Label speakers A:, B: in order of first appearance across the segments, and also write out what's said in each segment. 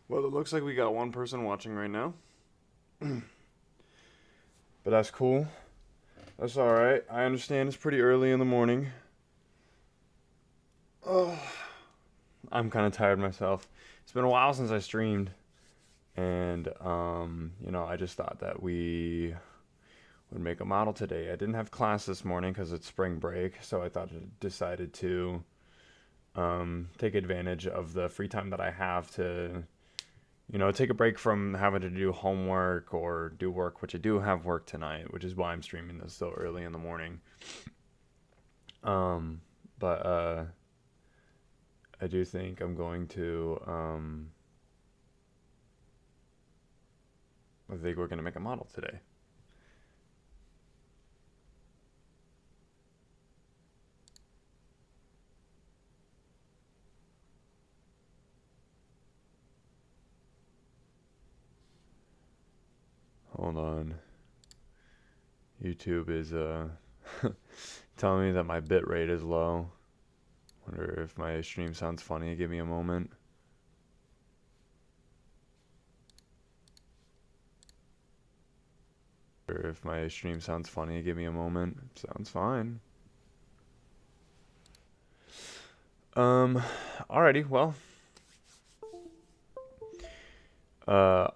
A: Well, it looks like we got one person watching right now. But that's cool. That's alright. I understand it's pretty early in the morning. Oh, I'm kind of tired myself. It's been a while since I streamed. And, I just thought that we would make a model today. I didn't have class this morning because it's spring break. So I thought I decided to take advantage of the free time that I have to take a break from having to do homework or do work, which I do have work tonight, which is why I'm streaming this so early in the morning. But I do think I'm going to, I think we're going to make a model today. Hold on. YouTube is telling me that my bit rate is low. Wonder if my stream sounds funny. Give me a moment. Or if my stream sounds funny, give me a moment. Sounds fine. Alrighty, well.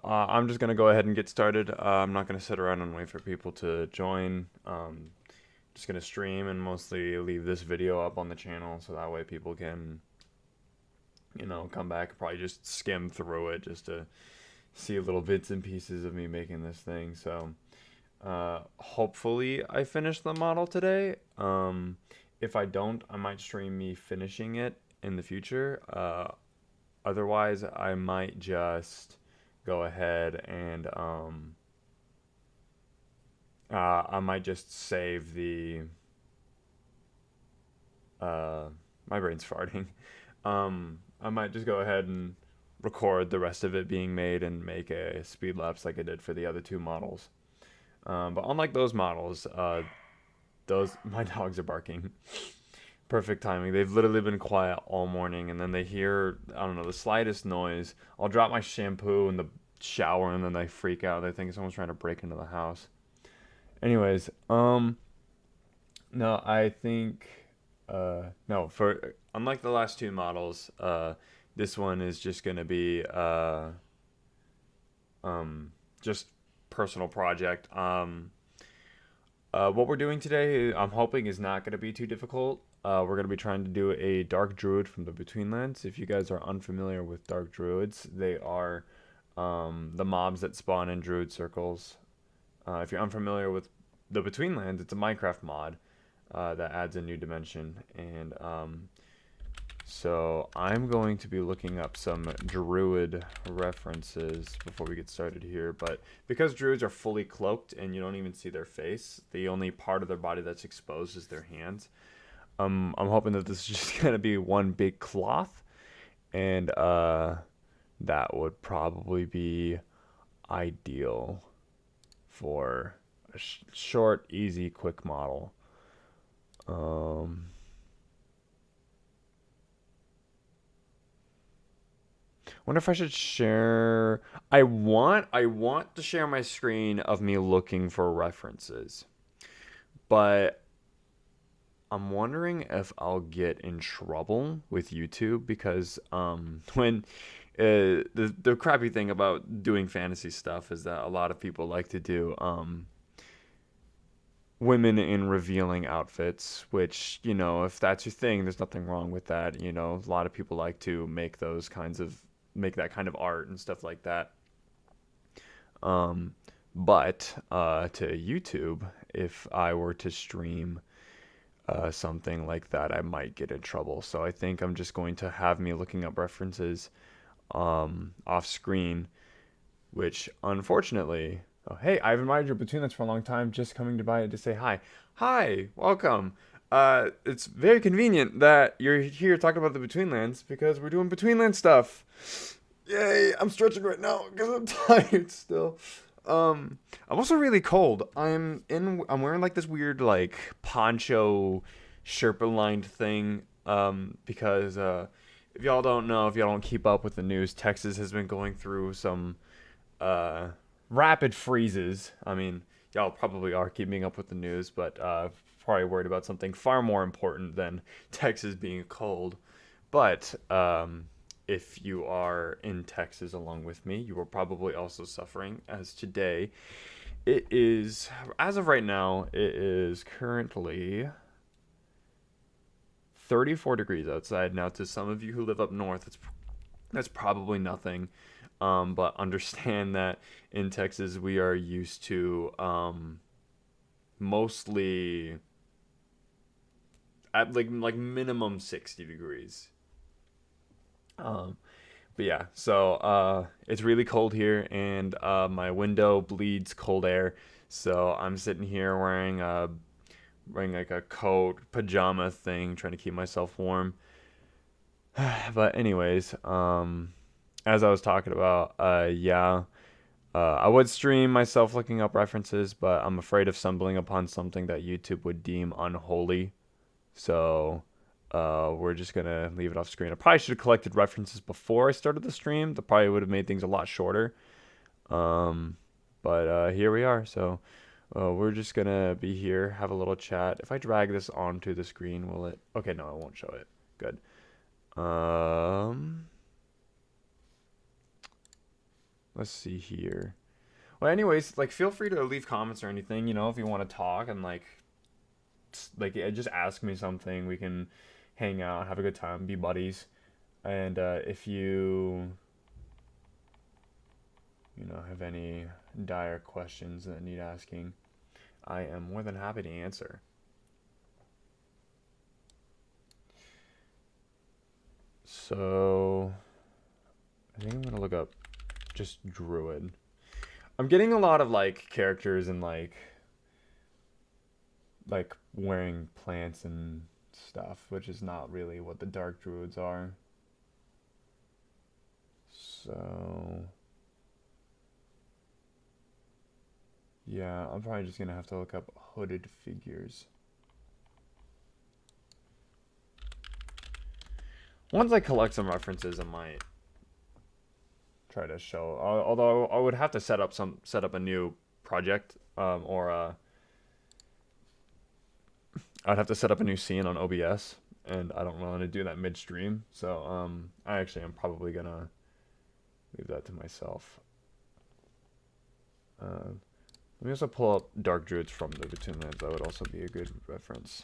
A: I'm just gonna go ahead and get started. I'm not gonna sit around and wait for people to join. Just gonna stream and mostly leave this video up on the channel so that way people can, come back and probably just skim through it just to see little bits and pieces of me making this thing. So, hopefully I finish the model today. If I don't, I might stream me finishing it in the future. Otherwise, I might just go ahead and I might just save the my brain's farting. I might just go ahead and record the rest of it being made and make a speed lapse like I did for the other two models. But unlike those models, those my dogs are barking. Perfect timing. They've literally been quiet all morning, and then they hear, I don't know, the slightest noise. I'll drop my shampoo in the shower, and then they freak out. They think someone's trying to break into the house. Anyways, no, I think, no, for unlike the last two models, this one is just gonna be, just personal project. What we're doing today, I'm hoping, is not gonna be too difficult. We're going to be trying to do a Dark Druid from the Betweenlands. If you guys are unfamiliar with Dark Druids, they are the mobs that spawn in Druid circles. If you're unfamiliar with the Betweenlands, it's a Minecraft mod that adds a new dimension. And so I'm going to be looking up some Druid references before we get started here. But because Druids are fully cloaked and you don't even see their face, the only part of their body that's exposed is their hands. I'm hoping that this is just gonna be one big cloth, and that would probably be ideal for a short, easy, quick model. Wonder if I should share. I want to share my screen of me looking for references, but I'm wondering if I'll get in trouble with YouTube because when the crappy thing about doing fantasy stuff is that a lot of people like to do women in revealing outfits, which, if that's your thing, there's nothing wrong with that. A lot of people like to make that kind of art and stuff like that. But to YouTube, if I were to stream something like that, I might get in trouble. So I think I'm just going to have me looking up references off screen, which unfortunately, oh, hey, I've admired your Betweenlands for a long time, just coming by to say hi. Hi, welcome. It's very convenient that you're here talking about the Betweenlands because we're doing Betweenland stuff. Yay, I'm stretching right now because I'm tired still. I'm also really cold. I'm wearing like this weird like poncho Sherpa lined thing because if y'all don't know, if y'all don't keep up with the news, Texas has been going through some uh, rapid freezes. I mean, y'all probably are keeping up with the news, but probably worried about something far more important than Texas being cold. But if you are in Texas along with me, you are probably also suffering, as today it is, as of right now, it is currently 34 degrees outside. Now, to some of you who live up north, that's probably nothing. But understand that in Texas, we are used to mostly at like minimum 60 degrees. Um, but yeah, so it's really cold here, and my window bleeds cold air. So I'm sitting here wearing like a coat, pajama thing, trying to keep myself warm. But anyways, as I was talking about, yeah, I would stream myself looking up references, but I'm afraid of stumbling upon something that YouTube would deem unholy. So, we're just gonna leave it off screen. I probably should have collected references before I started the stream. That probably would have made things a lot shorter. Um, but here we are. So, we're just gonna be here, have a little chat. If I drag this onto the screen, will it? Okay, no, it won't show it. Good. Um, let's see here. Well, anyways, like feel free to leave comments or anything, if you want to talk and like yeah, just ask me something. We can hang out, have a good time, be buddies. And if you have any dire questions that need asking, I am more than happy to answer. So, I think I'm gonna look up just Druid. I'm getting a lot of like characters and like wearing plants and stuff, which is not really what the Dark Druids are. So, yeah, I'm probably just gonna have to look up hooded figures. Once I collect some references, I might try to show. Although I would have to set up a new project, or I'd have to set up a new scene on OBS, and I don't want to do that midstream. So I actually am probably gonna leave that to myself. Let me also pull up Dark Druids from the Betweenlands. That would also be a good reference.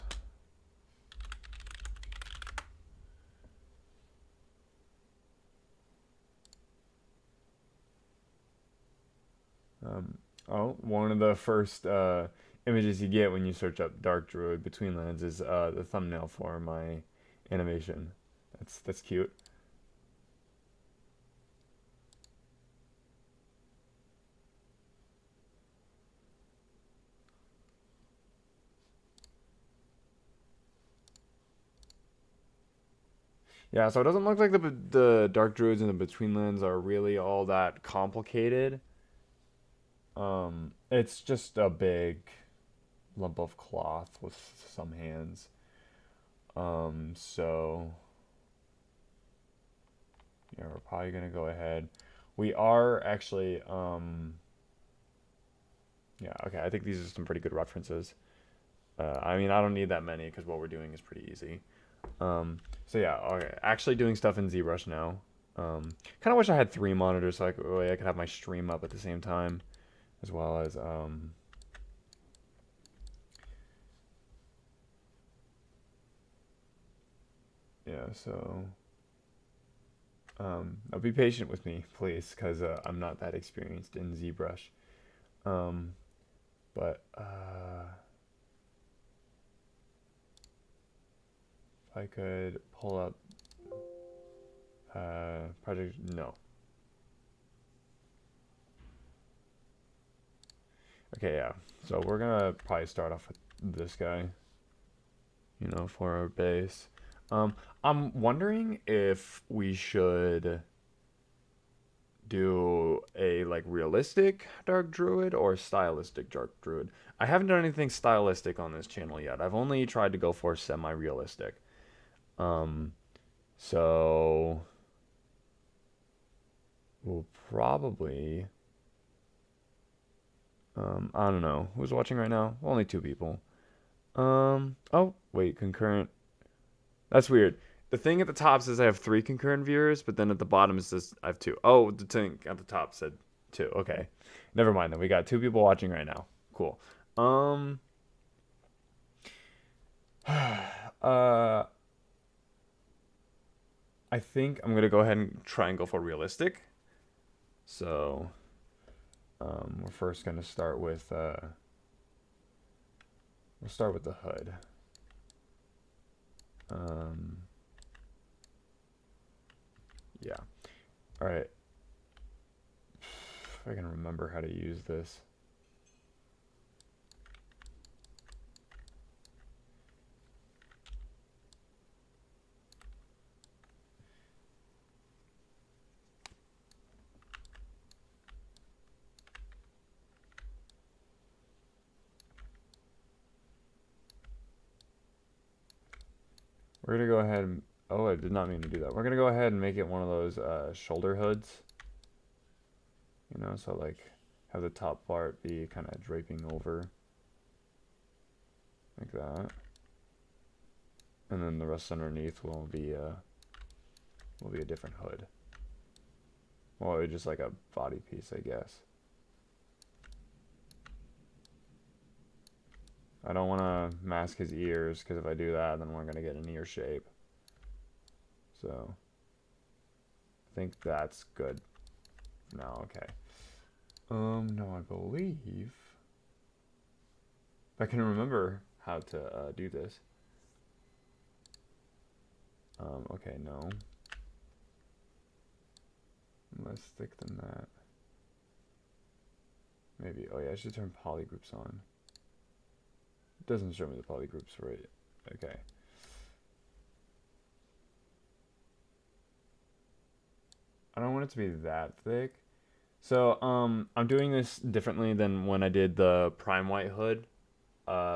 A: One of the first images you get when you search up Dark Druid Betweenlands is the thumbnail for my animation. That's cute. Yeah, so it doesn't look like the Dark Druids in the Betweenlands are really all that complicated. It's just a big lump of cloth with some hands. So yeah, we're probably gonna go ahead. We are actually, yeah, okay. I think these are some pretty good references. I mean, I don't need that many because what we're doing is pretty easy. So yeah, okay. Actually doing stuff in ZBrush now. Kind of wish I had 3 monitors so I could have my stream up at the same time, as well as yeah. So I'll be patient with me, please, because I'm not that experienced in ZBrush. But if I could pull up project, no. Okay, yeah. So we're gonna probably start off with this guy, for our base. I'm wondering if we should do a like realistic Dark Druid or stylistic Dark Druid. I haven't done anything stylistic on this channel yet. I've only tried to go for semi-realistic. Um, So we'll probably, I don't know. Who's watching right now? Only 2 people. Oh, wait, concurrent. That's weird. The thing at the top says I have 3 concurrent viewers, but then at the bottom it says I have 2. Oh, the thing at the top said 2. Okay. Never mind then. We got 2 people watching right now. Cool. Um, uh, I think I'm gonna go ahead and try and go for realistic. So, we're first gonna start with we'll start with the hood. Yeah. All right. If I can remember how to use this. We're gonna go ahead and, oh, I did not mean to do that. We're gonna go ahead and make it one of those shoulder hoods. You know, so like have the top part be kind of draping over like that, and then the rest underneath will be a different hood. Well, just like a body piece, I guess. I don't want to mask his ears, because if I do that, then we're going to get an ear shape. So, I think that's good. No, okay. No, I believe I can remember how to do this. Okay, no. Less thick than that. Maybe. Oh yeah, I should turn polygroups on. It doesn't show me the polygroups right. Okay. I don't want it to be that thick. So, I'm doing this differently than when I did the prime white hood,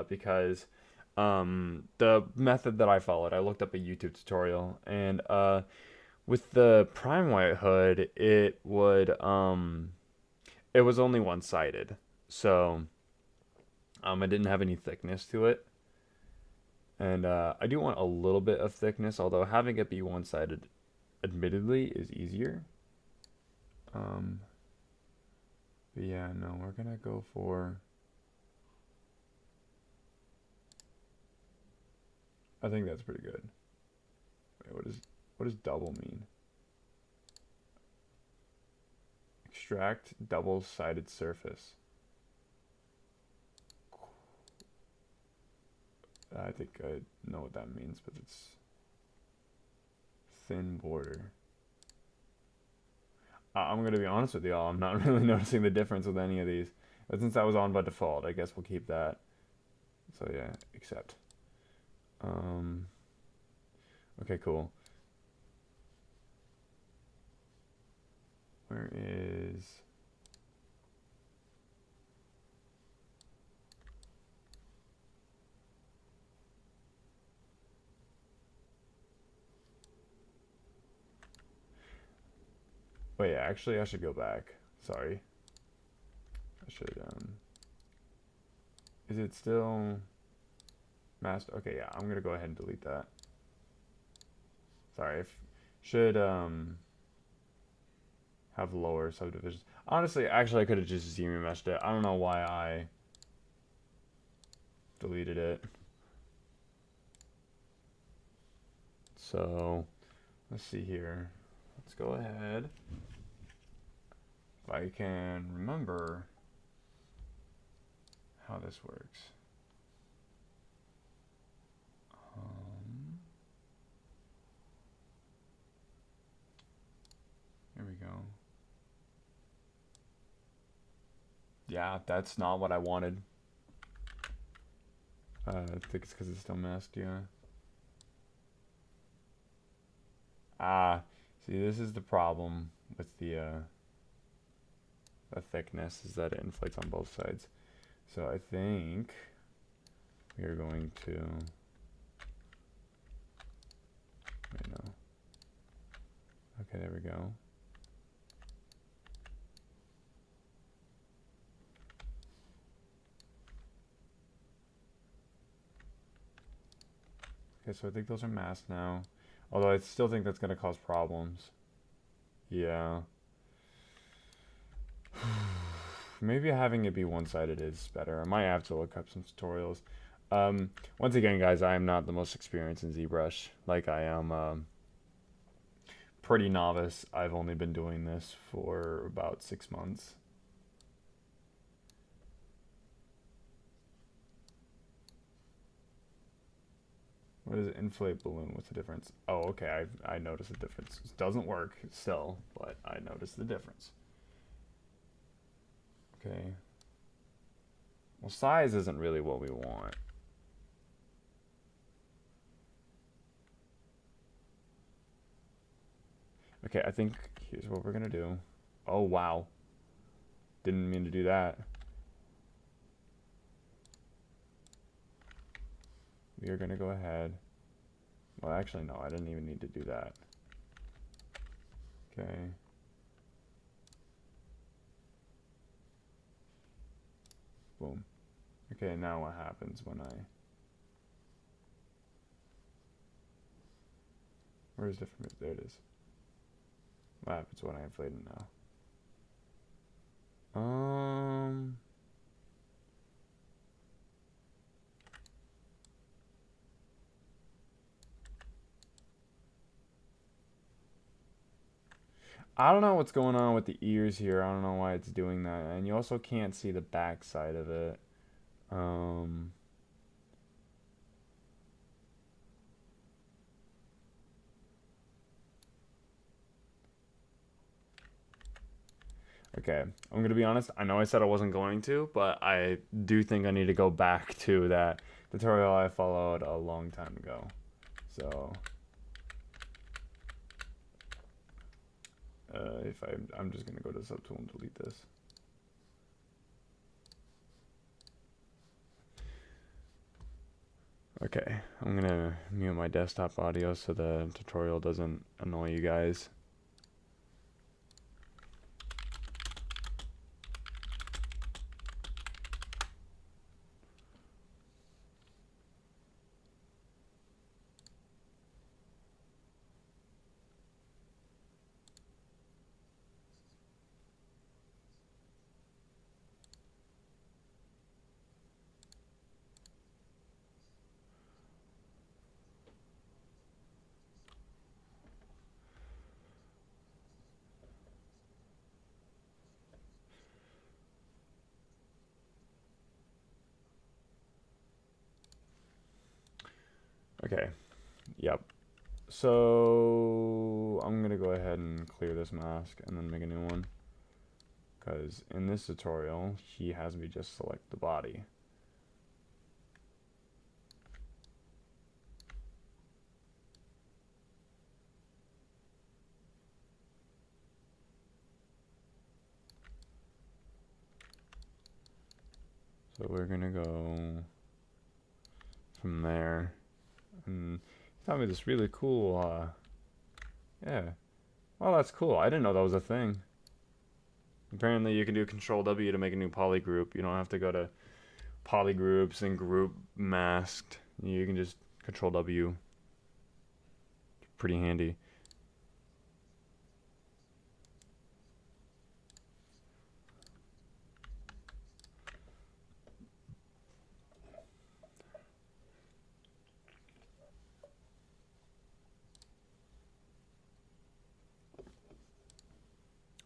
A: because the method that I followed, I looked up a YouTube tutorial, and with the prime white hood, it was only one-sided, so I didn't have any thickness to it, and I do want a little bit of thickness, although having it be one-sided, admittedly, is easier. But yeah, no, we're gonna go for, I think that's pretty good. Wait, what does double mean? Extract double-sided surface. I think I know what that means, but it's thin border. I'm gonna be honest with y'all, I'm not really noticing the difference with any of these. But since that was on by default, I guess we'll keep that. So yeah, accept. Okay, cool. Where is... Wait, actually, I should go back. Sorry. I should, Is it still... Master? Okay, yeah, I'm gonna go ahead and delete that. Sorry, should, have lower subdivisions. Honestly, actually, I could have just Z-meshed it. I don't know why I deleted it. So, let's see here. Let's go ahead. If I can remember how this works. Here we go. Yeah, that's not what I wanted. I think it's because it's still masked, yeah. See, this is the problem with the thickness, is that it inflates on both sides. So I think we are going to, wait, no. Okay, there we go. Okay, so I think those are masked now. Although I still think that's going to cause problems. Yeah. Maybe having it be one-sided is better. I might have to look up some tutorials. Once again, guys, I am not the most experienced in ZBrush. Like, I am pretty novice. I've only been doing this for about 6 months. What is it? Inflate balloon? What's the difference? Oh, okay. I noticed the difference. It doesn't work still, but I noticed the difference. Okay. Well, size isn't really what we want. Okay, I think here's what we're gonna do. Oh, wow. Didn't mean to do that. We are gonna go ahead. Well, actually, no, I didn't even need to do that. Okay. Boom. Okay, now what happens when I... Where's the... There it is. What happens when I inflate it now? I don't know what's going on with the ears here. I don't know why it's doing that. And you also can't see the back side of it. Okay, I'm going to be honest. I know I said I wasn't going to, but I do think I need to go back to that tutorial I followed a long time ago. So, I'm just going to go to subtool and delete this. Okay, I'm going to mute my desktop audio so the tutorial doesn't annoy you guys. Okay, yep. So I'm gonna go ahead and clear this mask and then make a new one. Because in this tutorial, he has me just select the body. So we're gonna go from there. And he taught me this really cool, yeah. Well, that's cool. I didn't know that was a thing. Apparently you can do Control W to make a new polygroup. You don't have to go to polygroups and group masked. You can just Control W. Pretty handy.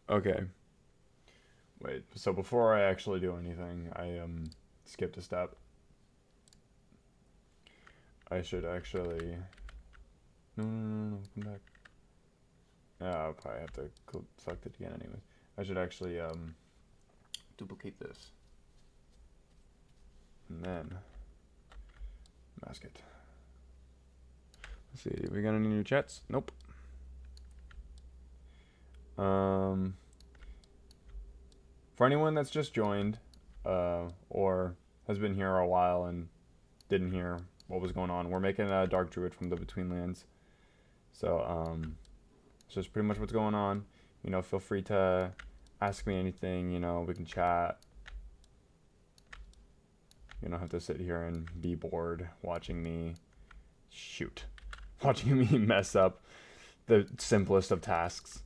A: Okay. Wait, so before I actually do anything, I skipped a step. I should actually... No, come back. I'll probably have to select it again anyways. I should actually duplicate this. And then mask it. Let's see, we got any new chats? Nope. For anyone that's just joined, or has been here a while and didn't hear what was going on, we're making a Dark Druid from the Betweenlands. So, So that's pretty much what's going on. You know, feel free to ask me anything. You know, we can chat. You don't have to sit here and be bored watching me watching me mess up the simplest of tasks.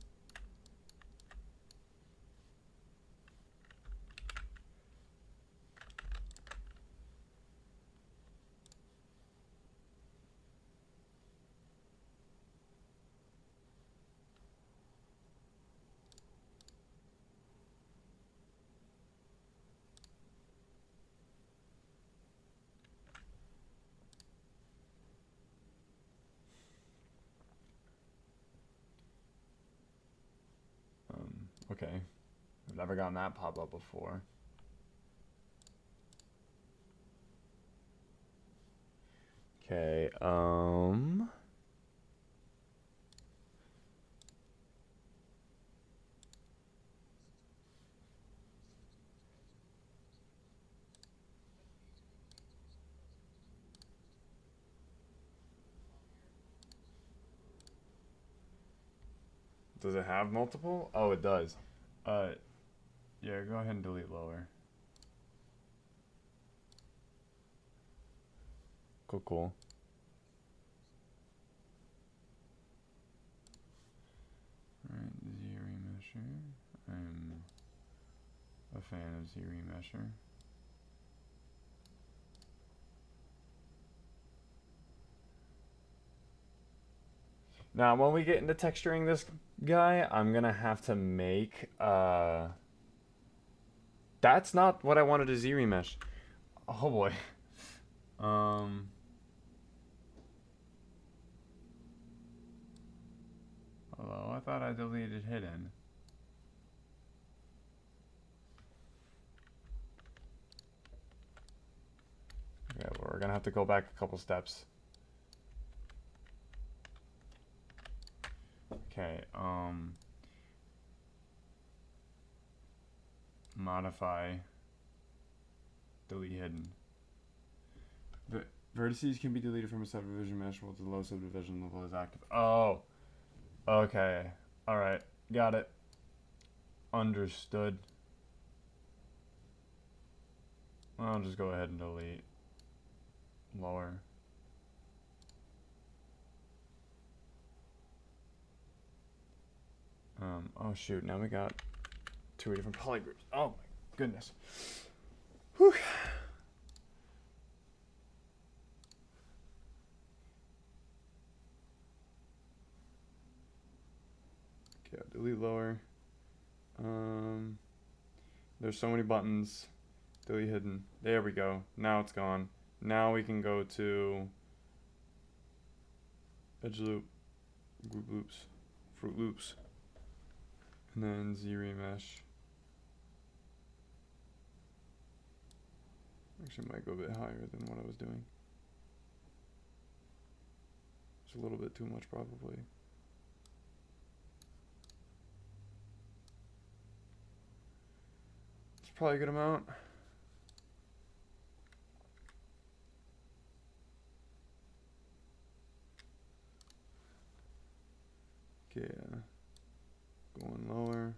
A: Okay. I've never gotten that pop up before. Okay, does it have multiple? Oh, it does. Yeah, go ahead and delete lower. Cool, cool. Alright, Z remesher. I'm a fan of Z remesher. Now, when we get into texturing this guy, I'm gonna have to make, that's not what I wanted to Z remesh. Oh boy. Hello, I thought I deleted hidden. Yeah, we're gonna have to go back a couple steps. Okay, modify, delete hidden. The vertices can be deleted from a subdivision mesh while the low subdivision level is active. Oh, okay. Alright, got it. Understood. I'll just go ahead and delete lower. Oh shoot, now we got two different polygroups. Oh my goodness. Whew. Okay, I'll delete lower. There's so many buttons. Delete hidden. There we go. Now it's gone. Now we can go to edge loop, group loops, fruit loops, and then Z remesh. Actually, might go a bit higher than what I was doing. It's a little bit too much, probably. It's probably a good amount. Okay, going lower.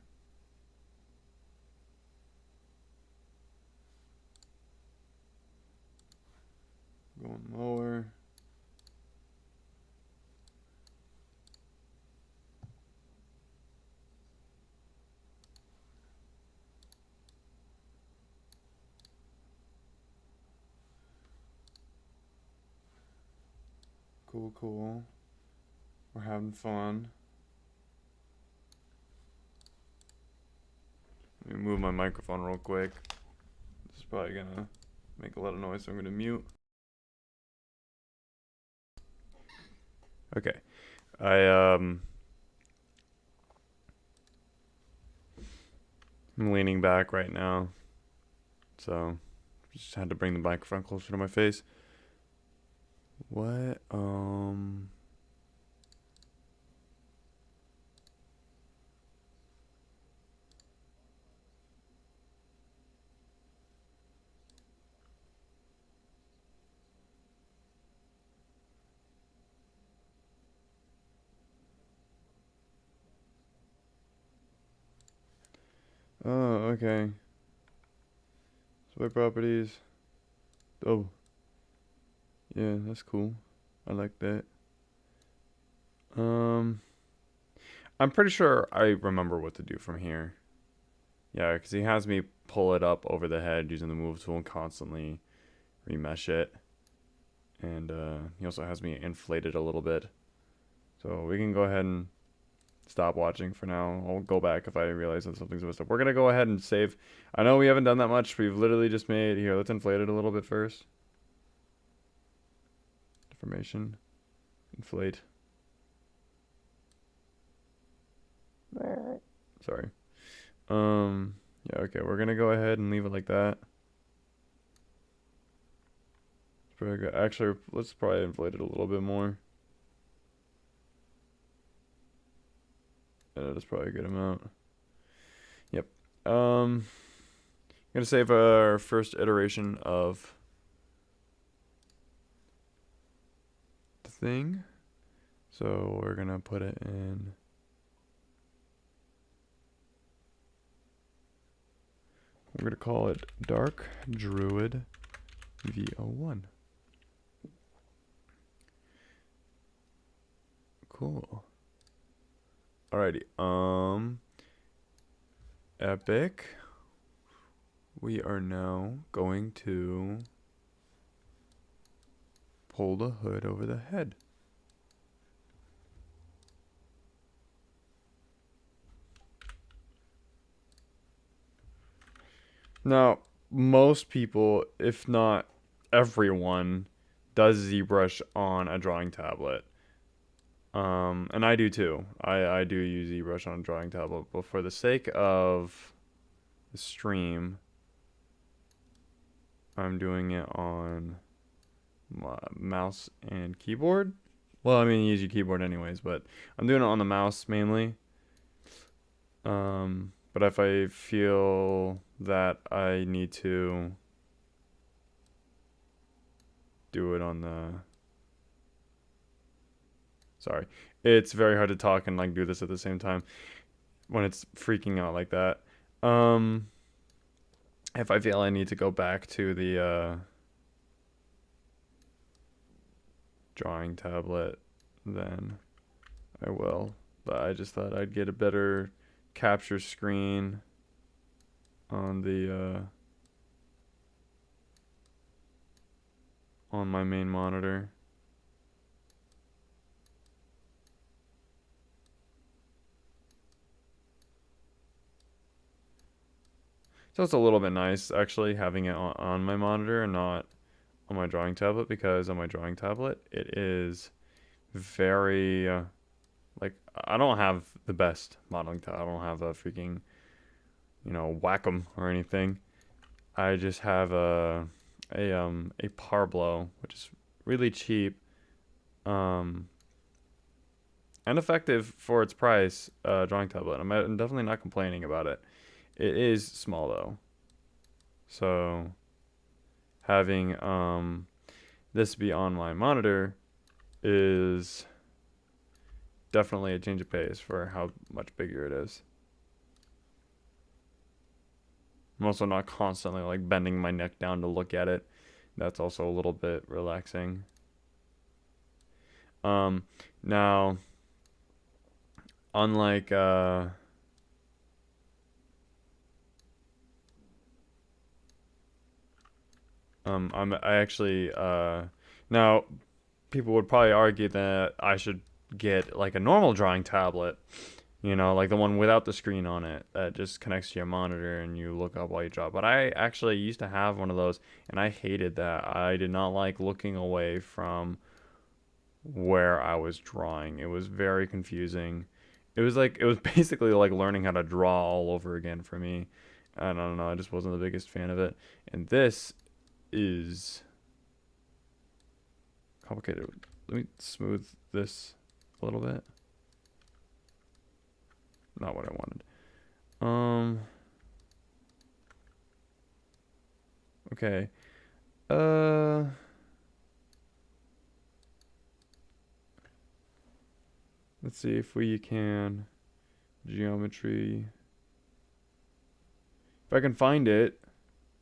A: Going lower. Cool, cool. We're having fun. Let me move my microphone real quick. This is probably gonna make a lot of noise, so I'm gonna mute. Okay. I'm leaning back right now. So just had to bring the microphone closer to my face. What? Oh, okay. Swipe properties. Oh, yeah, that's cool. I like that. Um, I'm pretty sure I remember what to do from here. Yeah, because he has me pull it up over the head using the move tool and constantly remesh it. And he also has me inflate it a little bit. So we can go ahead and stop watching for now. I'll go back if I realize that something's messed up. We're going to go ahead and save. I know we haven't done that much. We've literally just made... Here, let's inflate it a little bit first. Deformation. Inflate. Sorry. Yeah, okay. We're going to go ahead and leave it like that. Pretty good. Actually, let's probably inflate it a little bit more. Yeah, that's probably a good amount. Yep. Gonna save our first iteration of the thing. So we're gonna put it in. We're gonna call it Dark Druid V01. Cool. Alrighty. Epic. We are now going to pull the hood over the head. Now, most people, if not everyone, does ZBrush on a drawing tablet. And I do too. I do use ZBrush on a drawing tablet, but for the sake of the stream, I'm doing it on my mouse and keyboard. Well, I mean, you use your keyboard anyways, but I'm doing it on the mouse mainly. But if I feel that I need to do it on the... Sorry. It's very hard to talk and like do this at the same time when it's freaking out like that. If I feel I need to go back to the drawing tablet, then I will. But I just thought I'd get a better capture screen on the on my main monitor. So it's a little bit nice actually having it on my monitor and not on my drawing tablet, because on my drawing tablet it is very like I don't have the best modeling tablet. I don't have a freaking, you know, Wacom or anything. I just have a Parblo, which is really cheap, and effective for its price. Drawing tablet. I'm definitely not complaining about it. It is small though, so having this be on my monitor is definitely a change of pace for how much bigger it is. I'm also not constantly like bending my neck down to look at it. That's also a little bit relaxing. Now, unlike I actually now people would probably argue that I should get like a normal drawing tablet, you know, like the one without the screen on it that just connects to your monitor and you look up while you draw. But I actually used to have one of those and I hated that. I did not like looking away from where I was drawing. It was very confusing. It was basically like learning how to draw all over again for me. I don't know, I just wasn't the biggest fan of it. And this is complicated. Let me smooth this a little bit. Not what I wanted. Okay. Let's see if we can geometry. If I can find it.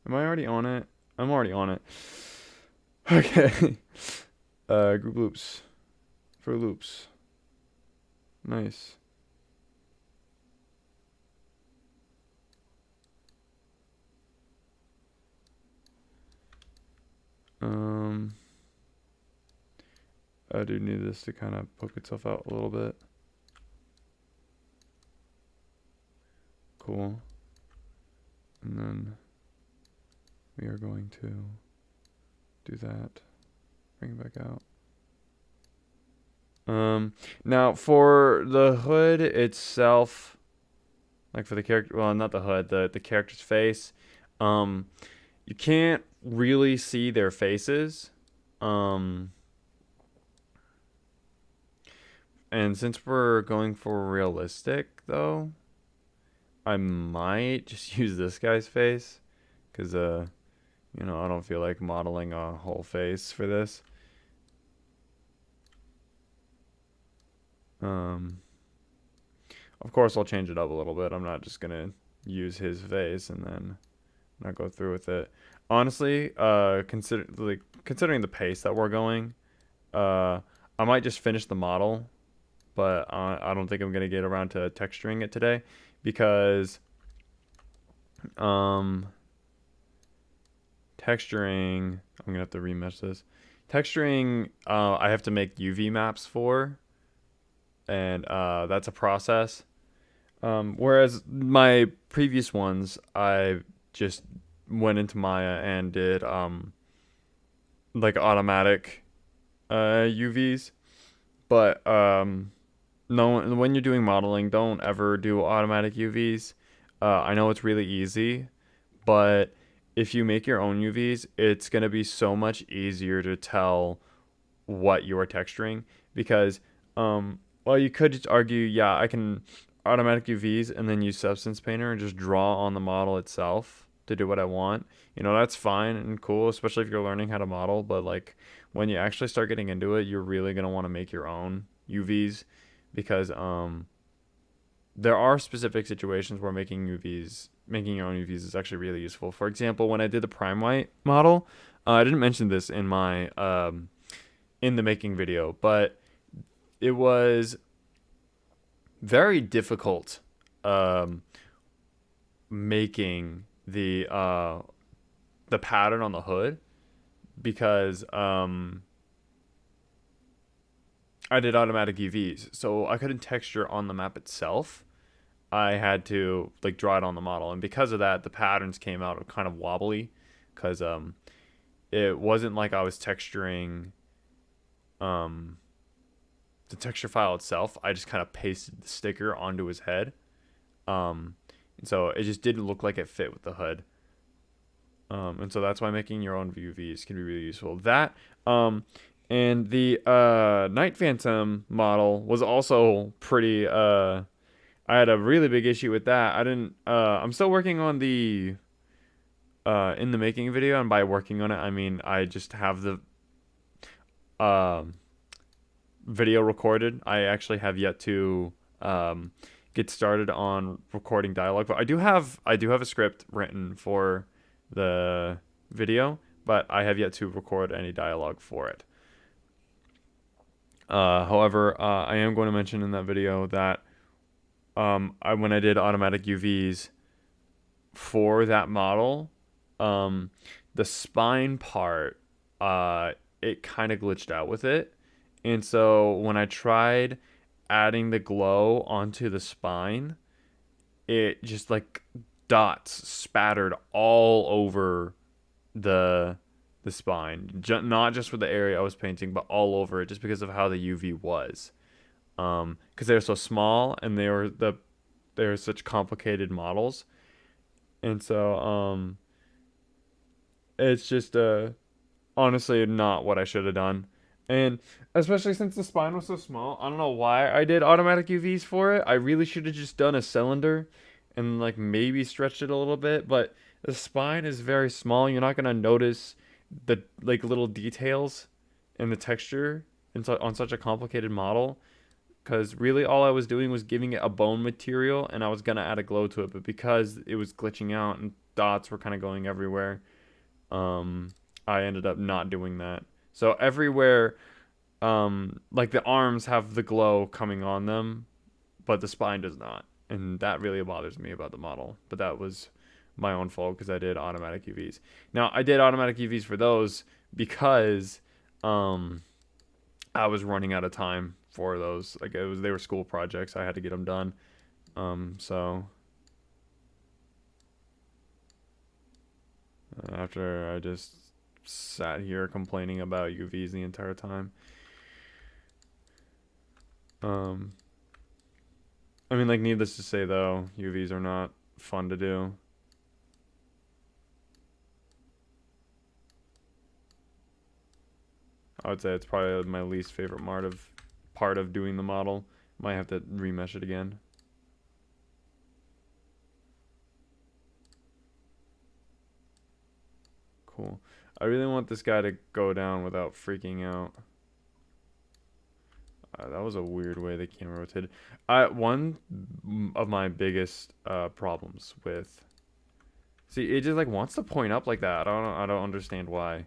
A: Am I already on it? I'm already on it. Okay. Group loops. For loops. Nice. I do need this to kind of poke itself out a little bit. Cool. And then we are going to do that. Bring it back out. Now for the hood itself, like for the character, well, not the hood, the character's face, you can't really see their faces. And since we're going for realistic, though, I might just use this guy's face, because, I don't feel like modeling a whole face for this. Of course, I'll change it up a little bit. I'm not just going to use his face and then not go through with it. Honestly, considering the pace that we're going, I might just finish the model, but I don't think I'm going to get around to texturing it today, because texturing, I'm going to have to remesh this. Texturing, I have to make UV maps for, and that's a process. Whereas my previous ones, I just went into Maya and did like automatic UVs. But no, when you're doing modeling, don't ever do automatic UVs. I know it's really easy, but if you make your own UVs, it's going to be so much easier to tell what you're texturing, because well, you could just argue, yeah, I can automatic UVs and then use Substance Painter and just draw on the model itself to do what I want. That's fine and cool, especially if you're learning how to model. But like when you actually start getting into it, you're really gonna want to make your own UVs, because there are specific situations where making your own UVs is actually really useful. For example, when I did the Prime White model, I didn't mention this in my in the making video, but it was very difficult making the pattern on the hood, because I did automatic UVs, so I couldn't texture on the map itself. I had to like draw it on the model, and because of that, the patterns came out kind of wobbly, because it wasn't like I was texturing the texture file itself. I just kind of pasted the sticker onto his head, and so it just didn't look like it fit with the hood. And so that's why making your own UVs can be really useful. That and the Night Phantom model was also pretty. I had a really big issue with that. I didn't. I'm still working on the in the making video, and by working on it, I mean I just have the video recorded. I actually have yet to get started on recording dialogue, but I do have a script written for the video, but I have yet to record any dialogue for it. However, I am going to mention in that video that when I did automatic UVs for that model, the spine part, it kind of glitched out with it. And so when I tried adding the glow onto the spine, it just like dots spattered all over the spine, not just for the area I was painting, but all over it, just because of how the UV was. Because they were so small and they were such complicated models, and so it's just honestly not what I should have done. And especially since the spine was so small, I don't know why I did automatic UVs for it. I really should have just done a cylinder and like maybe stretched it a little bit, but the spine is very small. You're not gonna notice the like little details in the texture on such a complicated model, because really all I was doing was giving it a bone material, and I was gonna add a glow to it, but because it was glitching out and dots were kind of going everywhere. I ended up not doing that. So everywhere, like the arms have the glow coming on them, but the spine does not. And that really bothers me about the model. But that was my own fault because I did automatic UVs. Now, I did automatic UVs for those because I was running out of time for those. Like they were school projects. I had to get them done. So after I just sat here complaining about UVs the entire time. I mean, like, needless to say, though, UVs are not fun to do. I would say it's probably my least favorite part of doing the model. Might have to remesh it again. Cool. I really want this guy to go down without freaking out. That was a weird way the camera rotated. One of my biggest problems with, see, it just like wants to point up like that. I don't understand why.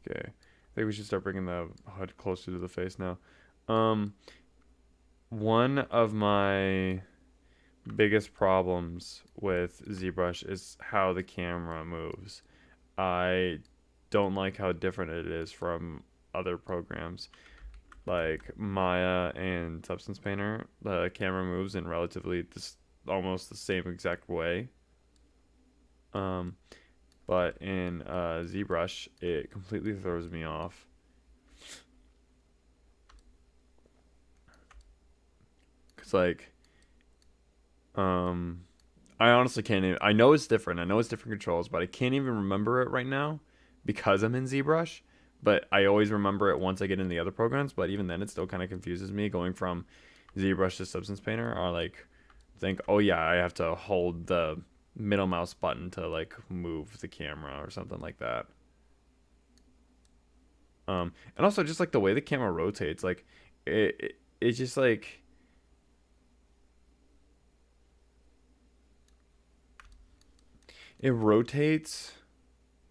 A: Okay, I think we should start bringing the HUD closer to the face now. One of my biggest problems with ZBrush is how the camera moves. I don't like how different it is from other programs like Maya and Substance Painter. The camera moves in relatively almost the same exact way. But in ZBrush, it completely throws me off. Cause like, I honestly can't even, I know it's different. I know it's different controls, but I can't even remember it right now because I'm in ZBrush. But I always remember it once I get in the other programs. But even then, it still kind of confuses me going from ZBrush to Substance Painter. Or like, think, oh yeah, I have to hold the middle mouse button to like move the camera or something like that. And also just like the way the camera rotates, like it's just like it rotates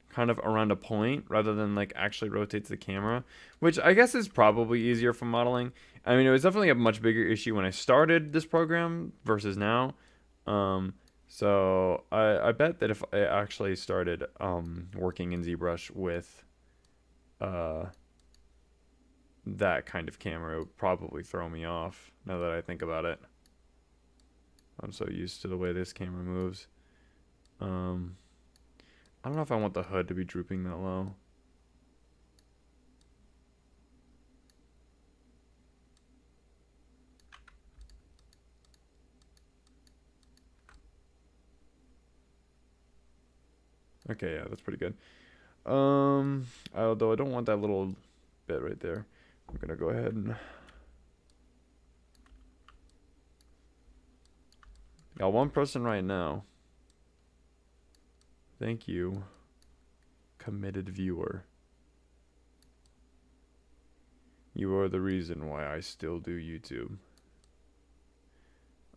A: kind of around a point rather than like actually rotates the camera, which I guess is probably easier for modeling. I mean, it was definitely a much bigger issue when I started this program versus now. So I bet that if I actually started working in ZBrush with that kind of camera, it would probably throw me off now that I think about it. I'm so used to the way this camera moves. I don't know if I want the hood to be drooping that low. Okay, yeah, that's pretty good. Although I don't want that little bit right there. I'm gonna go ahead and got one person right now. Thank you, committed viewer. You are the reason why I still do YouTube.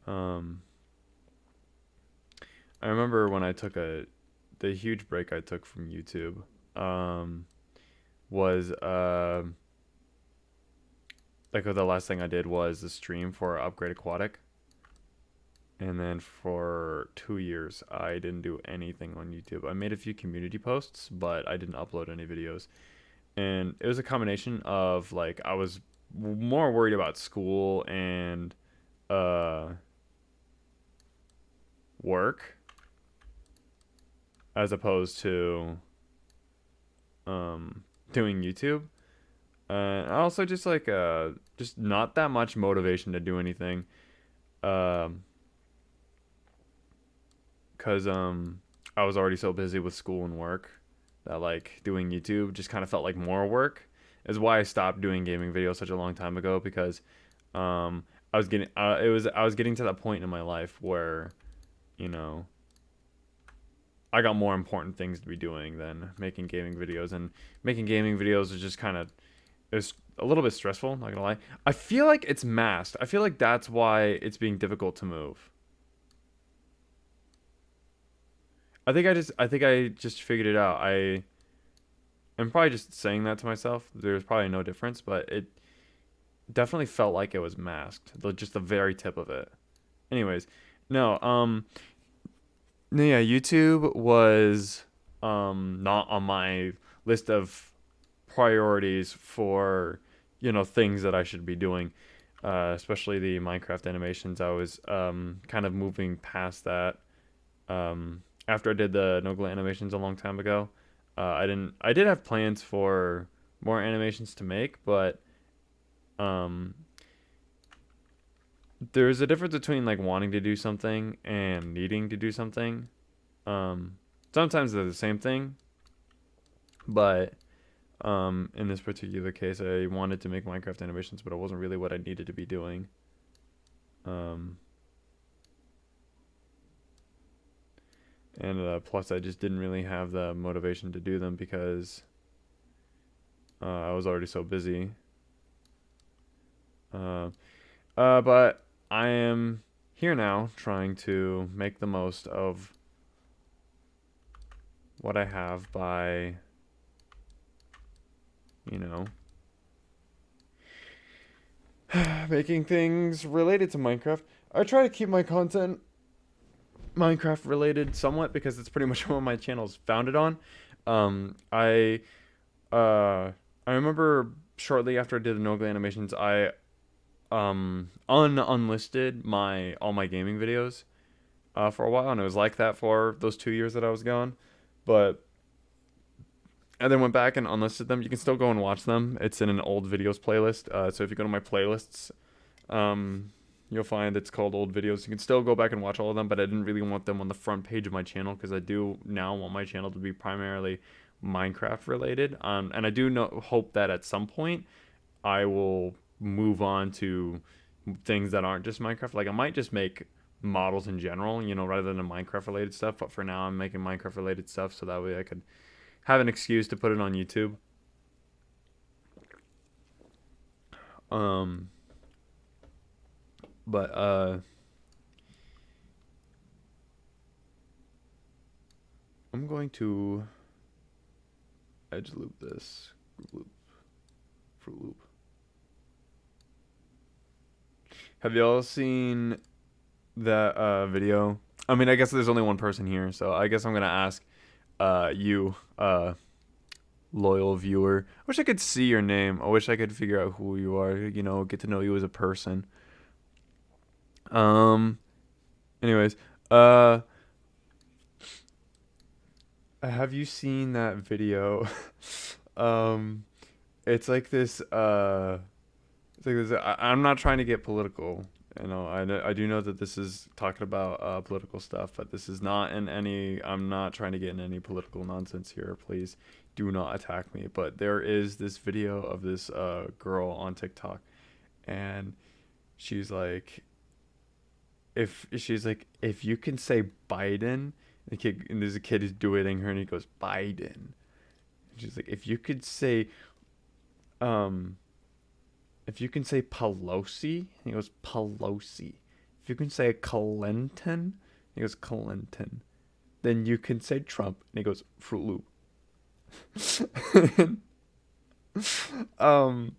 A: I remember when I took the huge break I took from YouTube, was like the last thing I did was the stream for Upgrade Aquatic. And then for 2 years, I didn't do anything on YouTube. I made a few community posts, but I didn't upload any videos. And it was a combination of like I was more worried about school and work as opposed to doing YouTube. And also just like just not that much motivation to do anything. Cause I was already so busy with school and work that like doing YouTube just kind of felt like more work. Is why I stopped doing gaming videos such a long time ago, because I was getting I was getting to that point in my life where, you know, I got more important things to be doing than making gaming videos, and making gaming videos is just kind of, it's a little bit stressful, not gonna lie. I feel like it's masked. I feel like that's why it's being difficult to move. I think I just figured it out. I'm probably just saying that to myself. There's probably no difference, but it definitely felt like it was masked. Just the very tip of it. Anyways, no, no, yeah, YouTube was not on my list of priorities for, things that I should be doing. Especially the Minecraft animations. I was kind of moving past that. After I did the Nogla animations a long time ago, I did have plans for more animations to make, but um, there's a difference between like wanting to do something and needing to do something. Um, Sometimes they're the same thing, but in this particular case, I wanted to make Minecraft animations, but it wasn't really what I needed to be doing. Um, and plus, I just didn't really have the motivation to do them because I was already so busy. But I am here now trying to make the most of what I have by, you know, making things related to Minecraft. I try to keep my content Minecraft related somewhat because it's pretty much what my channel's founded on. Um, I uh, I remember shortly after I did the Nogla animations, I unlisted my all my gaming videos for a while, and it was like that for those 2 years that I was gone. But and then went back and unlisted them. You can still go and watch them. It's in an old videos playlist. So if you go to my playlists, you'll find it's called old videos. You can still go back and watch all of them, but I didn't really want them on the front page of my channel because I do now want my channel to be primarily Minecraft related. And I do hope that at some point I will move on to things that aren't just Minecraft. Like I might just make models in general, rather than Minecraft related stuff. But for now, I'm making Minecraft related stuff so that way I could have an excuse to put it on YouTube. Um, but I'm going to edge loop this loop, fruit loop. Have y'all seen that video? I mean, I guess there's only one person here, so I guess I'm gonna ask you, loyal viewer. I wish I could see your name. I wish I could figure out who you are. Get to know you as a person. Um. Anyways, have you seen that video? um, it's like this. It's like this. I'm not trying to get political. I do know that this is talking about political stuff, but this is not in any. I'm not trying to get in any political nonsense here. Please do not attack me. But there is this video of this girl on TikTok, and she's like, if you can say Biden, and there's a kid who's duetting her, and he goes Biden. And she's like, if you could say, if you can say Pelosi, and he goes Pelosi. If you can say Clinton, he goes Clinton. Then you can say Trump, and he goes Fruit Loop. um,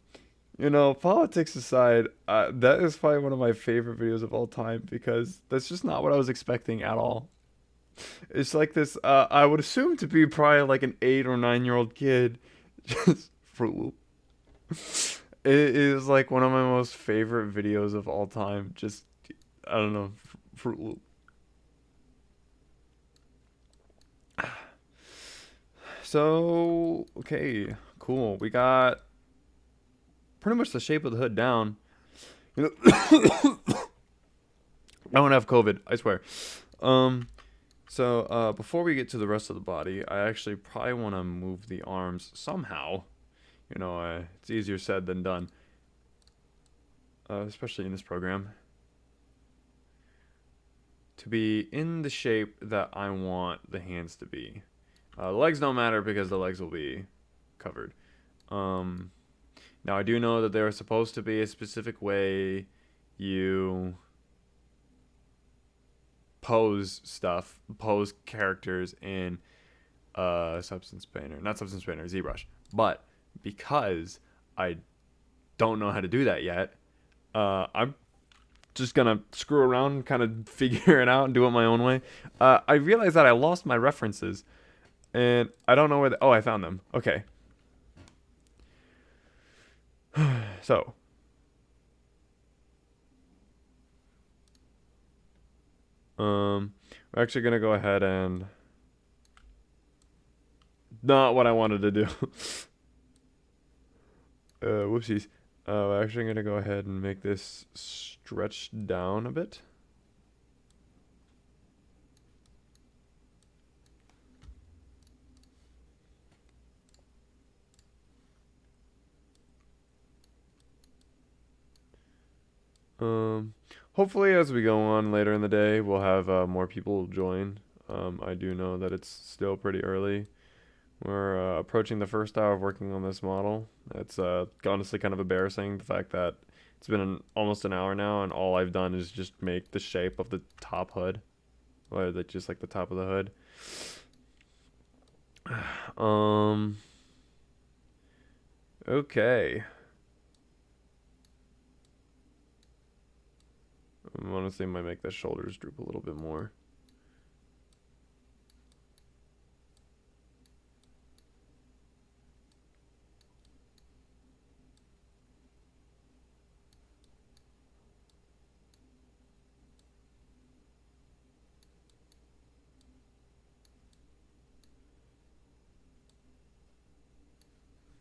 A: politics aside, that is probably one of my favorite videos of all time because that's just not what I was expecting at all. It's like this. I would assume to be probably like an 8 or 9 year old kid, just Fruit Loop. It is like one of my most favorite videos of all time. Just, I don't know, Fruit Loop. So, okay, cool. We got pretty much the shape of the hood down. I don't have COVID, I swear. So before we get to the rest of the body, I actually probably want to move the arms somehow. It's easier said than done, especially in this program. to be in the shape that I want the hands to be. The legs don't matter because the legs will be covered. Now I do know that there is supposed to be a specific way you pose characters in Substance Painter, not Substance Painter, ZBrush. But because I don't know how to do that yet, I'm just gonna screw around and kind of figure it out and do it my own way. I realized that I lost my references, and I don't know where. Oh, I found them. Okay. So. We're actually gonna go ahead and not what I wanted to do. Whoopsies. We're actually gonna go ahead and make this stretch down a bit. Hopefully as we go on later in the day, we'll have more people join. I do know that it's still pretty early. We're approaching the first hour of working on this model. It's honestly kind of embarrassing, the fact that it's been almost an hour now, and all I've done is just make the shape of the top hood, or just like the top of the hood. Okay. I honestly might make the shoulders droop a little bit more.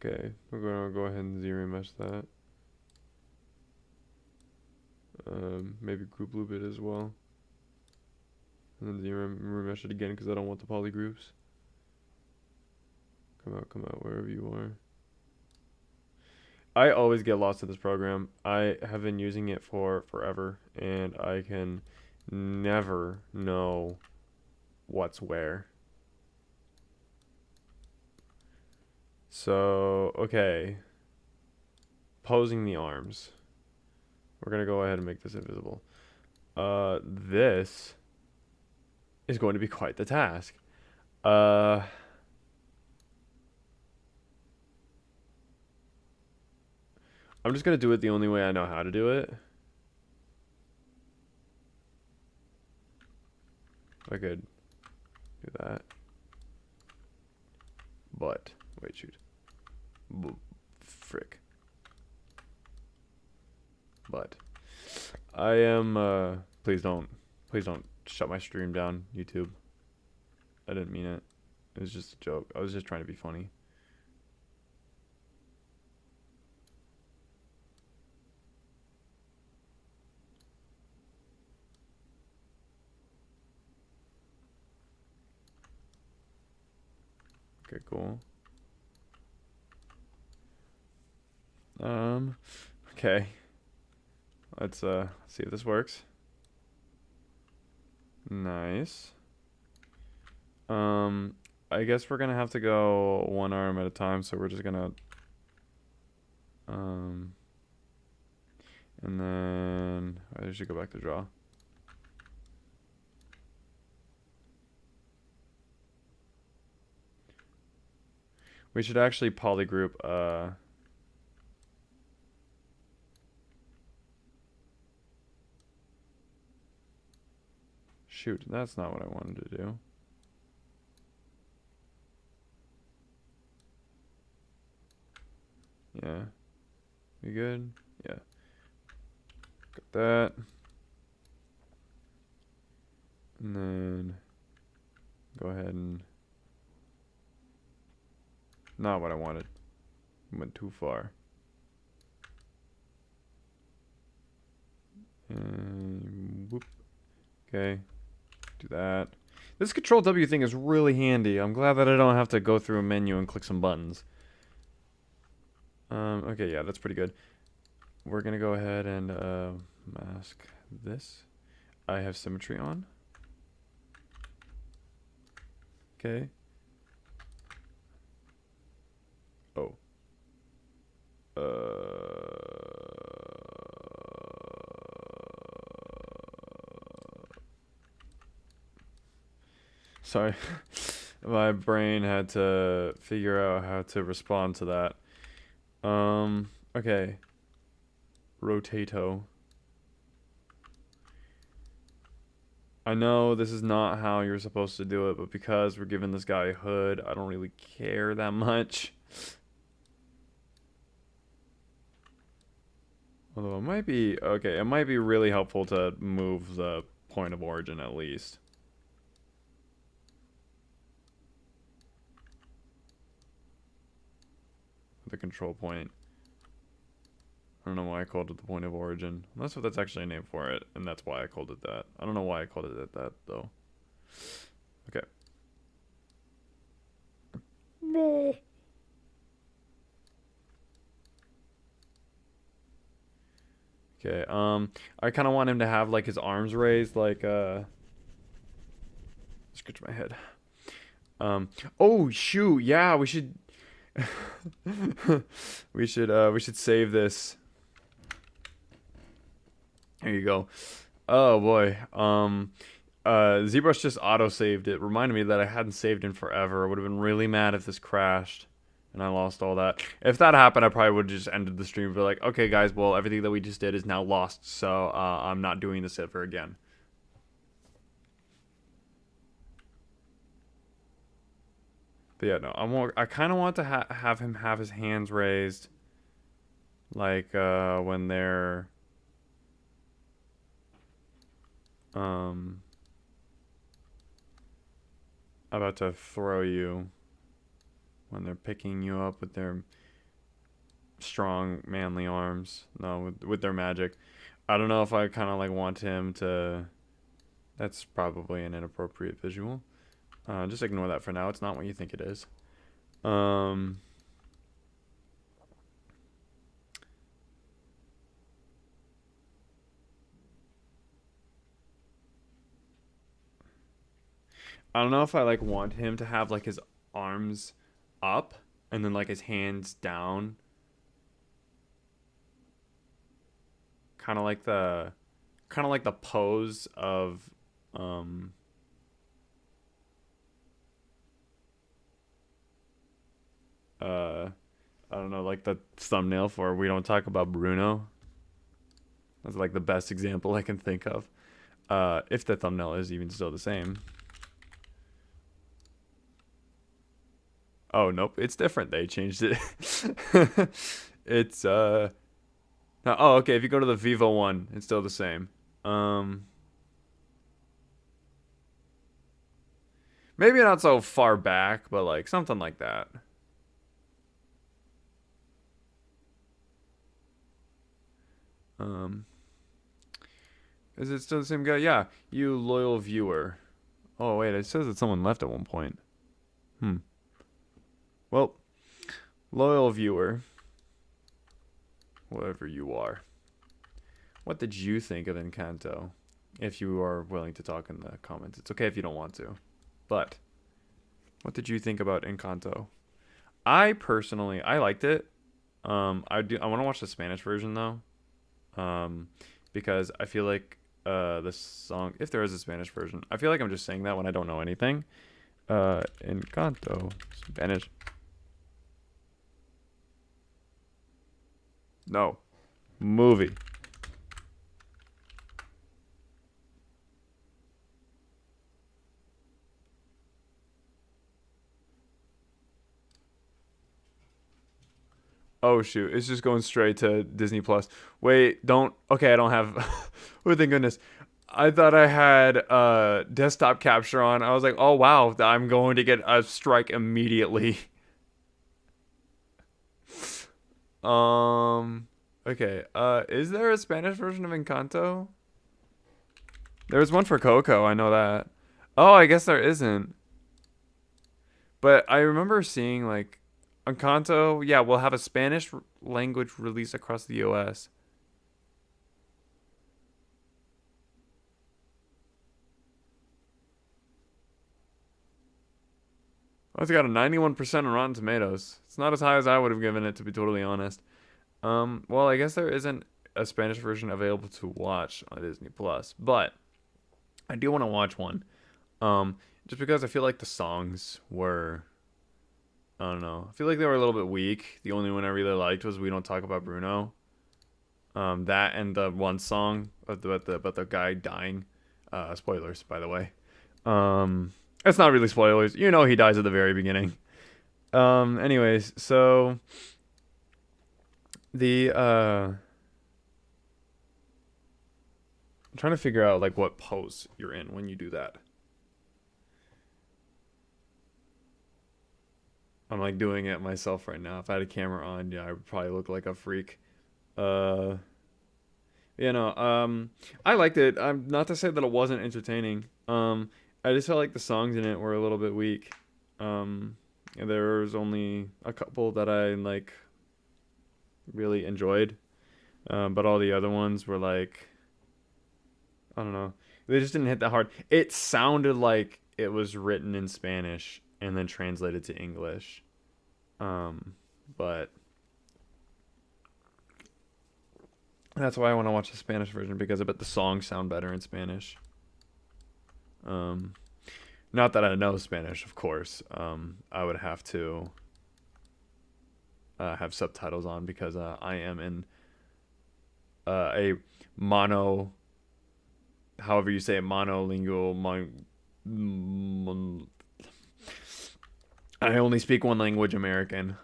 A: Okay, we're gonna go ahead and zero mesh that. Maybe group loop it as well. And then zero mesh it again because I don't want the poly groups. Come out, wherever you are. I always get lost in this program. I have been using it for forever, and I can never know what's where. So, okay. Posing the arms. We're going to go ahead and make this invisible. This is going to be quite the task. I'm just going to do it the only way I know how to do it. I could do that. But, wait, shoot. Frick. But I am please don't shut my stream down, YouTube. I didn't mean it. It was just a joke. I was just trying to be funny. Okay, cool. Okay. Let's see if this works. Nice. I guess we're gonna have to go one arm at a time, so we're just gonna and then I should go back to draw. We should actually polygroup shoot, that's not what I wanted to do. Yeah. We good? Yeah. Got that. And then go ahead and not what I wanted. Went too far. And whoop. Okay. Do that. This Control W thing is really handy. I'm glad that I don't have to go through a menu and click some buttons. Okay, yeah, that's pretty good. We're gonna go ahead and mask this. I have symmetry on. Okay. Oh. Sorry. My brain had to figure out how to respond to that. Okay. Rotato. I know this is not how you're supposed to do it, but because we're giving this guy a hood, I don't really care that much. Although it might be, okay, it might be really helpful to move the point of origin at least. The control point. I don't know why I called it the point of origin. Unless if that's actually a name for it, and that's why I called it that. I don't know why I called it that, though. Okay. Okay, I kind of want him to have, like, his arms raised, like, scratch my head. Oh, shoot, yeah, we should... we should save this. There you go. Oh, boy. ZBrush just auto-saved it. Reminded me that I hadn't saved in forever. I would have been really mad if this crashed and I lost all that. If that happened, I probably would have just ended the stream and be like, okay, guys, well, everything that we just did is now lost, so I'm not doing this ever again. But yeah, no, I kind of want to have him have his hands raised, like when they're about to throw you, when they're picking you up with their strong, manly arms. No, with their magic. I don't know if I kind of like want him to. That's probably an inappropriate visual. Just ignore that for now. It's not what you think it is. I don't know if I like want him to have like his arms up and then like his hands down. Kind of like the pose of I don't know, like the thumbnail for We Don't Talk About Bruno. That's like the best example I can think of. If the thumbnail is even still the same. Oh, nope, it's different. They changed it. It's now, oh, okay, if you go to the Vivo one, it's still the same. Maybe not so far back, but like something like that. Is it still the same guy? Yeah, you loyal viewer. Oh wait, it says that someone left at one point. Well, loyal viewer, whoever you are, what did you think of Encanto? If you are willing to talk in the comments, it's okay if you don't want to. But what did you think about Encanto? I personally, I liked it. I want to watch the Spanish version though. Because I feel like the song, if there is a Spanish version, I feel like I'm just saying that when I don't know anything. Encanto, Spanish. No, movie. Oh shoot, it's just going straight to Disney Plus. Wait, don't. Okay, I don't have. Oh thank goodness. I thought I had desktop capture on. I was like, oh wow, I'm going to get a strike immediately. Okay. Is there a Spanish version of Encanto? There's one for Coco. I know that. Oh, I guess there isn't. But I remember seeing like Encanto. Yeah, we'll have a Spanish language release across the US. It's got a 91% on Rotten Tomatoes. It's not as high as I would have given it, to be totally honest. Well, I guess there isn't a Spanish version available to watch on Disney Plus, but I do want to watch one. Just because I feel like the songs were, I don't know, I feel like they were a little bit weak. The only one I really liked was "We Don't Talk About Bruno." That and the one song about the guy dying. Spoilers, by the way. It's not really spoilers. You know he dies at the very beginning. Anyways, so I'm trying to figure out like what pose you're in when you do that. I'm like doing it myself right now. If I had a camera on, yeah, I would probably look like a freak. Uh, I liked it. I'm not to say that it wasn't entertaining. I just felt like the songs in it were a little bit weak. And there was only a couple that I like really enjoyed. But all the other ones were like, I don't know. They just didn't hit that hard. It sounded like it was written in Spanish and then translated to English. But that's why I want to watch the Spanish version, because I bet the songs sound better in Spanish. Not that I know Spanish, of course. I would have to have subtitles on because I am in a however you say it, monolingual. I only speak one language, American.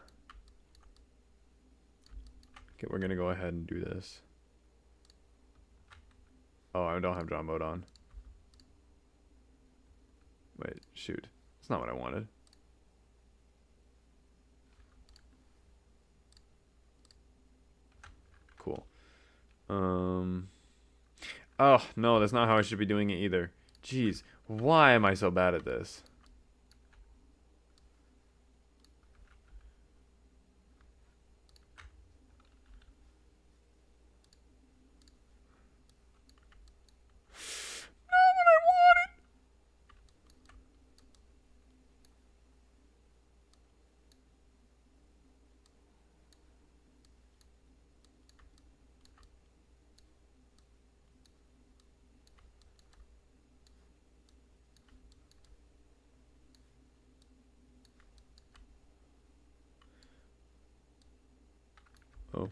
A: Okay, we're gonna go ahead and do this. Oh, I don't have draw mode on. Wait, shoot. That's not what I wanted. Cool. Oh, no, that's not how I should be doing it either. Jeez, why am I so bad at this? Oh.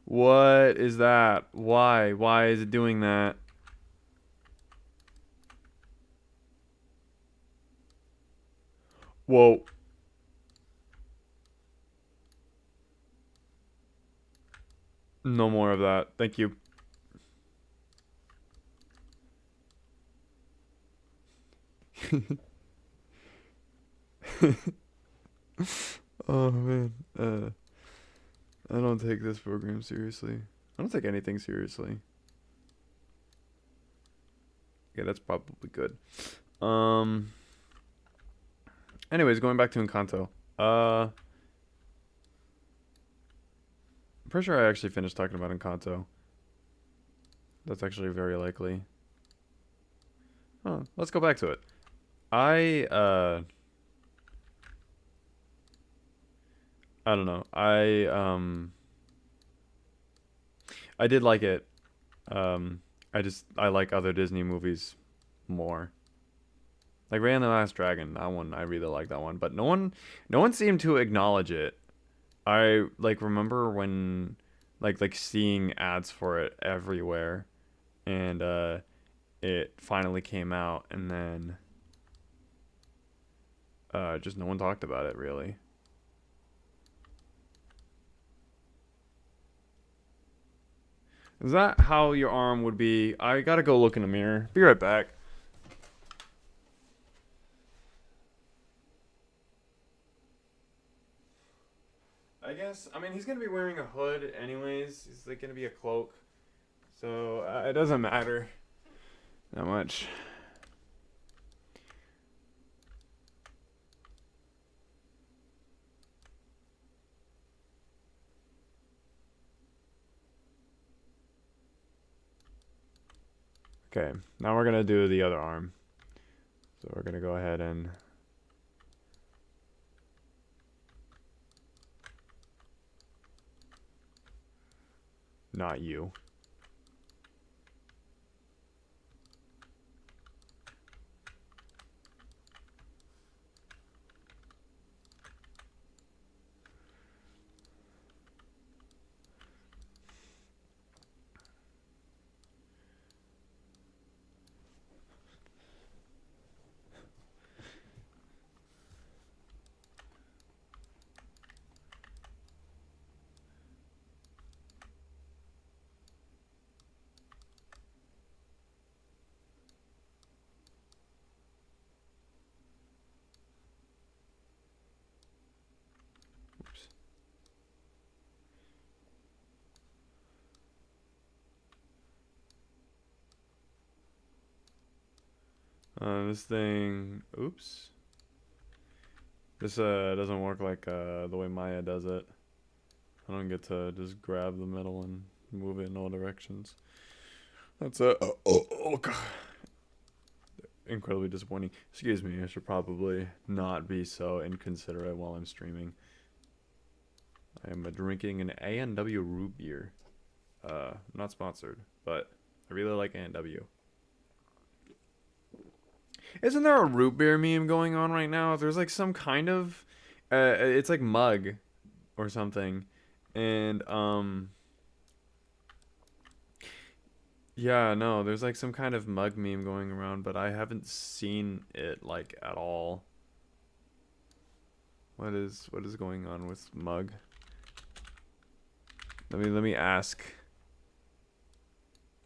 A: What is that? Why? Why is it doing that? Whoa. No more of that. Thank you. Oh man. I don't take this program seriously. I don't take anything seriously. Yeah, that's probably good. Um Anyways, going back to Encanto. I'm pretty sure I actually finished talking about Encanto. That's actually very likely. Oh, let's go back to it. I don't know. I did like it. I like other Disney movies more. Like Ray and the Last Dragon, that one I really like that one, but no one seemed to acknowledge it. I like remember when like seeing ads for it everywhere, and it finally came out, and then just no one talked about it really. Is that how your arm would be? I gotta go look in the mirror. Be right back. I guess. I mean, he's gonna be wearing a hood anyways. He's like gonna be a cloak, so it doesn't matter that much. Okay, now we're gonna do the other arm. So we're gonna go ahead and not you. Oops. This thing, oops. This doesn't work like the way Maya does it. I don't get to just grab the metal and move it in all directions. That's God. Incredibly disappointing. Excuse me, I should probably not be so inconsiderate while I'm streaming. I am drinking an A&W root beer. Not sponsored, but I really like A&W. Isn't there a root beer meme going on right now? There's like some kind of, it's like mug or something, and yeah, no, there's like some kind of mug meme going around, but I haven't seen it like at all. What is going on with mug? Let me ask.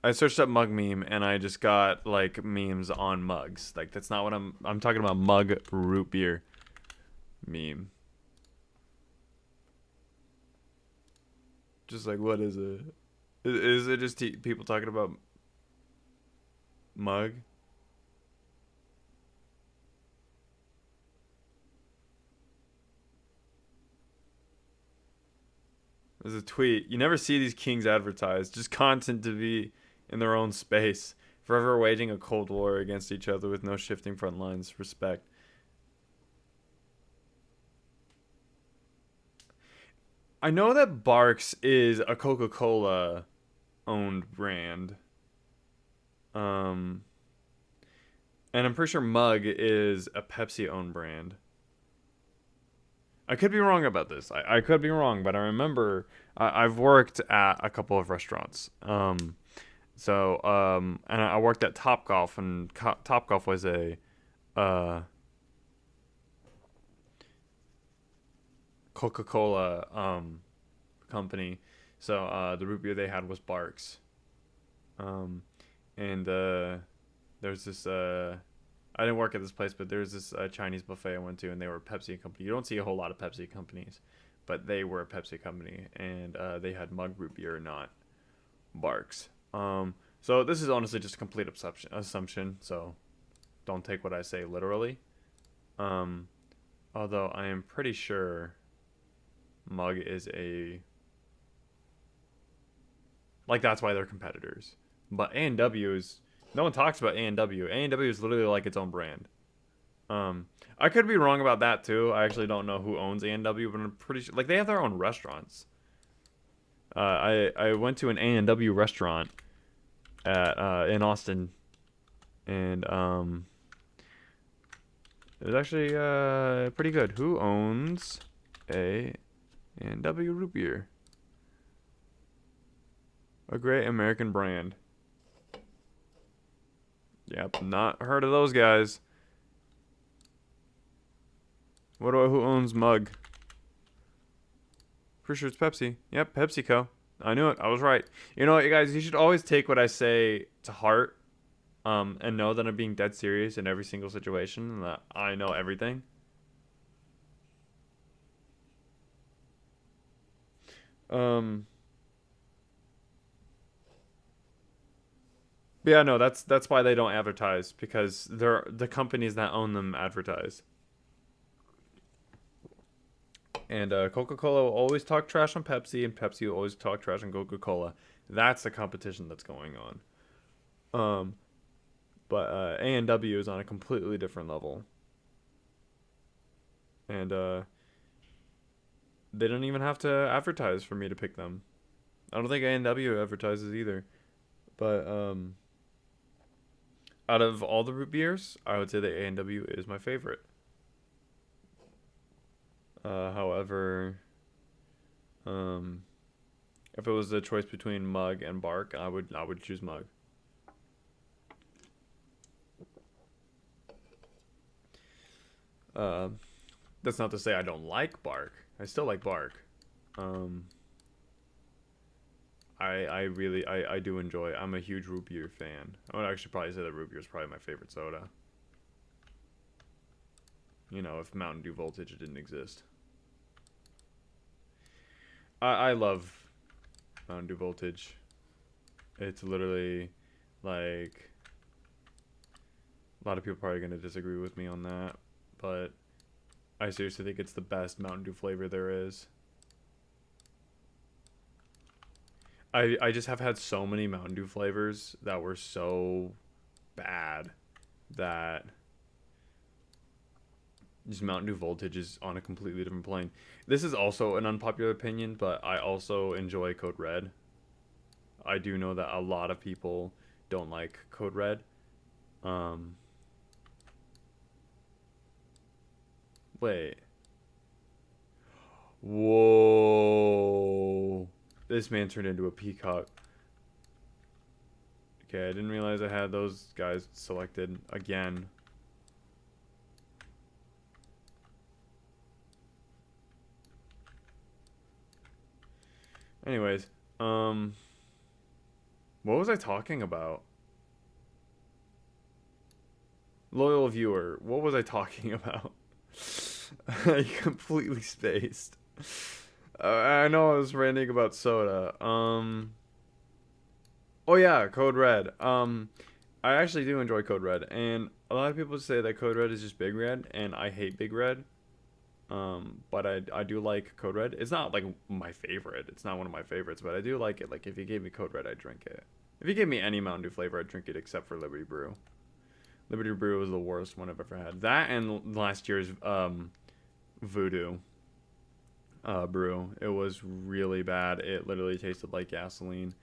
A: I searched up mug meme and I just got like memes on mugs. Like that's not what I'm talking about. Mug root beer meme. Just like what is it? Is it just people talking about mug? There's a tweet. You never see these kings advertised. Just content to be in their own space, forever waging a cold war against each other with no shifting front lines. Respect. I know that Barks is a Coca-Cola owned brand. And I'm pretty sure Mug is a Pepsi owned brand. I could be wrong about this. I could be wrong, but I remember I've worked at a couple of restaurants. And I worked at Topgolf, and Topgolf was a Coca-Cola company. So the root beer they had was Barks. And there's this I didn't work at this place, but there's this Chinese buffet I went to, and they were a Pepsi company. You don't see a whole lot of Pepsi companies, but they were a Pepsi company, and they had mug root beer, not Barks. So this is honestly just a complete assumption, so don't take what I say literally. Although I am pretty sure Mug is a... Like, that's why they're competitors. But A&W is... No one talks about A&W. A&W is literally like its own brand. I could be wrong about that too. I actually don't know who owns A&W, but I'm pretty sure... Like, they have their own restaurants. I went to an A&W restaurant at in Austin, and it was actually pretty good. Who owns A&W root beer? A great American brand. Yep, not heard of those guys. Who owns Mug? Pretty sure it's Pepsi. Yep, PepsiCo. I knew it. I was right. You know what, you guys? You should always take what I say to heart, and know that I'm being dead serious in every single situation, and that I know everything. But yeah, no, that's why they don't advertise, because they're the companies that own them advertise. And Coca-Cola will always talk trash on Pepsi, and Pepsi will always talk trash on Coca-Cola. That's the competition that's going on. But A&W is on a completely different level. And they don't even have to advertise for me to pick them. I don't think A&W advertises either. But out of all the root beers, I would say that A&W is my favorite. However, if it was a choice between Mug and Bark, I would choose Mug. That's not to say I don't like Bark. I still like Bark. I do enjoy. I'm a huge root beer fan. I would actually probably say that root beer is probably my favorite soda. You know, if Mountain Dew Voltage didn't exist. I love Mountain Dew Voltage. It's literally like a lot of people are probably going to disagree with me on that, but I seriously think it's the best Mountain Dew flavor there is. I just have had so many Mountain Dew flavors that were so bad that just Mountain Dew Voltage is on a completely different plane. This is also an unpopular opinion, but I also enjoy Code Red. I do know that a lot of people don't like Code Red. Wait. Whoa. This man turned into a peacock. Okay, I didn't realize I had those guys selected again. Anyways, what was I talking about? Loyal viewer, what was I talking about? I completely spaced. I know I was ranting about soda. Oh yeah, Code Red. I actually do enjoy Code Red, and a lot of people say that Code Red is just Big Red, and I hate Big Red. But I do like Code Red. It's not like my favorite. It's not one of my favorites, but I do like it. Like if you gave me Code Red, I'd drink it. If you gave me any Mountain Dew flavor, I'd drink it except for Liberty Brew. Liberty Brew was the worst one I've ever had. That and last year's Voodoo brew. It was really bad. It literally tasted like gasoline.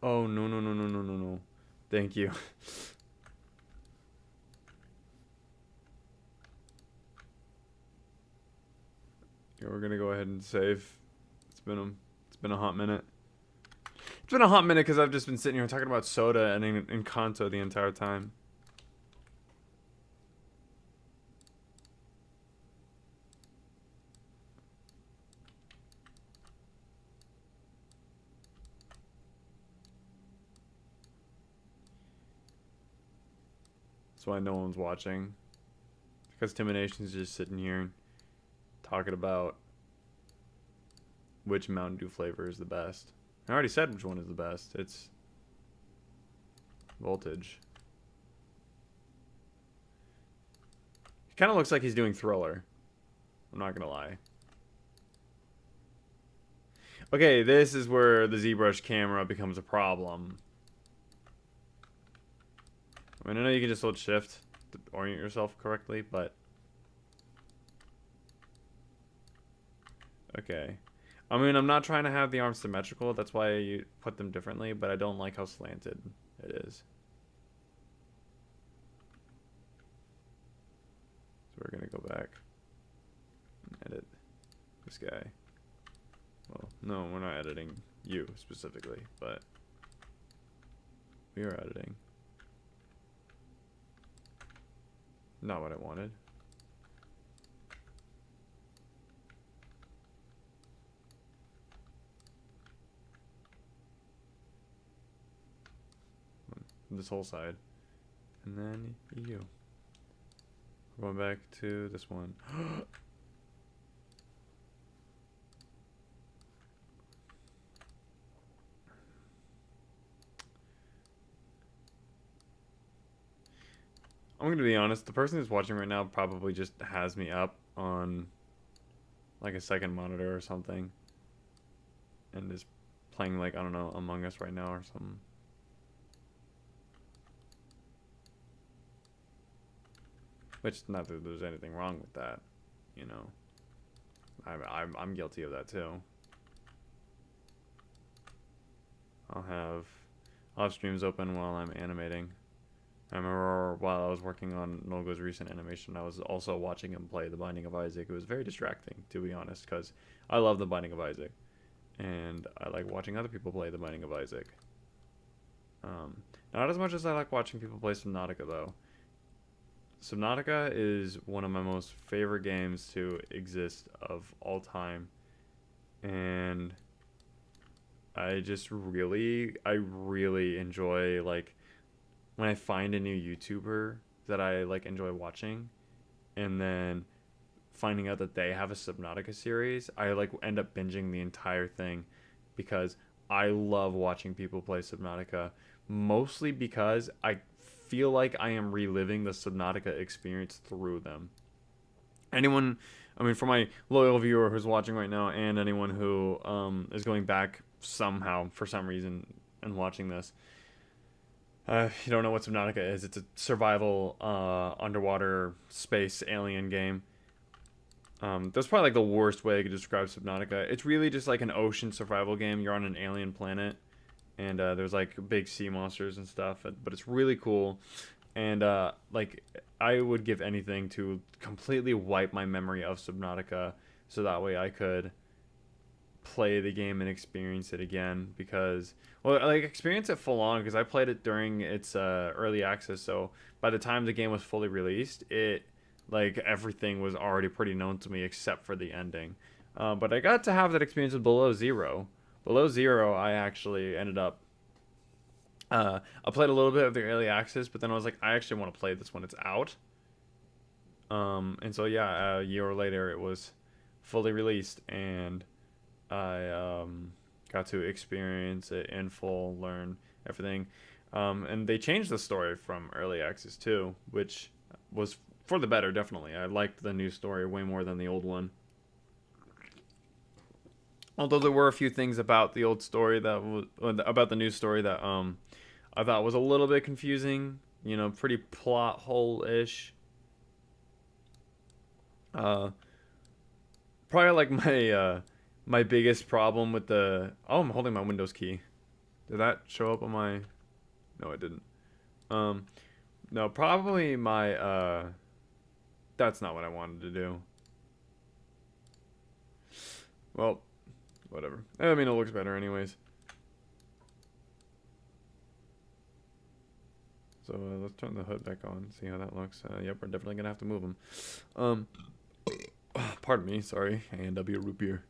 A: Oh no no no no no no no. Thank you. Okay, we're gonna go ahead and save. It's been a hot minute. It's been a hot minute because I've just been sitting here talking about soda and in Kanto the entire time. That's why no one's watching. Because Timination's just sitting here talking about which Mountain Dew flavor is the best. I already said which one is the best. It's Voltage. He kind of looks like he's doing Thriller. I'm not gonna lie. Okay, this is where the ZBrush camera becomes a problem. I mean, I know you can just hold shift to orient yourself correctly, but... Okay. I mean, I'm not trying to have the arms symmetrical. That's why you put them differently, but I don't like how slanted it is. So we're going to go back and edit this guy. Well, no, we're not editing you specifically, but we are editing. Not what I wanted. This whole side. And then you. We're going back to this one. I'm going to be honest, the person who's watching right now probably just has me up on like a second monitor or something and is playing like, I don't know, Among Us right now or something. Which, not that there's anything wrong with that, you know. I'm guilty of that too. I'll have streams open while I'm animating. I remember while I was working on Nolgo's recent animation, I was also watching him play The Binding of Isaac. It was very distracting, to be honest, because I love The Binding of Isaac. And I like watching other people play The Binding of Isaac. Not as much as I like watching people play Subnautica, though. Subnautica is one of my most favorite games to exist of all time. And I really enjoy, like, when I find a new YouTuber that I, like, enjoy watching, and then finding out that they have a Subnautica series, I, like, end up binging the entire thing because I love watching people play Subnautica, mostly because I feel like I am reliving the Subnautica experience through them. For my loyal viewer who's watching right now, and anyone who is going back somehow for some reason and watching this, if you don't know what Subnautica is, it's a survival underwater space alien game. That's probably like the worst way I could describe Subnautica. It's really just like an ocean survival game. You're on an alien planet, and there's like big sea monsters and stuff, but it's really cool. And like, I would give anything to completely wipe my memory of Subnautica so that way I could play the game and experience it again, because, well, like, experience it full on, because I played it during its early access, so by the time the game was fully released, like, everything was already pretty known to me except for the ending. But I got to have that experience with Below Zero. Below Zero, I actually ended up I played a little bit of the early access, but then I was like, I actually want to play this when it's out. And so yeah, a year later it was fully released, and I got to experience it in full, learn everything. And they changed the story from early access too, which was for the better, definitely. I liked the new story way more than the old one. Although there were a few things about the old story about the new story that I thought was a little bit confusing. You know, pretty plot hole-ish. Probably like my biggest problem with the... Oh, I'm holding my Windows key. Did that show up on my... No, it didn't. No, probably my... That's not what I wanted to do. Well, whatever. I mean, it looks better anyways. So let's turn the hood back on, see how that looks. Yep, we're definitely gonna have to move them. Pardon me, sorry. A&W root beer.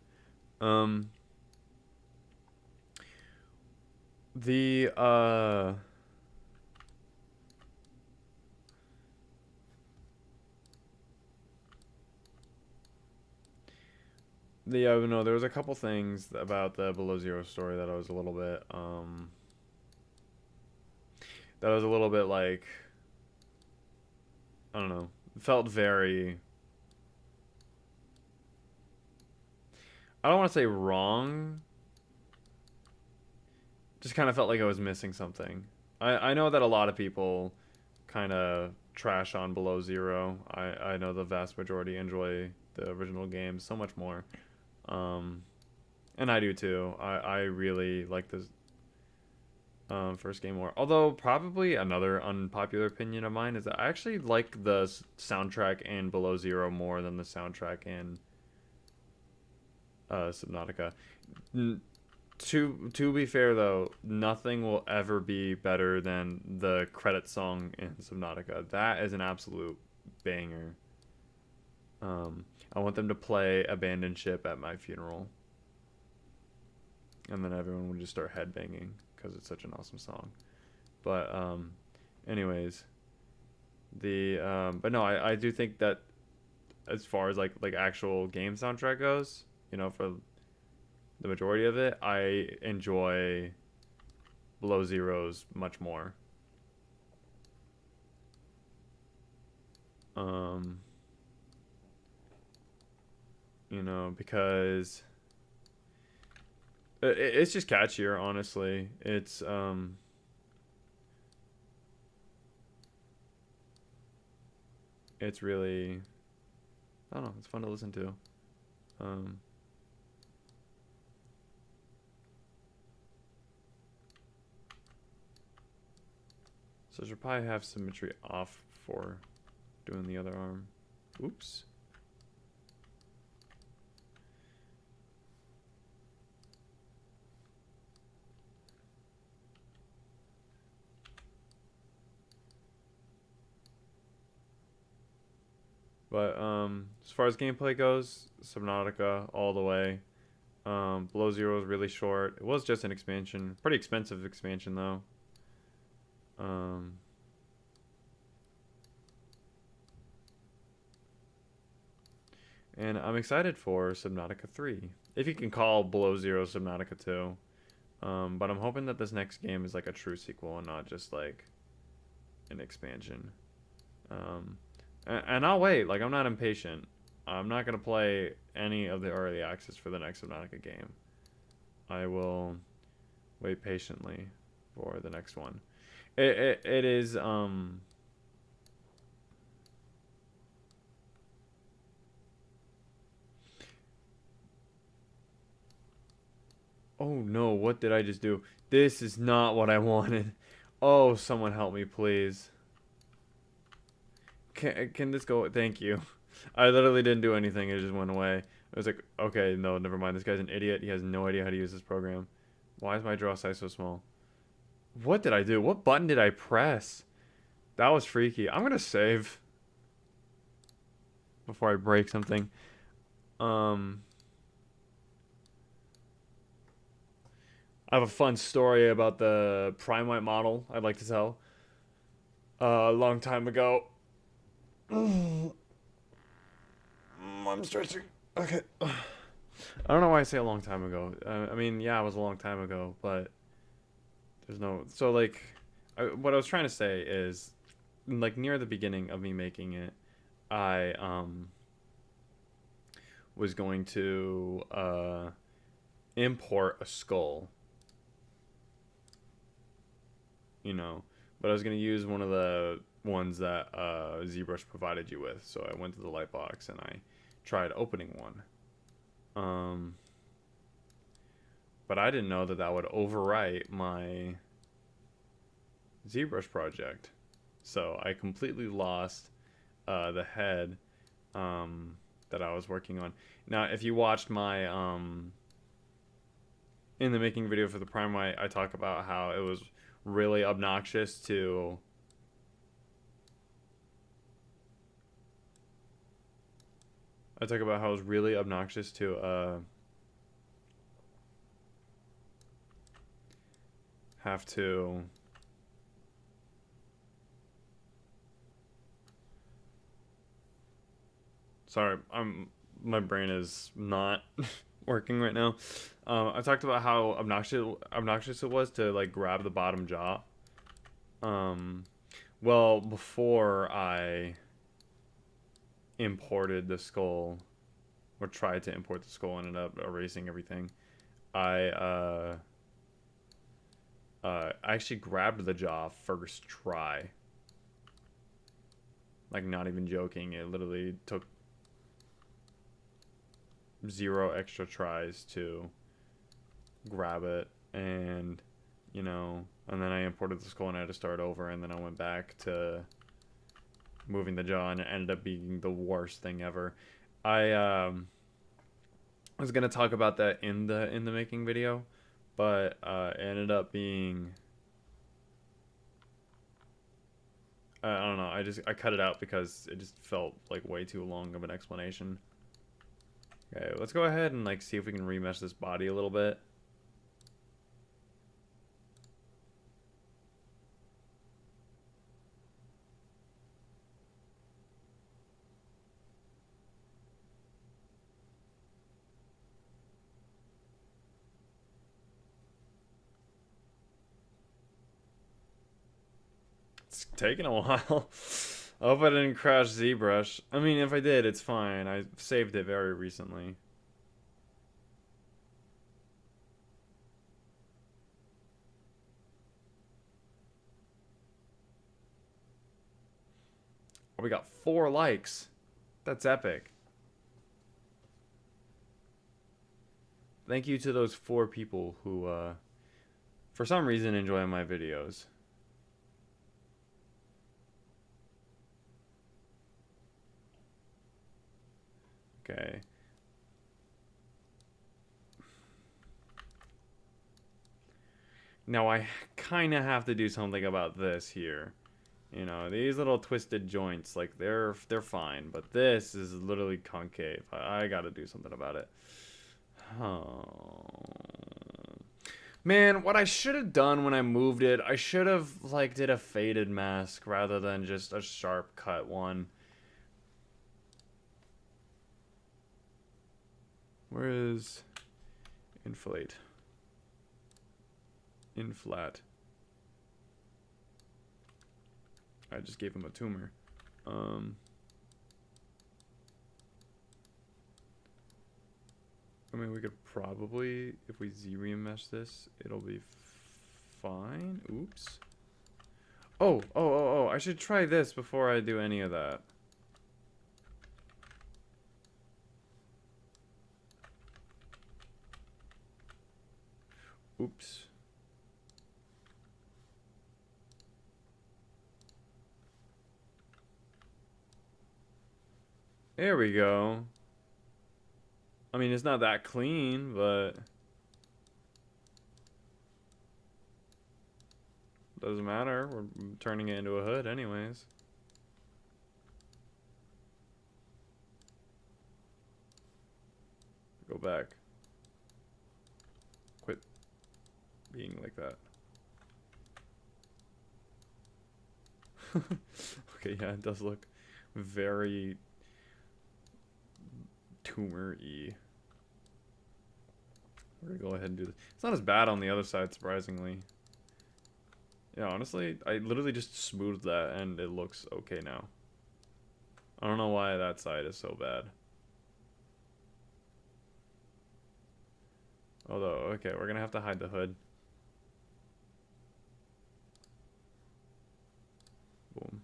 A: No, there was a couple things about the Below Zero story that I was a little bit, like, I don't know, felt very, I don't want to say wrong, just kind of felt like I was missing something. I know that a lot of people kind of trash on Below Zero. I know the vast majority enjoy the original game so much more. And I do too. I really like this first game more. Although probably another unpopular opinion of mine is that I actually like the soundtrack in Below Zero more than the soundtrack in Subnautica. To be fair though, nothing will ever be better than the credit song in Subnautica. That is an absolute banger. I want them to play Abandoned Ship at my funeral. And then everyone would just start headbanging because it's such an awesome song. But anyways, but no, I do think that as far as like actual game soundtrack goes, you know, for the majority of it, I enjoy Below Zero's much more. You know, because It's just catchier, honestly. It's really, I don't know, it's fun to listen to. Um, so I should probably have symmetry off for doing the other arm. Oops. But as far as gameplay goes, Subnautica all the way. Below Zero is really short. It was just an expansion, pretty expensive expansion though. Um, and I'm excited for Subnautica 3, if you can call Below Zero Subnautica 2. But I'm hoping that this next game is like a true sequel and not just like an expansion. And I'll wait. Like, I'm not impatient. I'm not gonna play any of the early access for the next Subnautica game. I will wait patiently for the next one. It is oh no, what did I just do? This is not what I wanted. Oh, someone help me, please. Can this go? Thank you. I literally didn't do anything. It just went away. I was like, okay, no, never mind. This guy's an idiot. He has no idea how to use this program. Why is my draw size so small? What did I do? What button did I press? That was freaky. I'm gonna save before I break something. Um, I have a fun story about the Prime White model I'd like to tell. A long time ago. I'm stretching. Okay. I don't know why I say a long time ago. I mean, yeah, it was a long time ago, but there's no. So, like, what I was trying to say is, like, near the beginning of me making it, I was going to import a skull, you know, but I was going to use one of the ones that ZBrush provided you with. So I went to the Lightbox and I tried opening one. But I didn't know that that would overwrite my ZBrush project. So I completely lost the head that I was working on. Now, if you watched my in the making video for the Prime White, I talk about how it was really obnoxious to have to sorry, my brain is not working right now. I talked about how obnoxious it was to like grab the bottom jaw. Well, before I imported the skull or tried to import the skull, ended up erasing everything. I actually grabbed the jaw first try. Like, not even joking. It literally took 0 extra tries to grab it, and you know, and then I imported the skull and I had to start over, and then I went back to moving the jaw, and it ended up being the worst thing ever. I was gonna talk about that in the making video, but it ended up being I don't know. I cut it out because it just felt like way too long of an explanation. Okay, let's go ahead and like see if we can remesh this body a little bit. It's taking a while. I hope I didn't crash ZBrush. I mean, if I did, it's fine. I saved it very recently. We got 4 likes. That's epic. Thank you to those 4 people who, for some reason, enjoy my videos. Okay. Now I kind of have to do something about this here. You know, these little twisted joints, like they're fine, but this is literally concave. I got to do something about it. Oh. Man, what I should have done when I moved it, I should have like did a faded mask rather than just a sharp cut one. Where is inflate? Inflat. I just gave him a tumor. I mean, we could probably, if we z-remesh this, it'll be fine. Oops. Oh, I should try this before I do any of that. Oops. There we go. I mean, it's not that clean, but doesn't matter. We're turning it into a hood anyways. Go back. Quit being like that. Okay, yeah, it does look very tumor-y. We're gonna go ahead and do this. It's not as bad on the other side, surprisingly. Yeah, honestly, I literally just smoothed that and it looks okay now. I don't know why that side is so bad. Although, okay, we're gonna have to hide the hood. Boom.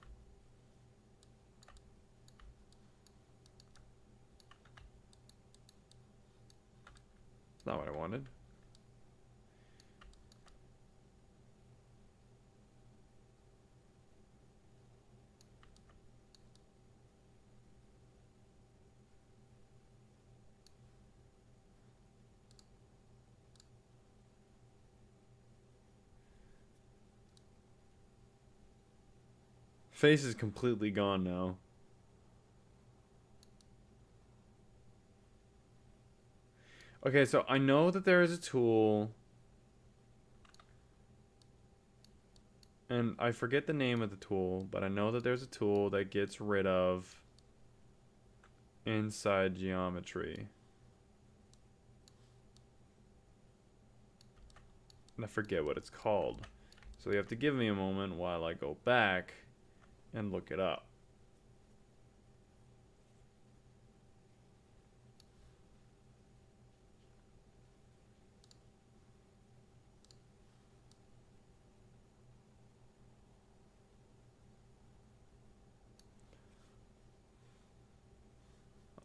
A: Not what I wanted. Face is completely gone now. Okay, so I know that there is a tool, and I forget the name of the tool, but I know that there's a tool that gets rid of inside geometry. And I forget what it's called. So you have to give me a moment while I go back and look it up.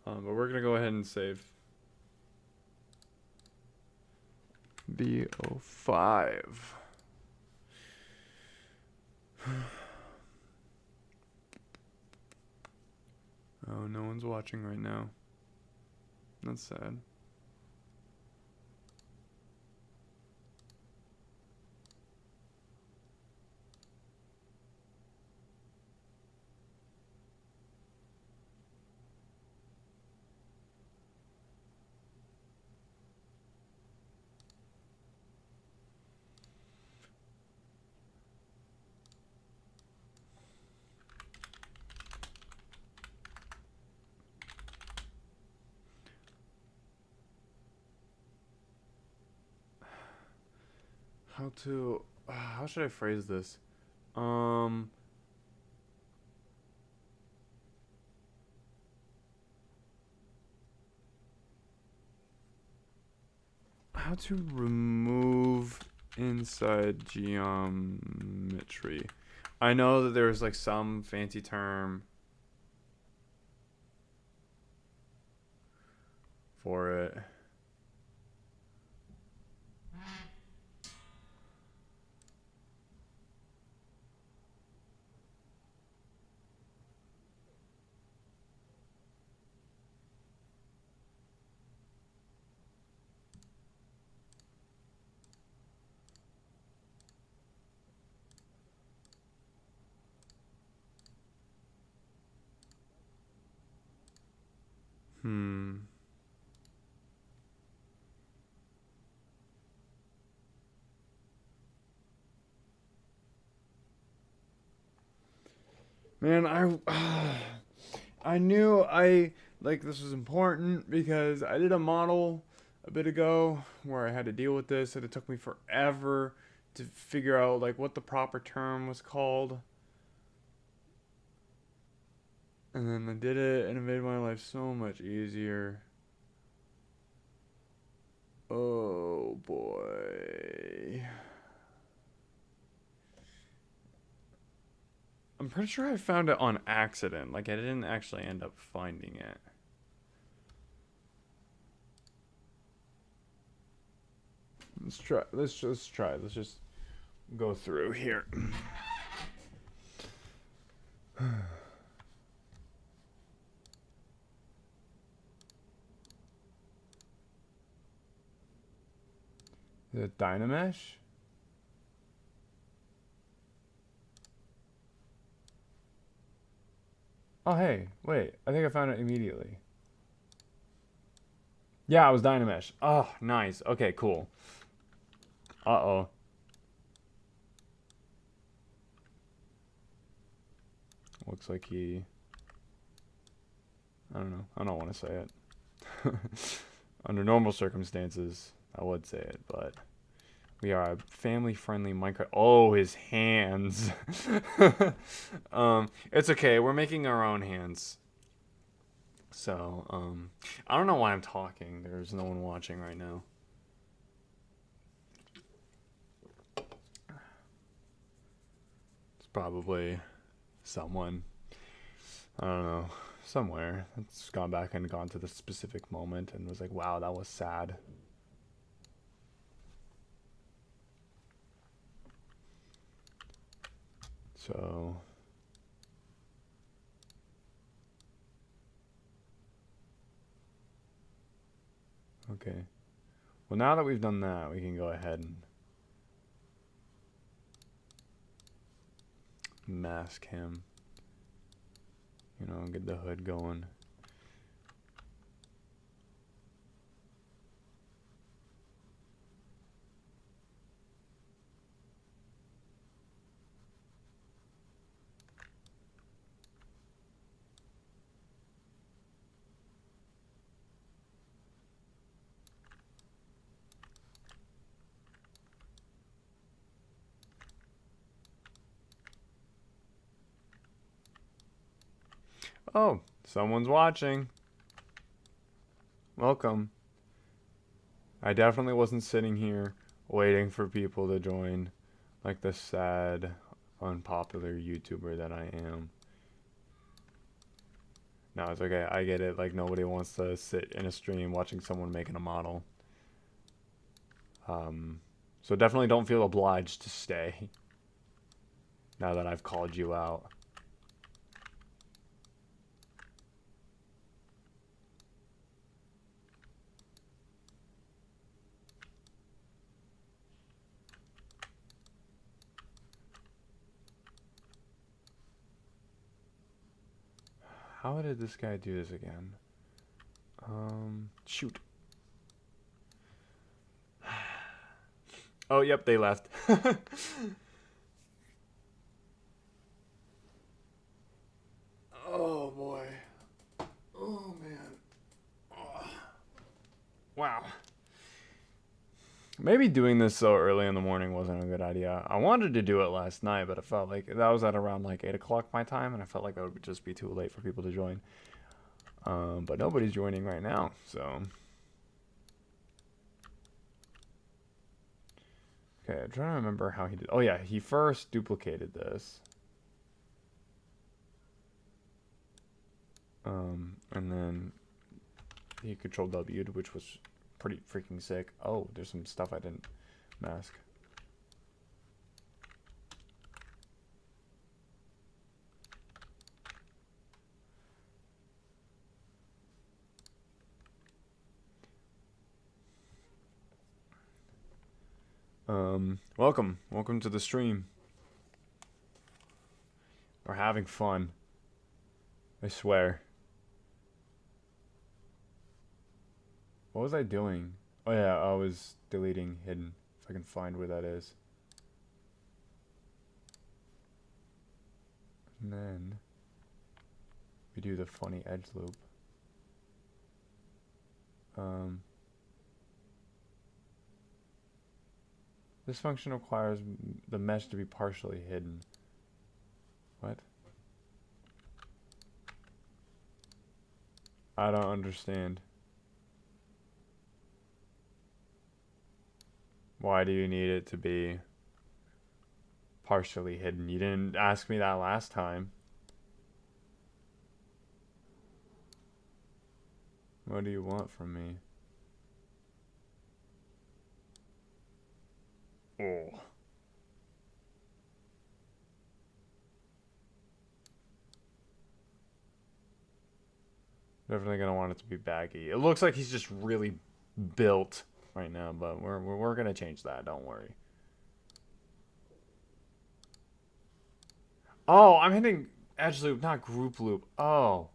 A: But we're gonna go ahead and save B05. Oh, no one's watching right now. That's sad. How should I phrase this? How to remove inside geometry. I know that there's like some fancy term for it. Man, I knew this was important because I did a model a bit ago where I had to deal with this and it took me forever to figure out like what the proper term was called. And then I did it and it made my life so much easier. Oh boy. I'm pretty sure I found it on accident. Like I didn't actually end up finding it. Let's try. Let's just go through here. Is it Dynamesh? Oh, hey, wait. I think I found it immediately. Yeah, it was Dynamesh. Oh, nice. Okay, cool. Uh-oh. Looks like he... I don't know. I don't want to say it. Under normal circumstances, I would say it, but... We are a family-friendly Minecraft... Oh, his hands. It's okay. We're making our own hands. So, I don't know why I'm talking. There's no one watching right now. It's probably someone. I don't know. Somewhere. It's gone back and gone to the specific moment and was like, wow, that was sad. So... Okay. Well, now that we've done that, we can go ahead and mask him. You know, get the hood going. Oh, someone's watching. Welcome. I definitely wasn't sitting here waiting for people to join like the sad, unpopular YouTuber that I am. No, it's okay. I get it. Like, nobody wants to sit in a stream watching someone making a model. So definitely don't feel obliged to stay now that I've called you out. How did this guy do this again? Shoot. Oh, yep, they left. Oh, boy. Oh, man. Oh. Wow. Maybe doing this so early in the morning wasn't a good idea. I wanted to do it last night, but I felt like that was at around like 8 o'clock my time, and I felt like it would just be too late for people to join. But nobody's joining right now, so... Okay, I'm trying to remember how he did... Oh yeah, he first duplicated this. And then he control W'd, which was pretty freaking sick. Oh, there's some stuff I didn't mask. Welcome to the stream. We're having fun. I swear. What was I doing? Oh yeah, I was deleting hidden. If I can find where that is. And then we do the funny edge loop. This function requires the mesh to be partially hidden. What? I don't understand. Why do you need it to be partially hidden? You didn't ask me that last time. What do you want from me? Oh. Definitely gonna want it to be baggy. It looks like he's just really built right now, but we're gonna change that. Don't worry. Oh, I'm hitting edge loop, not group loop. Oh.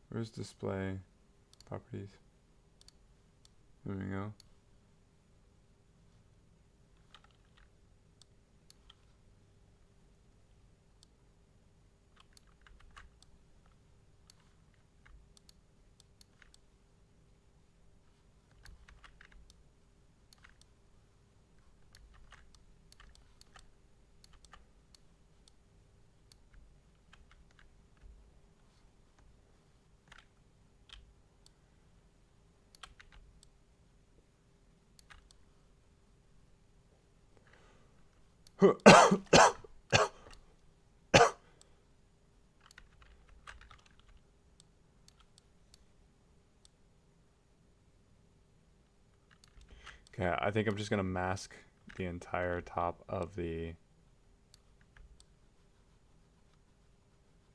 A: Where's display properties? There we go. Okay, I think I'm just gonna mask the entire top of the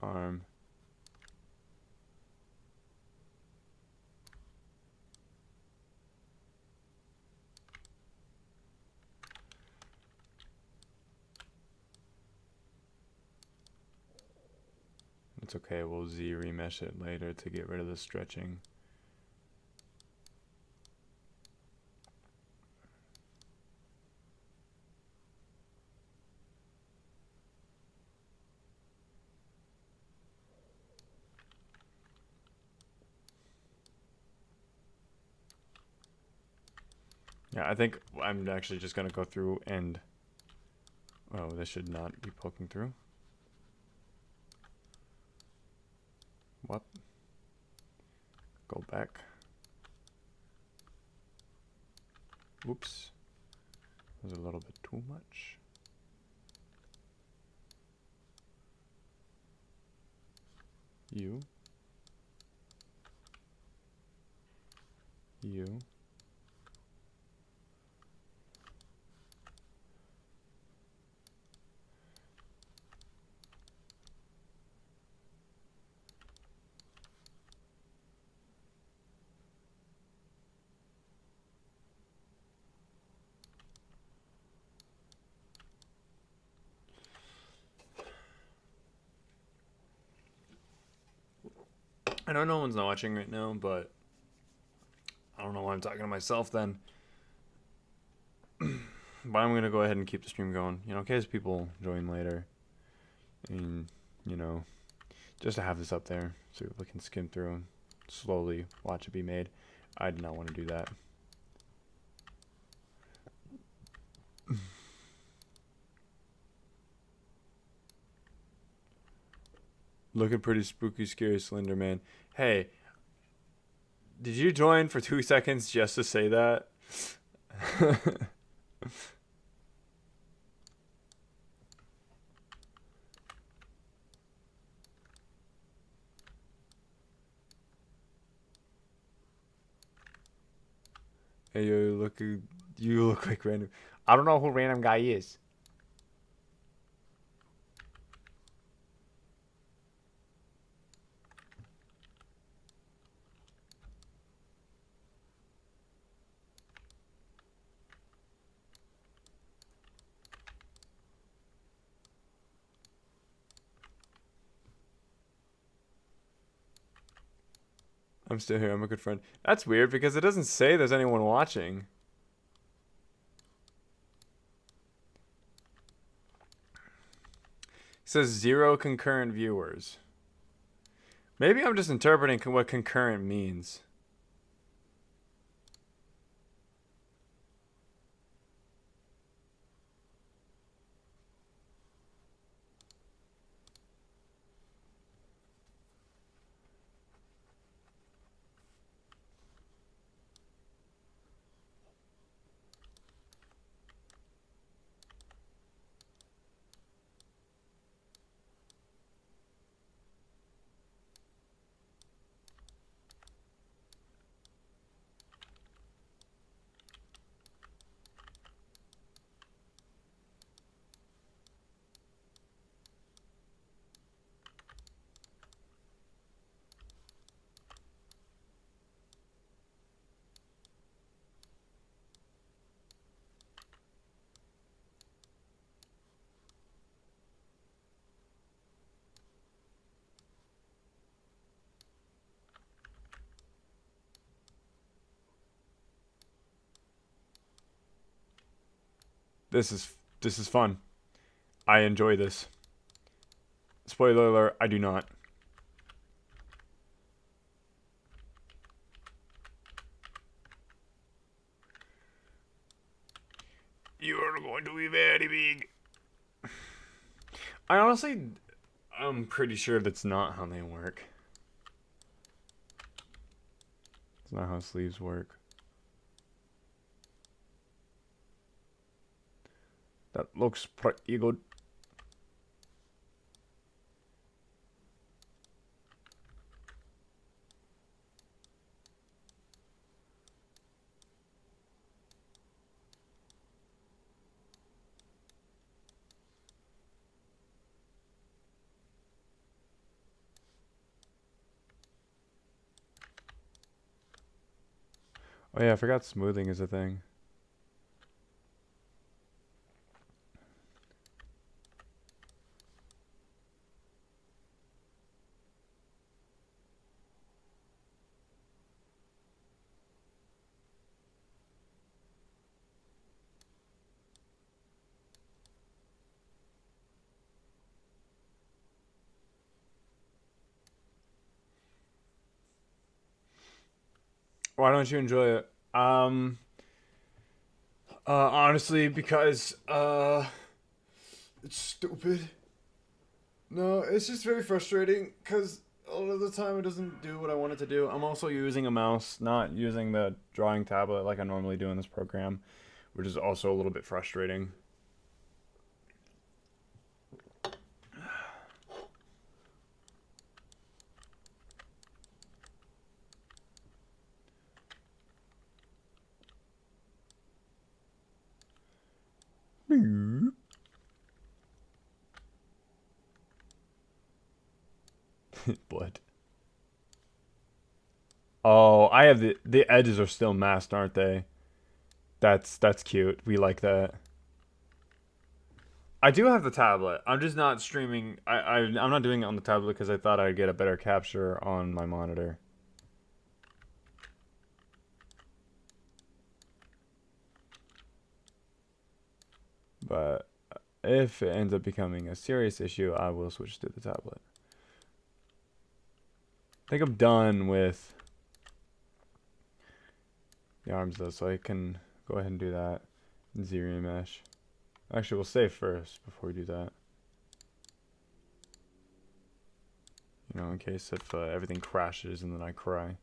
A: arm. It's okay, we'll Z remesh it later to get rid of the stretching. Yeah, I think I'm actually just gonna go through and, oh, this should not be poking through. What? Go back. Oops. That was a little bit too much. You. I know no one's not watching right now, but I don't know why I'm talking to myself then. But I'm gonna go ahead and keep the stream going, you know, in case people join later. And, you know, just to have this up there so people can skim through and slowly watch it be made. I did not want to do that. Looking pretty spooky, scary, Slender Man. Hey, did you join for 2 seconds just to say that? Hey, you look like random. I don't know who random guy is. I'm still here. I'm a good friend. That's weird because it doesn't say there's anyone watching. It says 0 concurrent viewers. Maybe I'm just interpreting what concurrent means. This is fun. I enjoy this. Spoiler alert, I do not. You are going to be very big. I'm pretty sure that's not how they work. It's not how sleeves work. That looks pretty good. Oh yeah, I forgot smoothing is a thing. Why don't you enjoy it? Honestly, because it's stupid. No, it's just very frustrating because a lot of the time it doesn't do what I want it to do. I'm also using a mouse, not using the drawing tablet like I normally do in this program, which is also a little bit frustrating. Blood. Oh, I have the edges are still masked, aren't they? That's cute. We like that. I do have the tablet. I'm just not streaming. I'm not doing it on the tablet because I thought I'd get a better capture on my monitor. But if it ends up becoming a serious issue, I will switch to the tablet. I think I'm done with the arms though, so I can go ahead and do that in Zero Mesh. Actually, we'll save first before we do that. You know, in case if everything crashes and then I cry.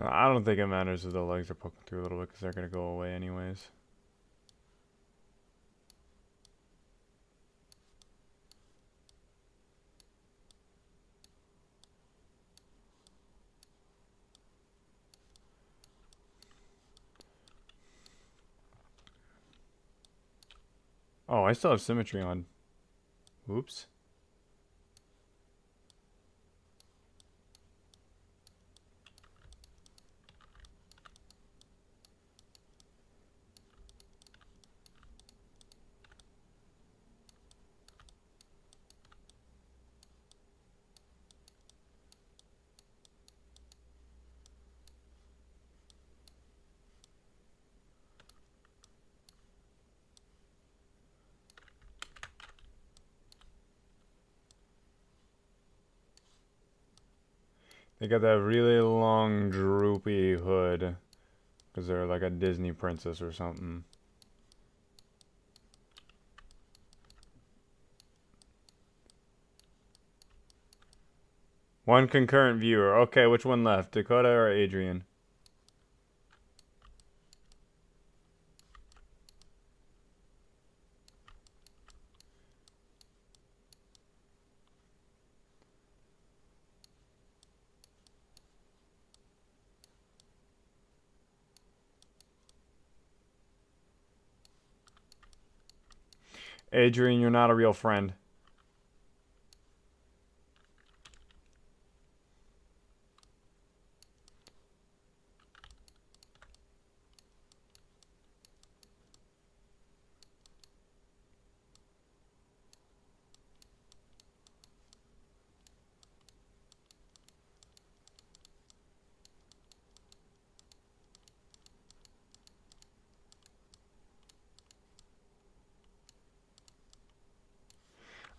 A: I don't think it matters if the legs are poking through a little bit because they're going to go away anyways. Oh, I still have symmetry on. Oops. They got that really long droopy hood because they're like a Disney princess or something. One concurrent viewer. Okay, which one left? Dakota or Adrian? Adrian, you're not a real friend.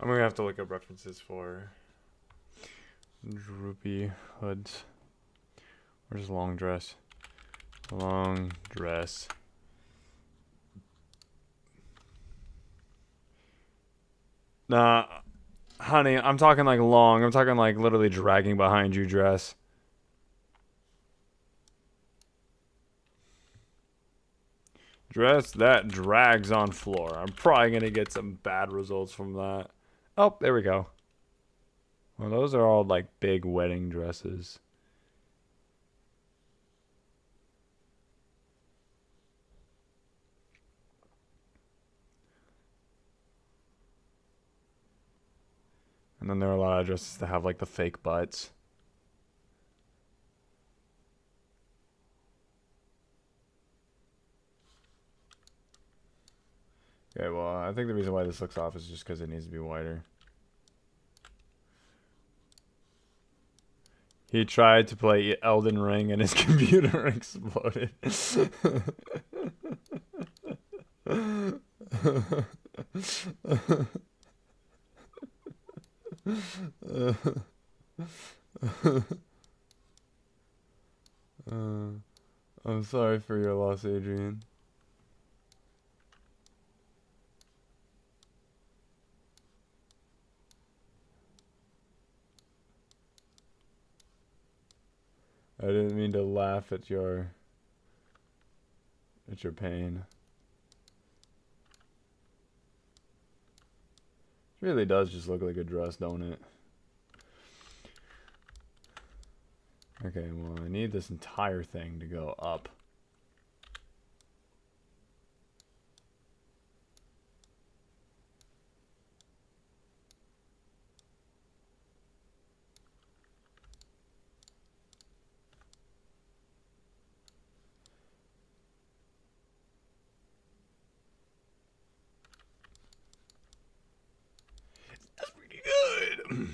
A: I'm gonna have to look up references for droopy hoods. Where's long dress? Long dress. Nah, honey, I'm talking like long. I'm talking like literally dragging behind you dress. Dress that drags on floor. I'm probably gonna get some bad results from that. Oh, there we go. Well, those are all like big wedding dresses. And then there are a lot of dresses that have like the fake butts. Okay, well, I think the reason why this looks off is just because it needs to be wider. He tried to play Elden Ring and his computer exploded. I'm sorry for your loss, Adrian. I didn't mean to laugh at your pain. It really does just look like a dress, don't it? Okay, well, I need this entire thing to go up. That's pretty good.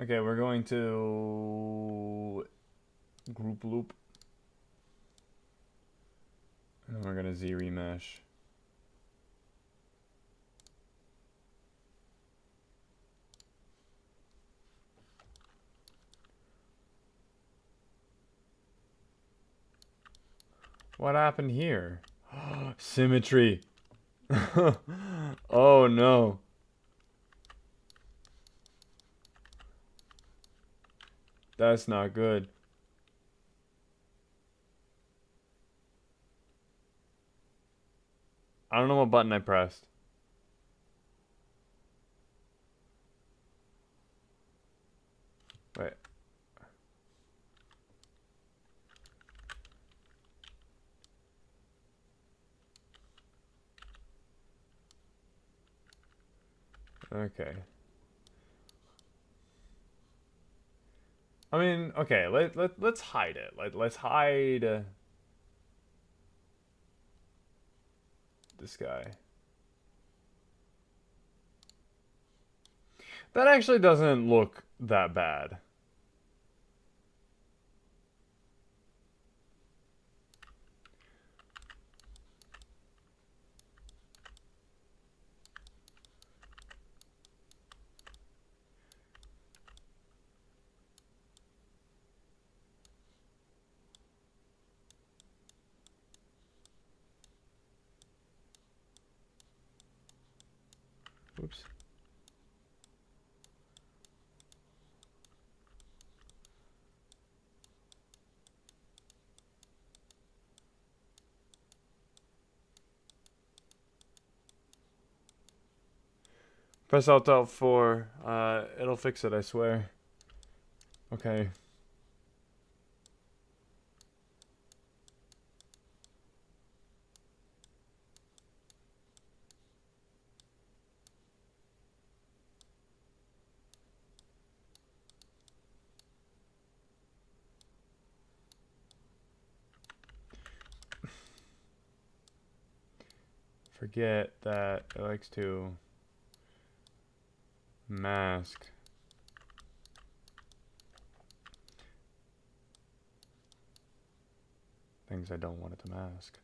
A: Okay, we're going to group loop. And we're gonna Z remesh. What happened here? Symmetry. Oh no. That's not good. I don't know what button I pressed. Wait. Okay. I mean, okay, let's hide it. Let's hide this guy. That actually doesn't look that bad. Oops. Press Alt L4. It'll fix it, I swear. Okay. Forget that it likes to mask things I don't want it to mask.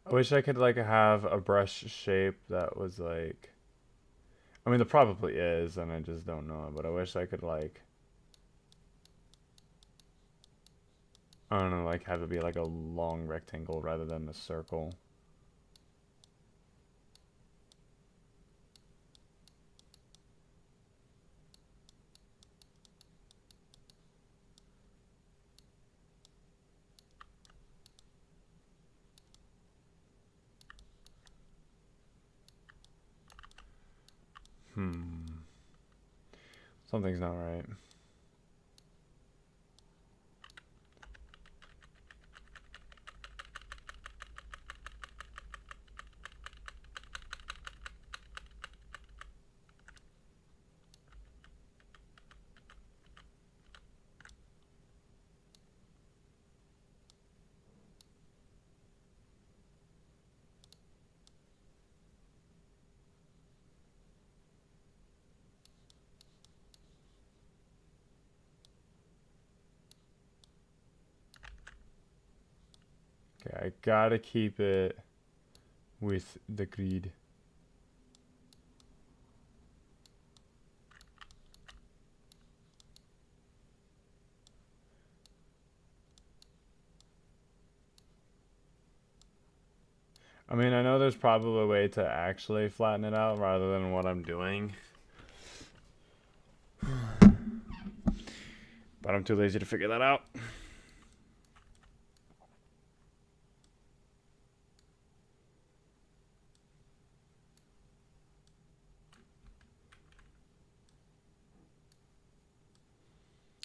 A: I wish I could like have a brush shape that was like, I mean there probably is and I just don't know it, but I wish I could like, I don't know, like have it be like a long rectangle rather than a circle. Something's not right. Okay, I gotta keep it with the grid. I mean, I know there's probably a way to actually flatten it out rather than what I'm doing. But I'm too lazy to figure that out.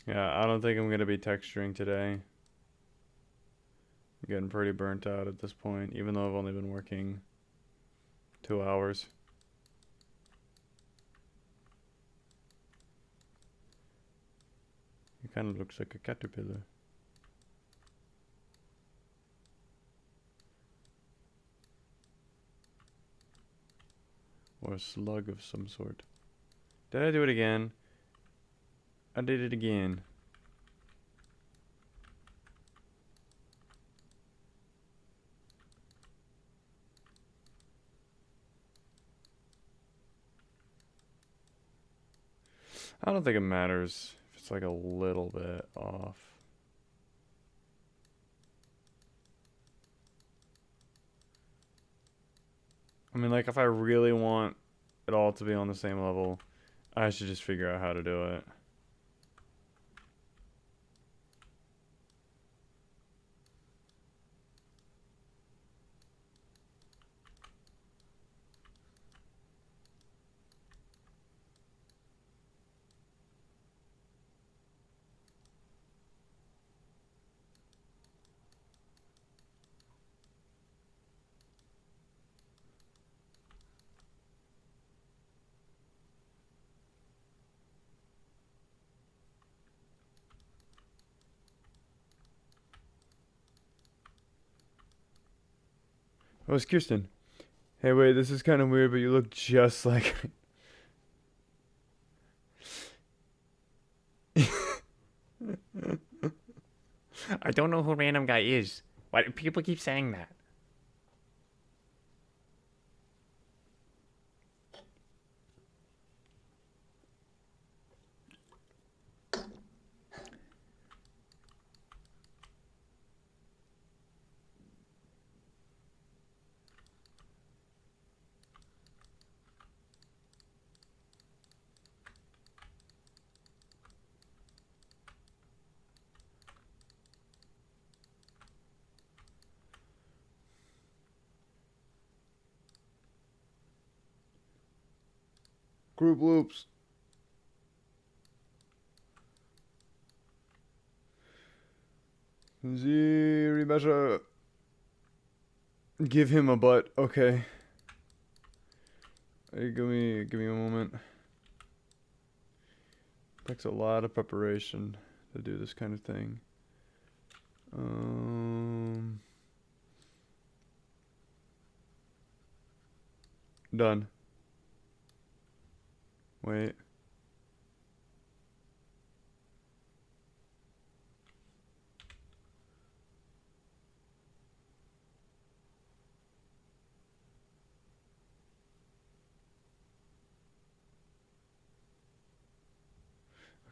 A: Yeah, I don't think I'm going to be texturing today. I'm getting pretty burnt out at this point, even though I've only been working 2 hours. It kind of looks like a caterpillar. Or a slug of some sort. Did I do it again? I did it again. I don't think it matters if it's like a little bit off. I mean, like, if I really want it all to be on the same level, I should just figure out how to do it. Oh, it's Kirsten. Hey, wait, this is kind of weird, but you look just like...
B: I don't know who random guy is. Why do people keep saying that?
A: Group loops. Zero measure. Give him a butt. Okay. Hey, give me a moment. Takes a lot of preparation to do this kind of thing. Done. Wait.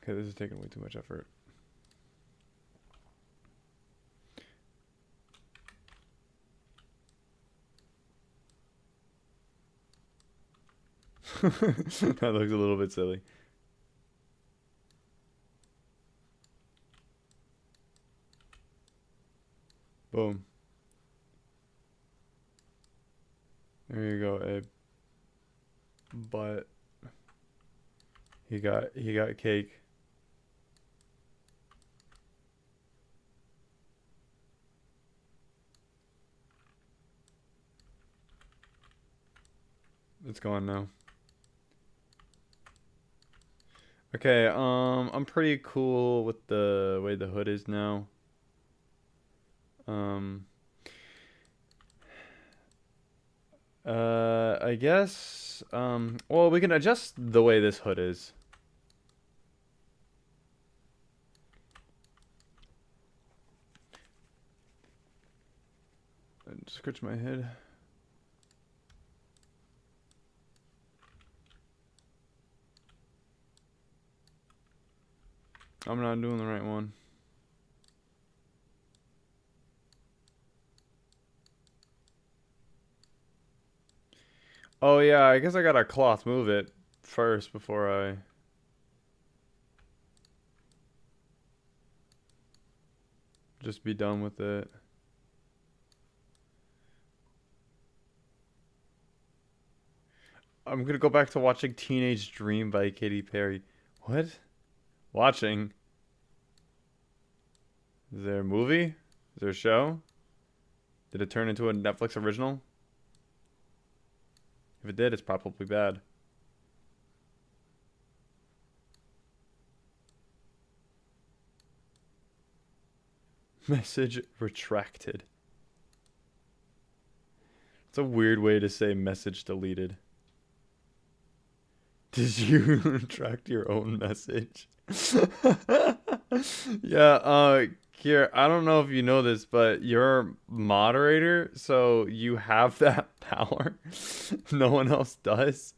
A: Okay, this is taking way too much effort. That looks a little bit silly. Boom. There you go, Abe. But he got cake. It's gone now. Okay, I'm pretty cool with the way the hood is now. I guess, well, we can adjust the way this hood is. I scratch my head. I'm not doing the right one. Oh yeah, I guess I gotta cloth move it first before I... just be done with it. I'm gonna go back to watching Teenage Dream by Katy Perry. What? Watching? Is there a movie? Is there a show? Did it turn into a Netflix original? If it did, it's probably bad. Message retracted. It's a weird way to say message deleted. Did you retract your own message? Yeah, here, I don't know if you know this, but you're a moderator, so you have that power. No one else does.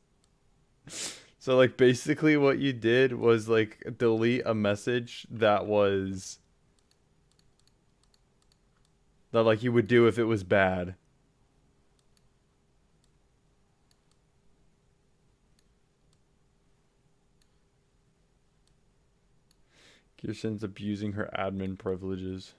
A: So, like, basically what you did was, like, delete a message that was... that, like, you would do if it was bad. Kirsten's abusing her admin privileges.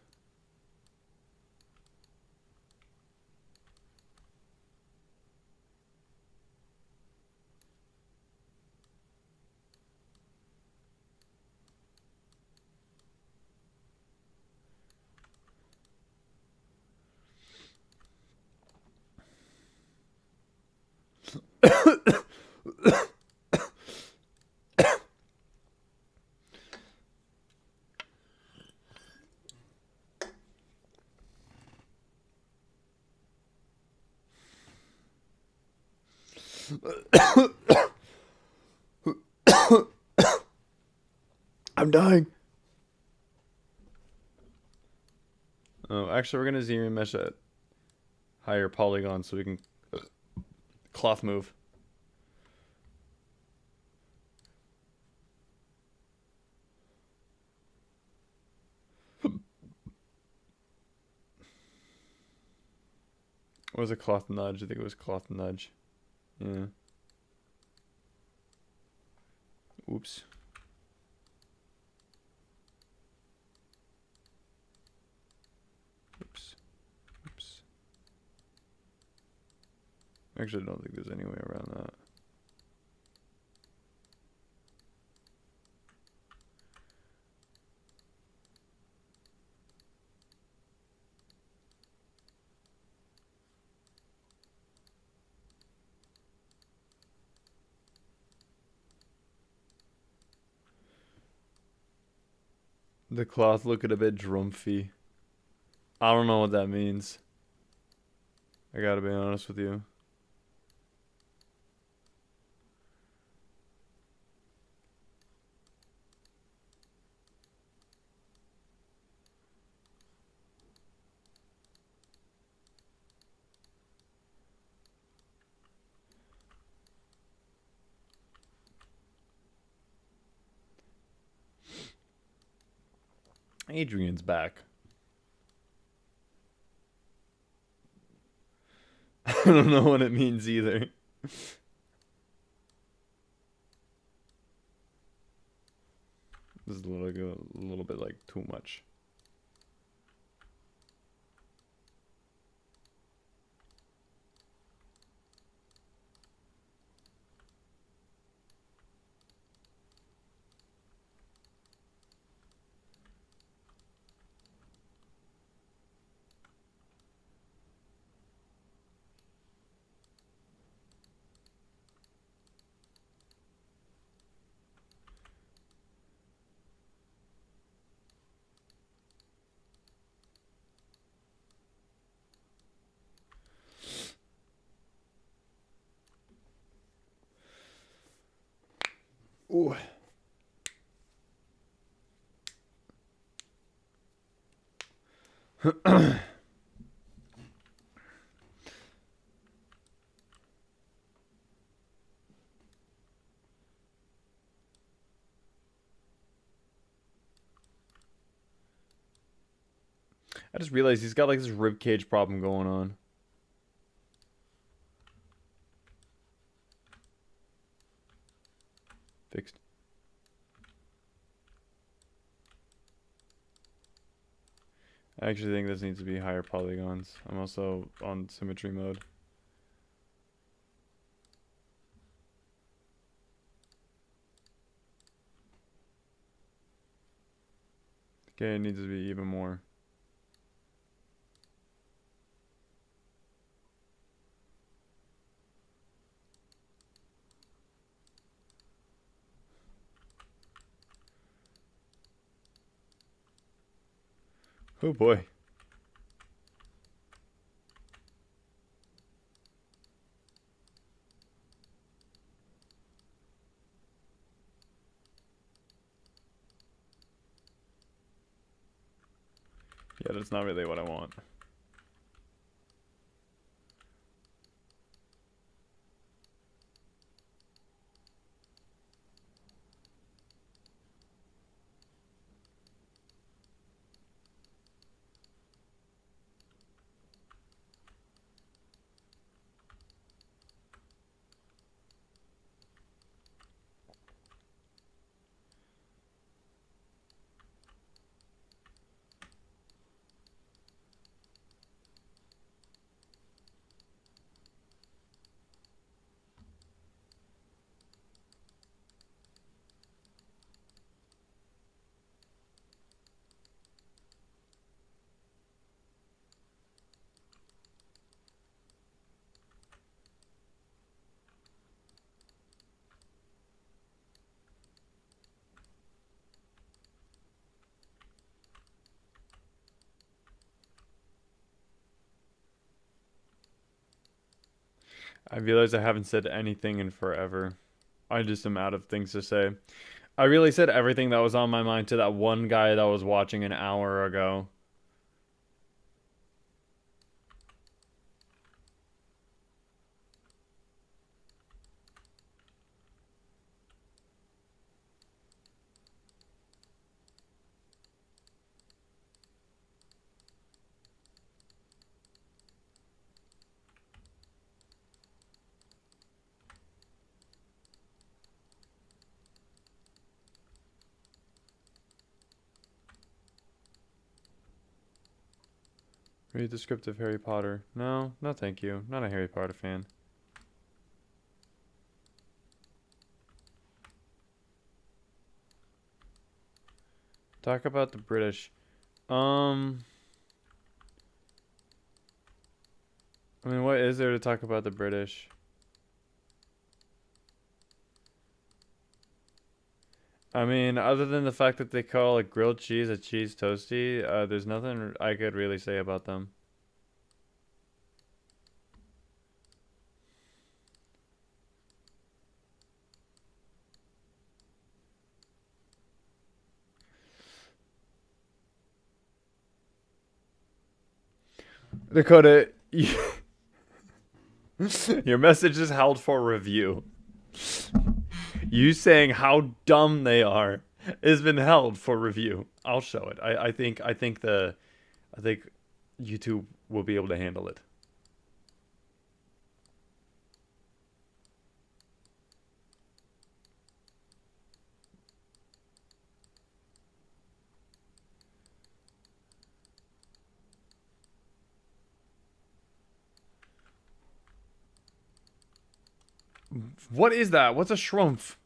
A: I'm dying. Oh, actually, we're gonna zero mesh at higher polygon so we can cloth move. What was a cloth nudge? I think it was cloth nudge. Yeah. Oops. Oops. Oops. Actually, I don't think there's any way around that. The cloth looking a bit drumpy. I don't know what that means. I gotta be honest with you. Adrian's back. I don't know what it means either. This is a little bit like too much. Ooh. I just realized he's got like this rib cage problem going on. Fixed. I actually think this needs to be higher polygons. I'm also on symmetry mode. Okay, it needs to be even more. Oh boy. Yeah, that's not really what I want. I realize I haven't said anything in forever. I just am out of things to say. I really said everything that was on my mind to that one guy that was watching an hour ago. Read descriptive Harry Potter. No, no thank you. Not a Harry Potter fan. Talk about the British. I mean, what is there to talk about the British? I mean, other than the fact that they call like grilled cheese a cheese toasty, there's nothing I could really say about them. Dakota, your message is held for review. You saying how dumb they are has been held for review. I'll show it. I think YouTube will be able to handle it. What is that? What's a shrumpf?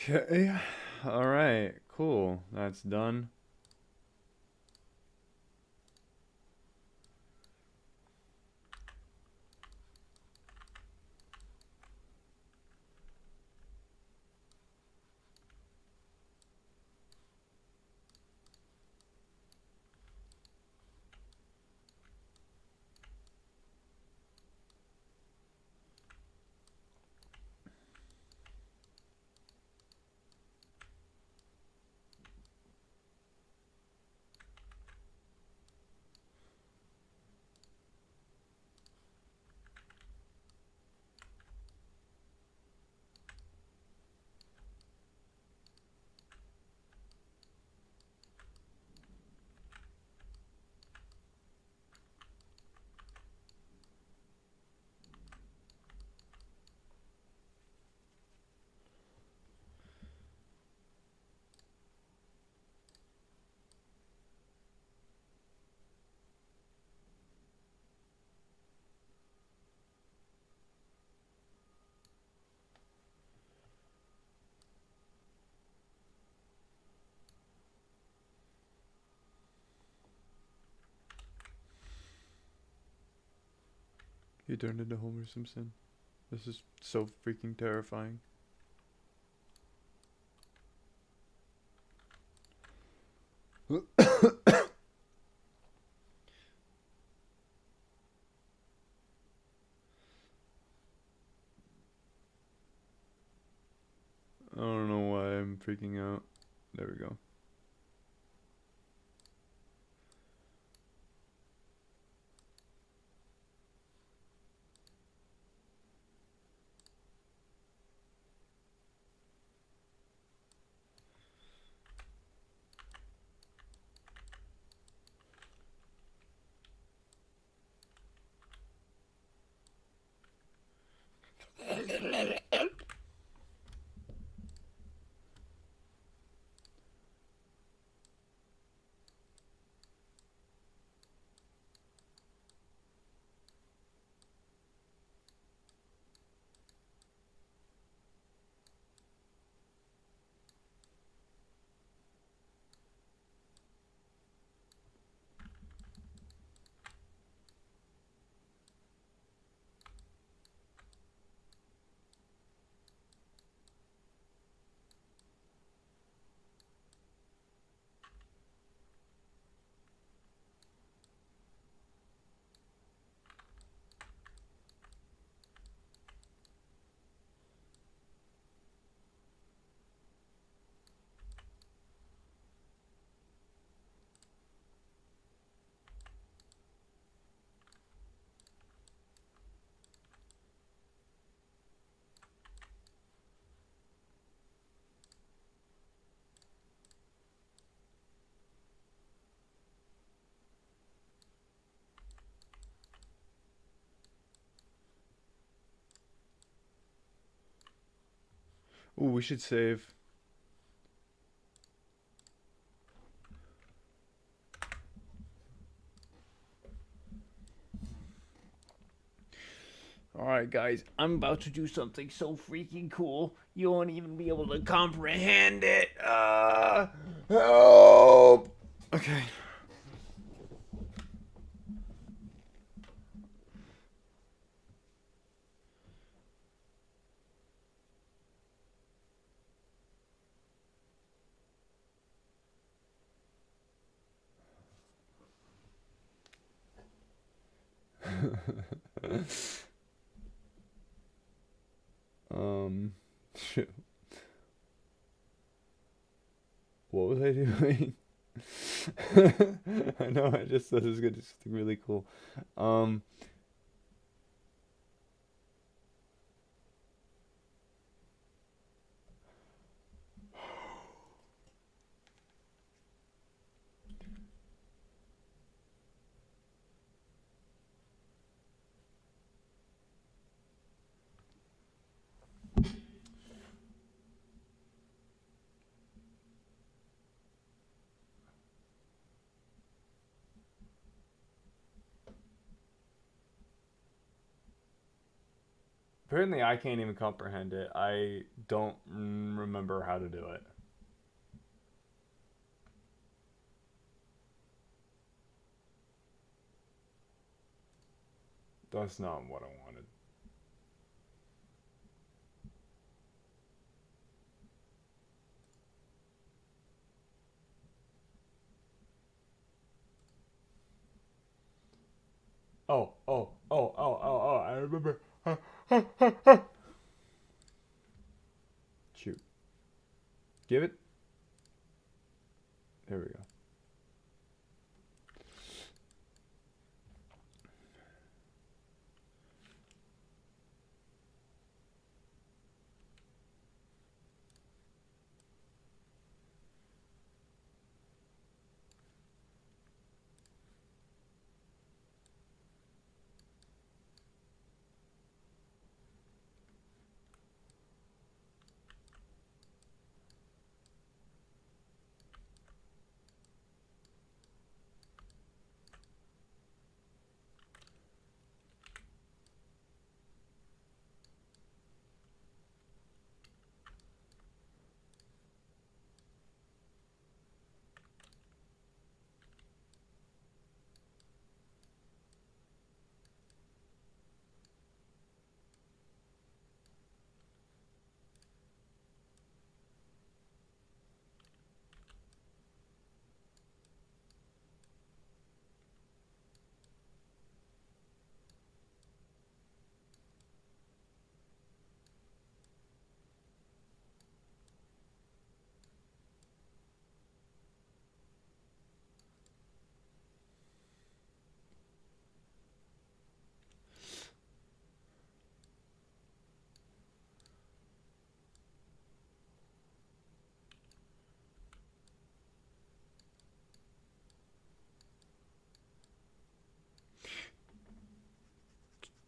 A: Okay. All right. Cool. That's done. He turned into Homer Simpson. This is so freaking terrifying. I don't know why I'm freaking out. There we go. Ooh, we should save.
B: Alright, guys, I'm about to do something so freaking cool, you won't even be able to comprehend it.
A: Help! Okay. Shoot. What was I doing? I know I just thought it was gonna do something really cool. Um, Apparently, I can't even comprehend it. I don't remember how to do it. That's not what I wanted. Oh, I remember. Shoot. Give it. There we go.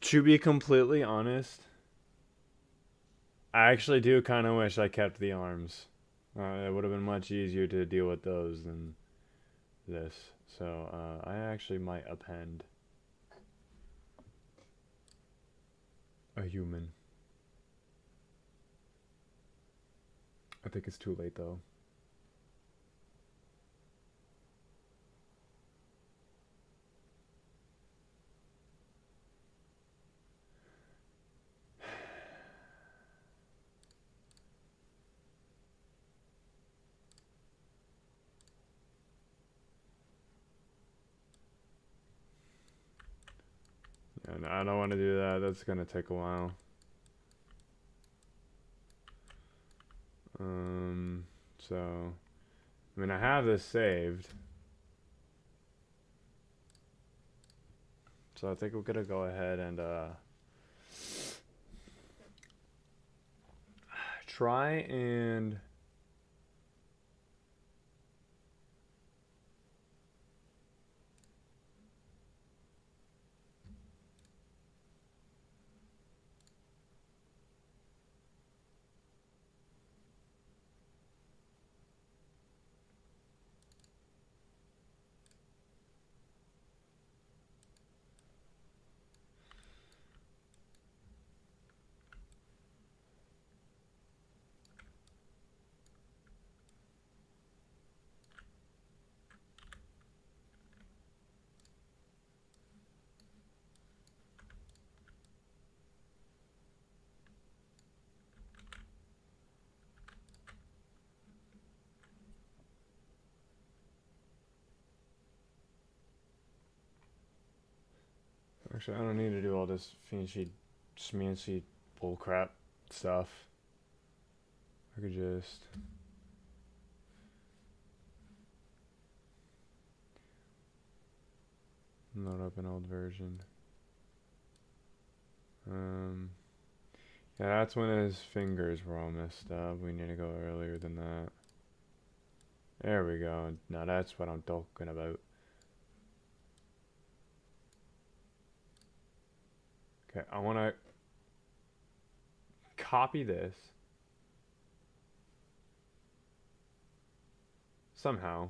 A: To be completely honest, I actually do kind of wish I kept the arms. It would have been much easier to deal with those than this. So I actually might append a human. I think it's too late though. And I don't want to do that. That's gonna take a while. So I mean, I have this saved. So I think we're gonna go ahead and try and actually I don't need to do all this fancy schmancy bullcrap stuff. I could just load up an old version. Yeah, that's when his fingers were all messed up. We need to go earlier than that. There we go. Now that's what I'm talking about. Okay, I want to copy this somehow.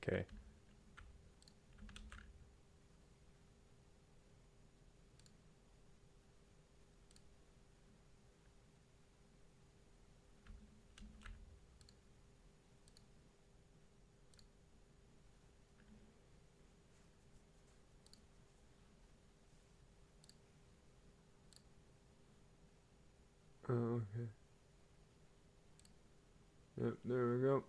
A: Okay. Oh, okay. Yep, there we go.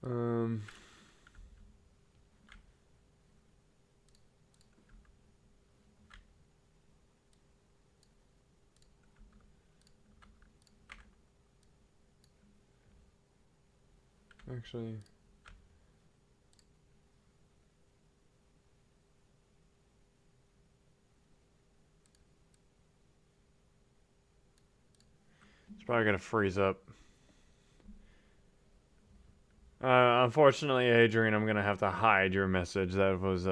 A: Um, actually, it's probably gonna freeze up. Unfortunately, Adrian, I'm gonna have to hide your message. That was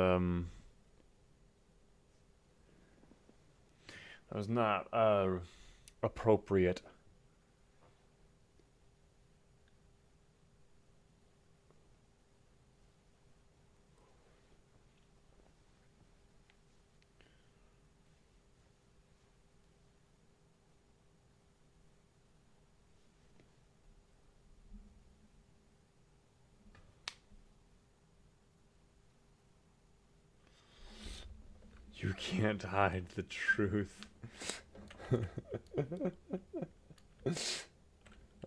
A: not appropriate. You can't hide the truth.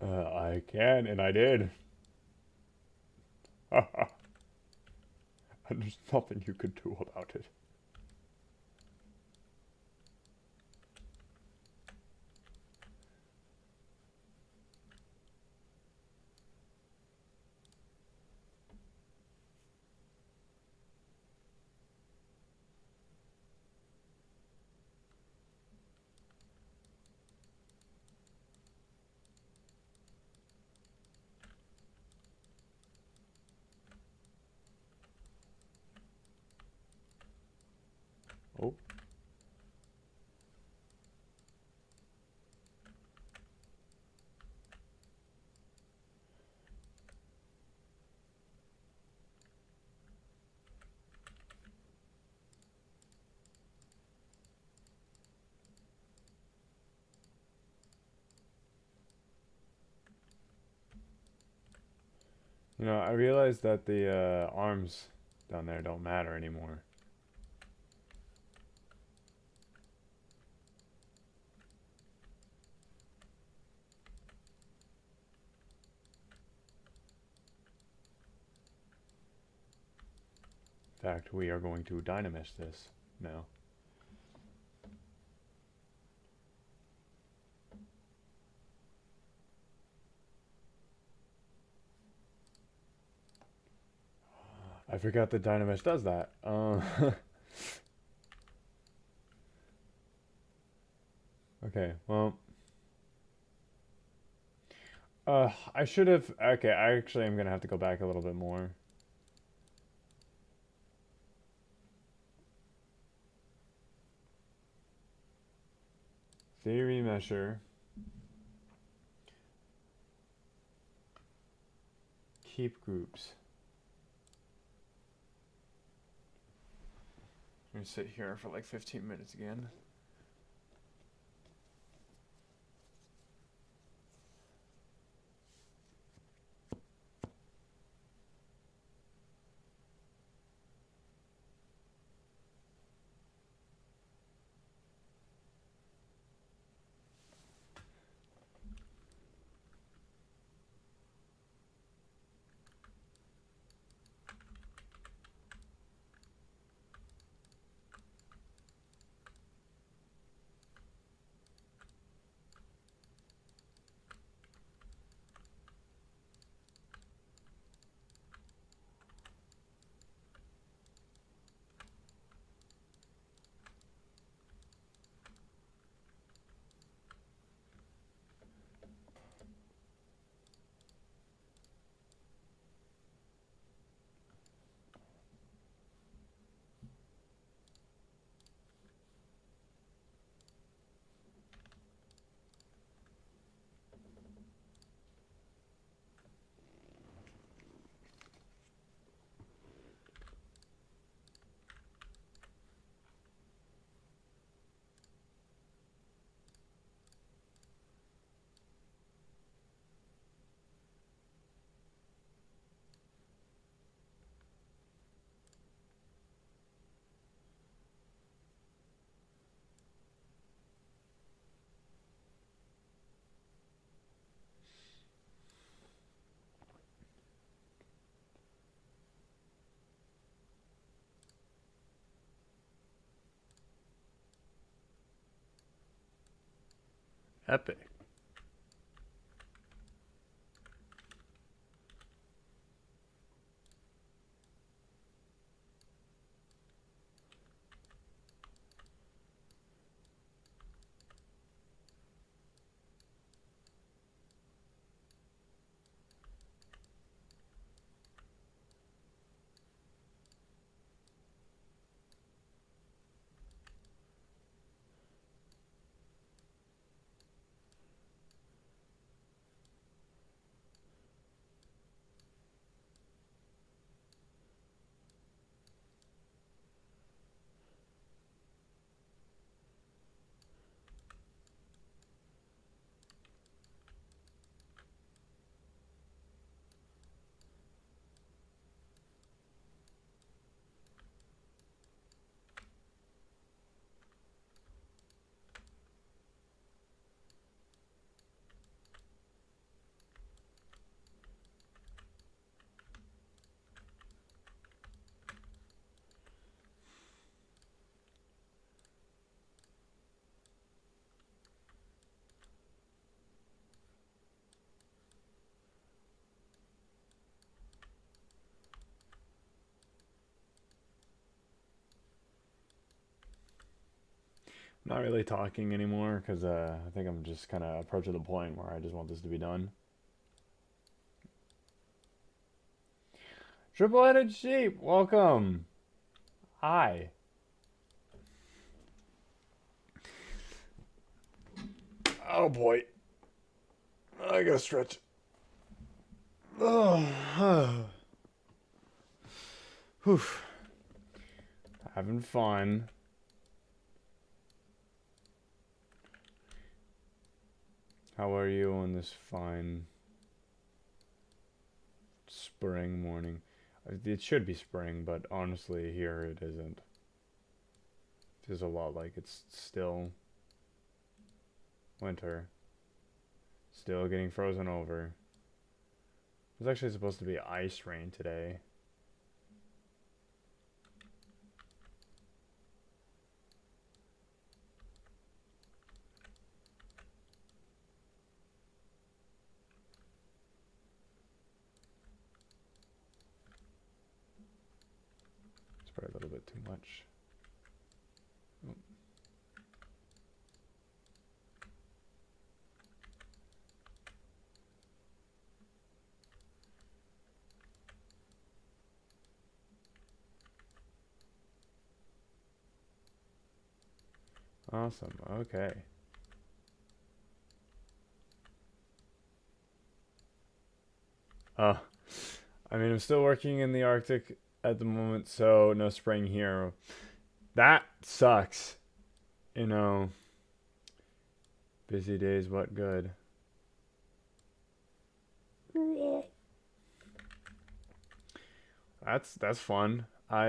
A: I can, and I did. And there's nothing you could do about it. Oh. You know, I realized that the arms down there don't matter anymore. In fact, we are going to dynamish this now. I forgot that Dynamesh does that. Okay, well. I should have. Okay, I actually am gonna have to go back a little bit more. Theory measure. Keep groups. I'm gonna sit here for like 15 minutes again. Epic. Not really talking anymore because I think I'm just kind of approaching the point where I just want this to be done. Triple-headed sheep, welcome. Hi. Oh boy. I gotta stretch. Oh. Whew. Having fun. How are you on this fine spring morning? It should be spring, but honestly, here it isn't. It feels a lot like it's still winter. Still getting frozen over. There's actually supposed to be ice rain today. It's probably a little bit too much. Oh. Awesome. Okay. Uh, I mean, I'm still working in the Arctic at the moment, so no spring here. That sucks. You know, busy days, what good? That's fun. I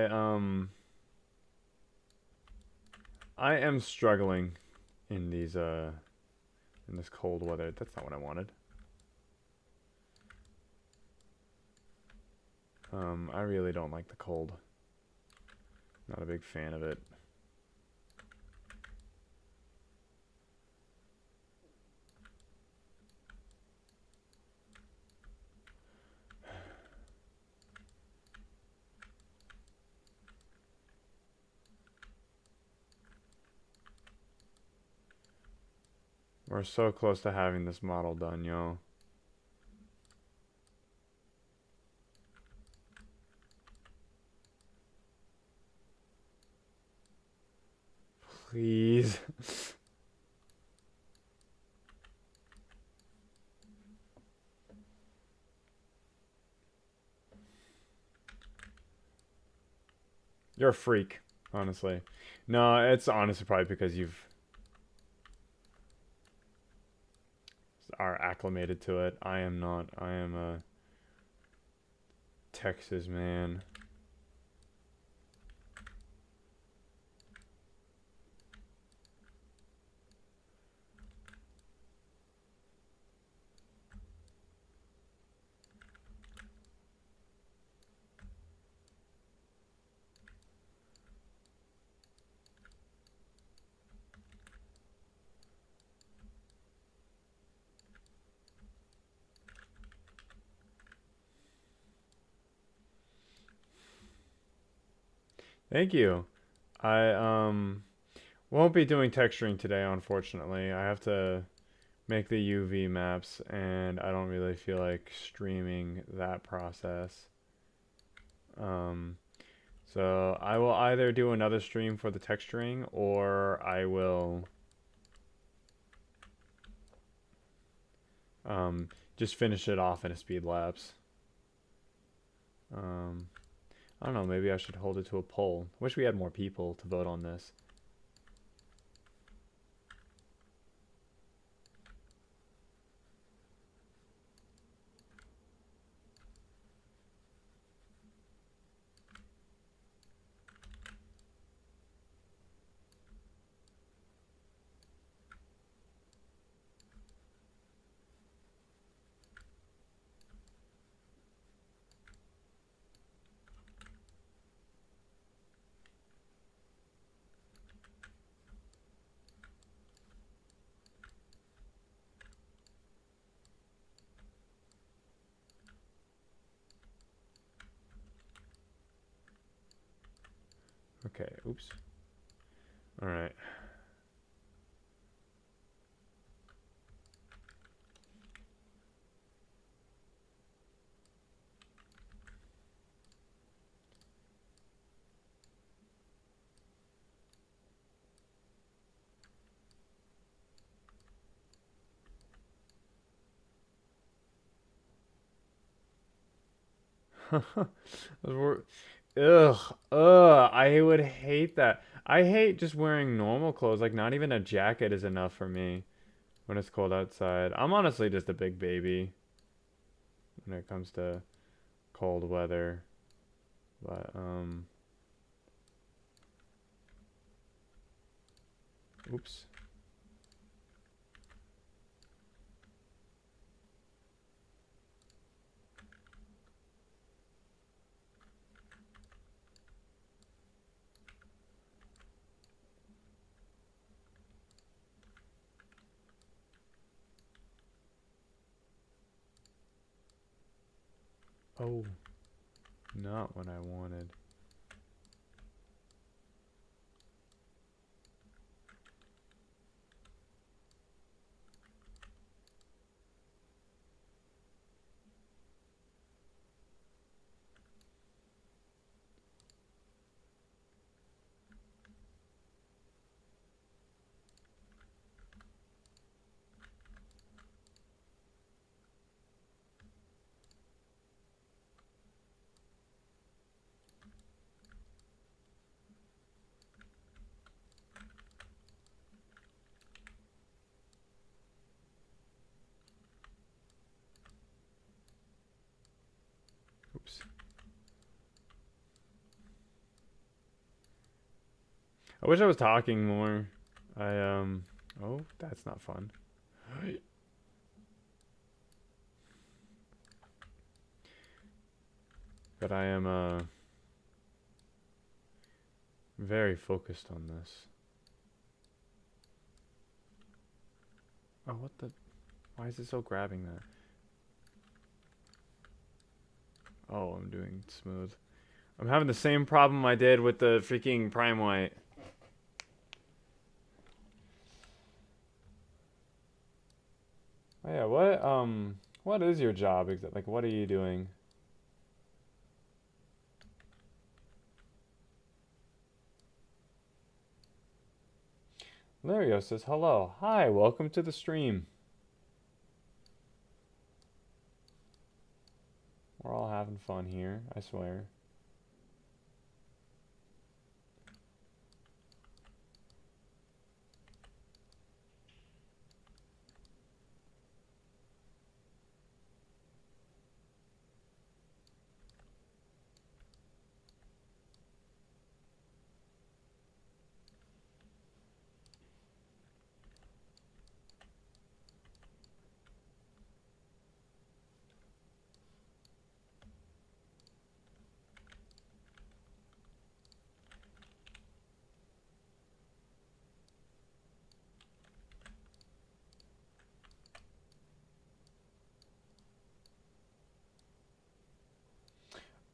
A: am struggling in these in this cold weather. That's not what I wanted. I really don't like the cold. Not a big fan of it. We're so close to having this model done, yo. Please. You're a freak, honestly. No, it's honestly probably because you've are acclimated to it. I am not. I am a Texas man. Thank you. I won't be doing texturing today, unfortunately. I have to make the UV maps, and I don't really feel like streaming that process. Um, so I will either do another stream for the texturing, or I will um, just finish it off in a speed lapse. Um, I don't know, maybe I should hold it to a poll. Wish we had more people to vote on this. Okay, oops. All right. Ugh, I would hate that. I hate just wearing normal clothes. Like, not even a jacket is enough for me when it's cold outside. I'm honestly just a big baby when it comes to cold weather. But, oops. Oh, not what I wanted. Oops. I wish I was talking more. Oh, that's not fun. But I am, very focused on this. Oh, what the? Why is it so grabbing that? Oh, I'm doing smooth. I'm having the same problem I did with the freaking Prime White. Oh, yeah, what is your job exactly? Like, what are you doing? Lario says, hello. Hi, welcome to the stream. We're all having fun here, I swear.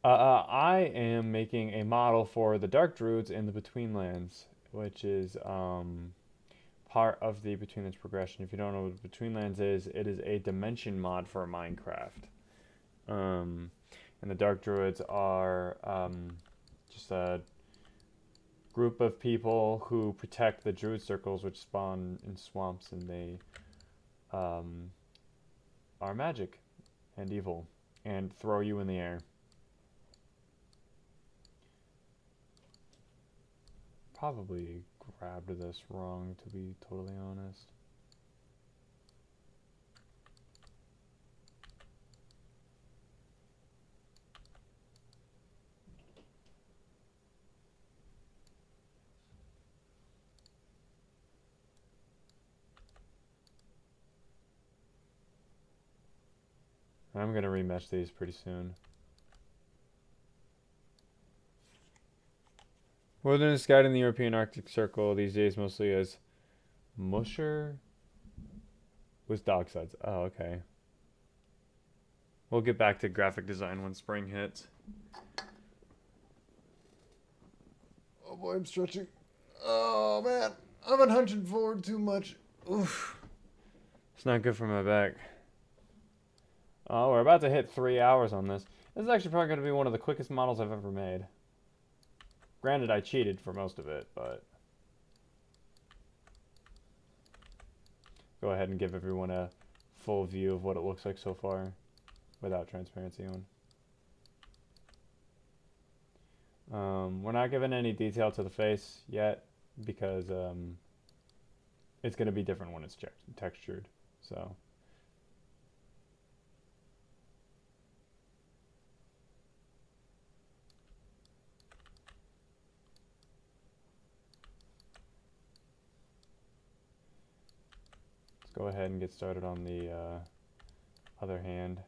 A: I am making a model for the Dark Druids in the Betweenlands, which is part of the Betweenlands progression. If you don't know what Betweenlands is, it is a dimension mod for Minecraft. Um, and the Dark Druids are just a group of people who protect the Druid circles, which spawn in swamps, and they um, are magic and evil and throw you in the air. Probably grabbed this wrong, to be totally honest. I'm gonna remesh these pretty soon. Wilderness Guide in the European Arctic Circle these days mostly as Musher with dog sides. Oh, okay. We'll get back to graphic design when spring hits. Oh boy, I'm stretching. Oh man, I've been hunching forward too much. Oof. It's not good for my back. Oh, we're about to hit 3 hours on this. This is actually probably going to be one of the quickest models I've ever made. Granted, I cheated for most of it, but... Go ahead and give everyone a full view of what it looks like so far without transparency on. We're not giving any detail to the face yet because it's going to be different when it's textured. So... go ahead and get started on the other hand.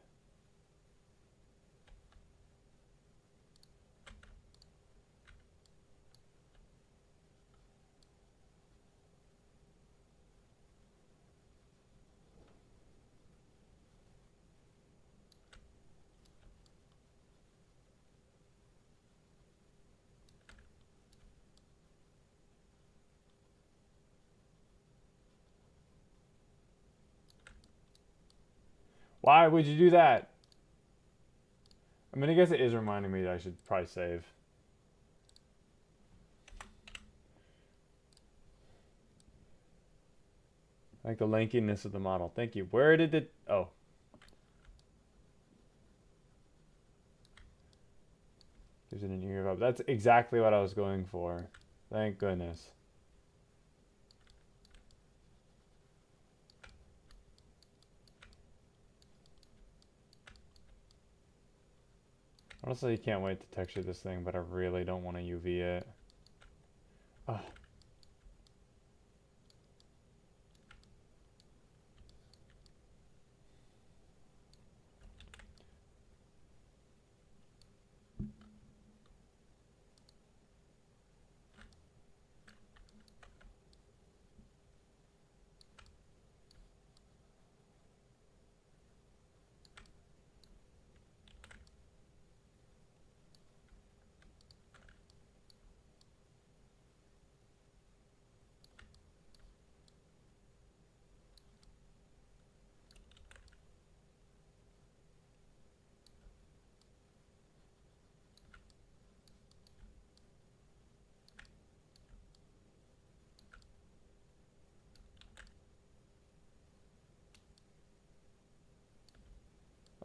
A: Why would you do that? I mean, I guess it is reminding me that I should probably save. I like the lankiness of the model. Thank you. Where did it... Oh. Gives it an ear up. That's exactly what I was going for. Thank goodness. Honestly, you can't wait to texture this thing, but I really don't want to UV it. Ugh.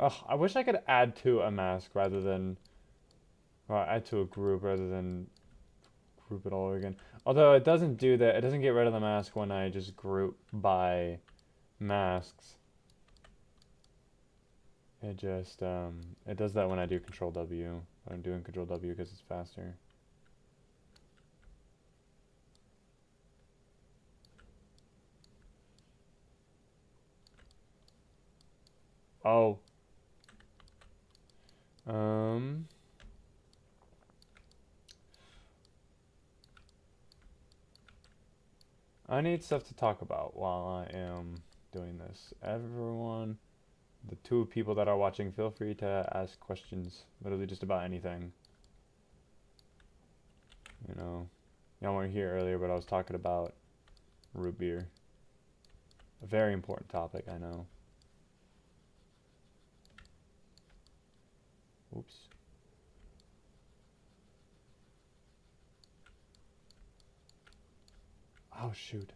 A: Ugh, I wish I could add to a mask rather than... Well, add to a group rather than group it all over again. Although it doesn't do that. It doesn't get rid of the mask when I just group by masks. It just, it does that when I do Control W. I'm doing Control W because it's faster. Oh. I need stuff to talk about while I am doing this. Everyone the two people that are watching, feel free to ask questions, literally just about anything. You know, y'all weren't here earlier, but I was talking about root beer. A very important topic, I know. Oops. Oh, shoot.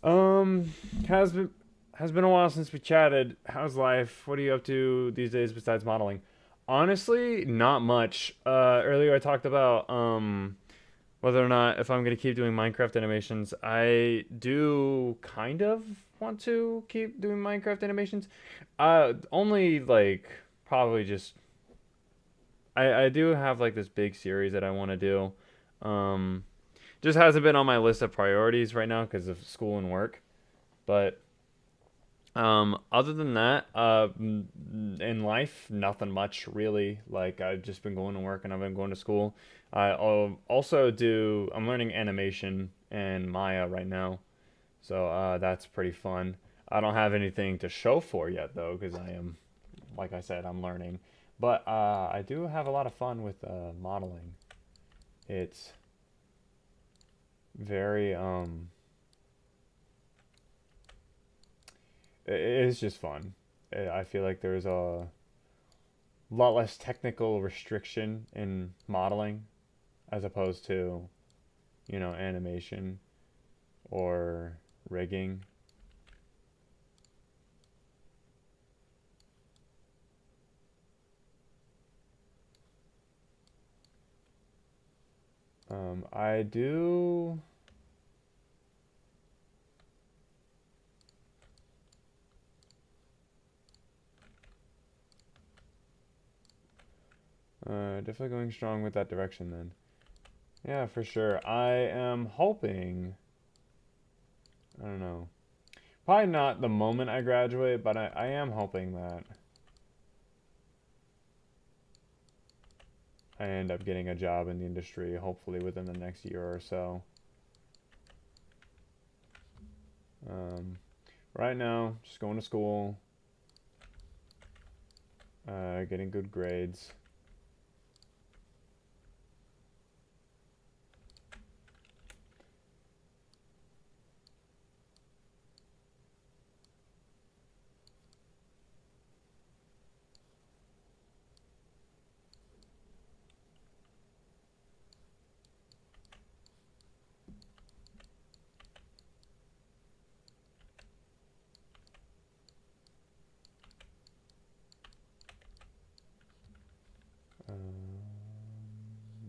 A: Um, has been has been a while since we chatted. How's life? What are you up to these days besides modeling? Honestly, not much. Earlier I talked about whether or not if I'm gonna keep doing Minecraft animations. I do kind of want to keep doing Minecraft animations. Only like probably just I do have like this big series that I want to do. Um, just hasn't been on my list of priorities right now because of school and work. But other than that, in life, nothing much really. Like I've just been going to work and I've been going to school. Also do. I'm learning animation and Maya right now, so that's pretty fun. I don't have anything to show for yet though, because I am, like I said, I'm learning. But I do have a lot of fun with modeling. It's very it is just fun. I feel like there's a lot less technical restriction in modeling as opposed to, animation or rigging. I do. Definitely going strong with that direction then. Yeah, for sure. I am hoping. I don't know. Probably not the moment I graduate, but I am hoping that I end up getting a job in the industry, hopefully within the next year or so. Um, right now, just going to school, getting good grades.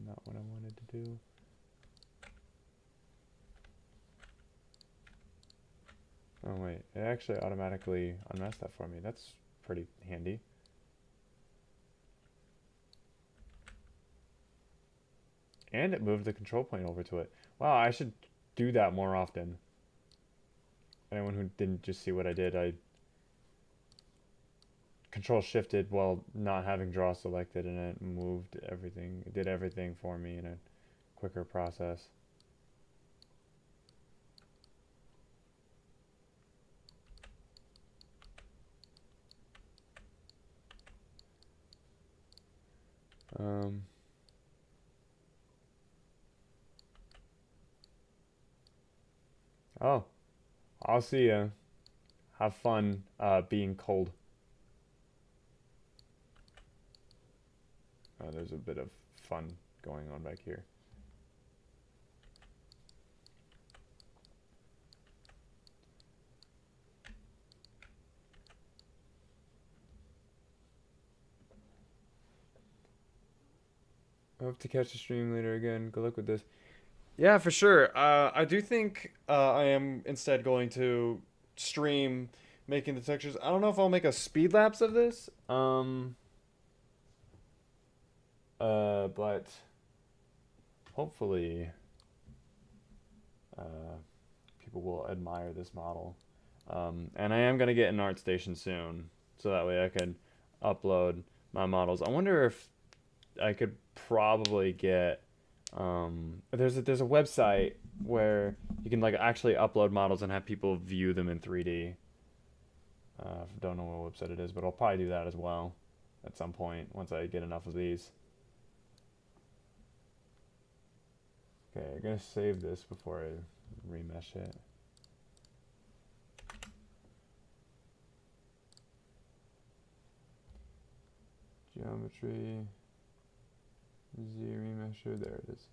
A: Not what I wanted to do. Oh wait, it actually automatically unmasked that for me. That's pretty handy. And it moved the control plane over to it. Wow, I should do that more often. Anyone who didn't just see what I did, I control shifted while not having draw selected and it moved everything. It did everything for me in a quicker process. Um, oh, I'll see ya. Have fun being cold. Oh, there's a bit of fun going on back here. I hope to catch the stream later again. Good luck with this. Yeah, for sure. I do think I am instead going to stream making the textures. I don't know if I'll make a speed lapse of this. But hopefully, uh, people will admire this model. And I am gonna get an art station soon, so that way I can upload my models. I wonder if I could probably get there's a website where you can like actually upload models and have people view them in 3D. Don't know what website it is, but I'll probably do that as well at some point once I get enough of these. Okay, I'm gonna save this before I remesh it. Geometry, Z remesher, there it is.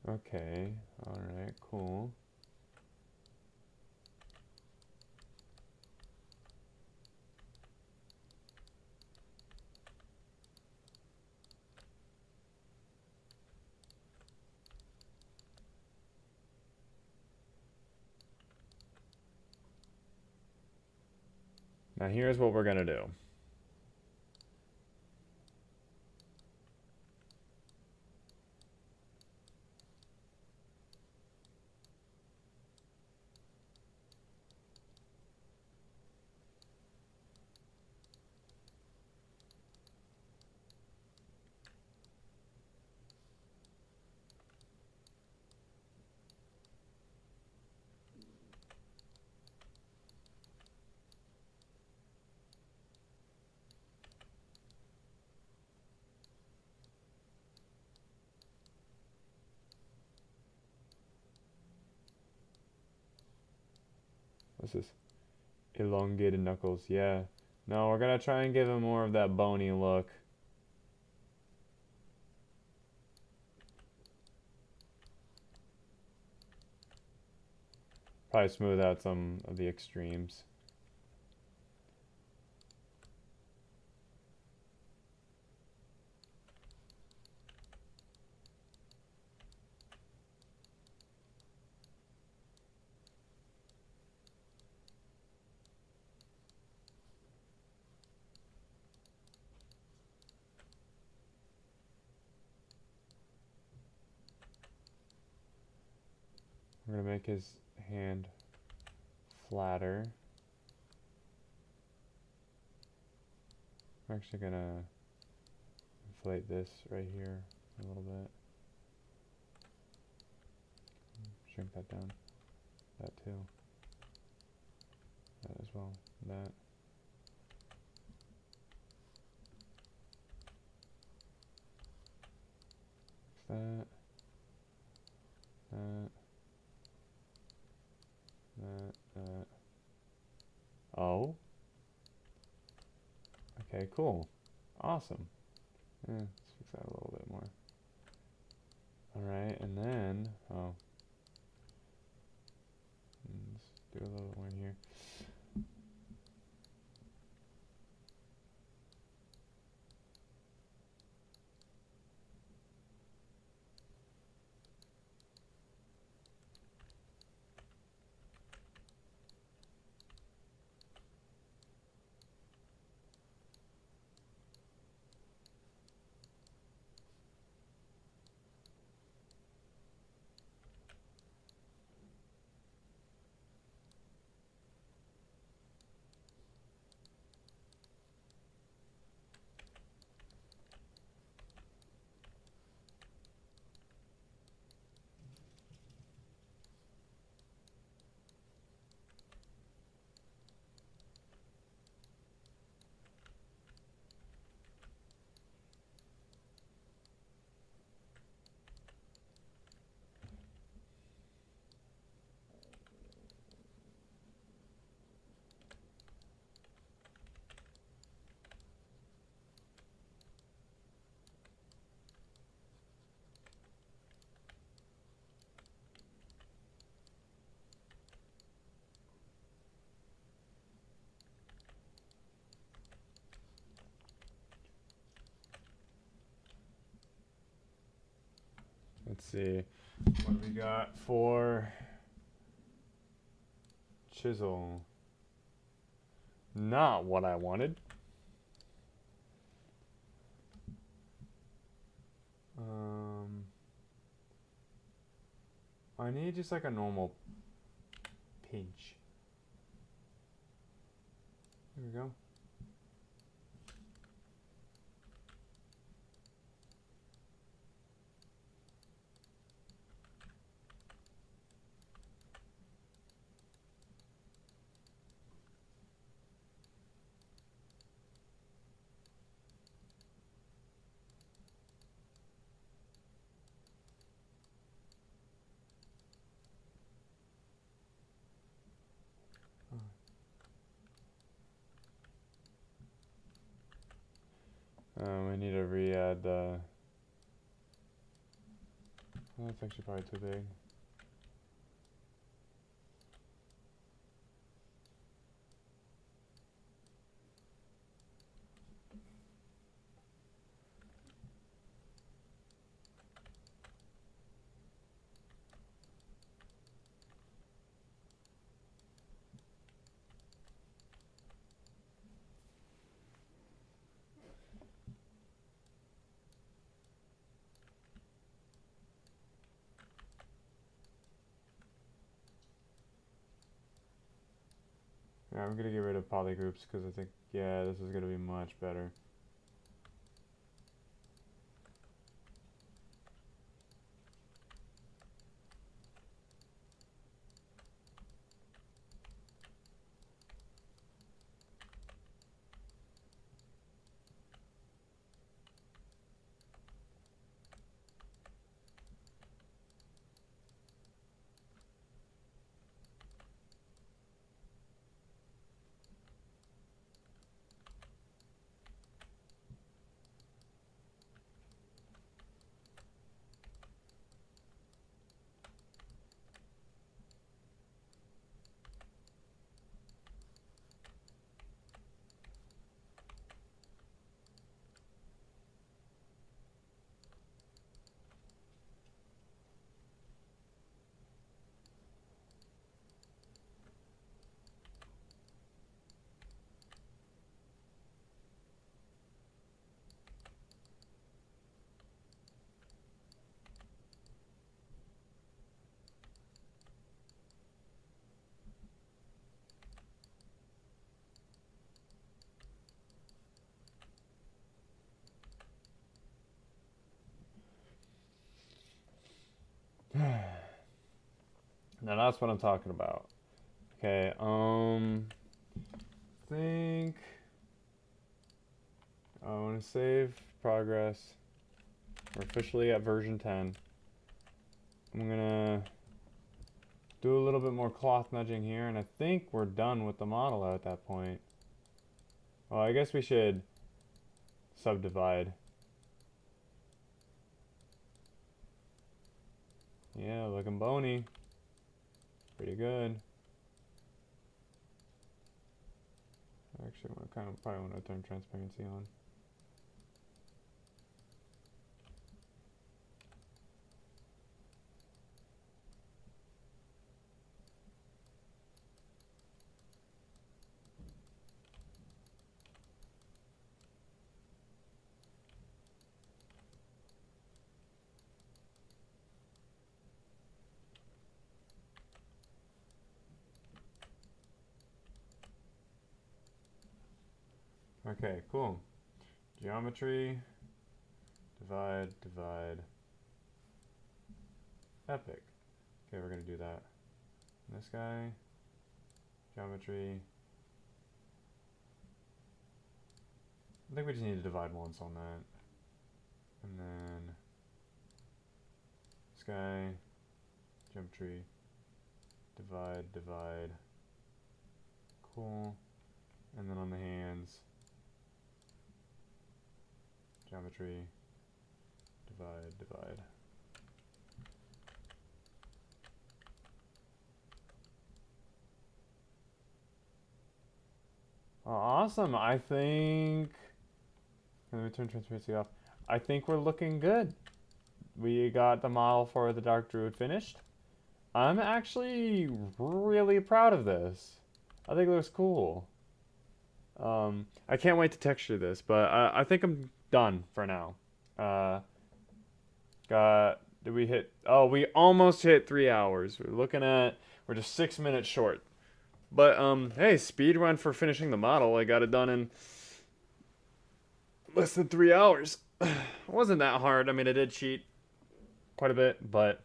A: Okay, alright, cool. Now here's what we're gonna do. What's this? Elongated knuckles, yeah. No, we're gonna try and give him more of that bony look. Probably smooth out some of the extremes. We're gonna make his hand flatter. I'm actually gonna inflate this right here a little bit. Shrink that down. That too. That as well. That. That. That. That. Oh. Okay, cool. Awesome. Let's fix that a little bit more. Alright, and then, let's do a little bit more in here. Let's see. What do we got for chisel? Not what I wanted. I need just like a normal pinch. There we go. We need to re-add the... Oh, that's actually probably too big. Yeah, I'm gonna get rid of polygroups because I think, yeah, this is gonna be much better. Now that's what I'm talking about. Okay, think I want to save progress. We're officially at version 10. I'm gonna do a little bit more cloth nudging here, and I think we're done with the model at that point. Well, I guess we should subdivide. Yeah, looking bony. Pretty good. Actually, I kind of probably want to turn transparency on. Okay, cool. Geometry, divide, divide. Epic. Okay, we're gonna do that. And this guy, geometry. I think we just need to divide once on that. And then this guy, geometry, divide, divide. Cool. And then on the hands, geometry, divide, divide. Awesome. I think, let me turn transparency off. I think we're looking good. we got the model for the Dark Druid finished. I'm actually really proud of this. I think it looks cool. I can't wait to texture this, but I think I'm done for now. Uh, did we hit? Oh, we almost hit 3 hours. We're just 6 minutes short. But hey, speed run for finishing the model. I got it done in less than 3 hours. It wasn't that hard. I mean, I did cheat quite a bit, but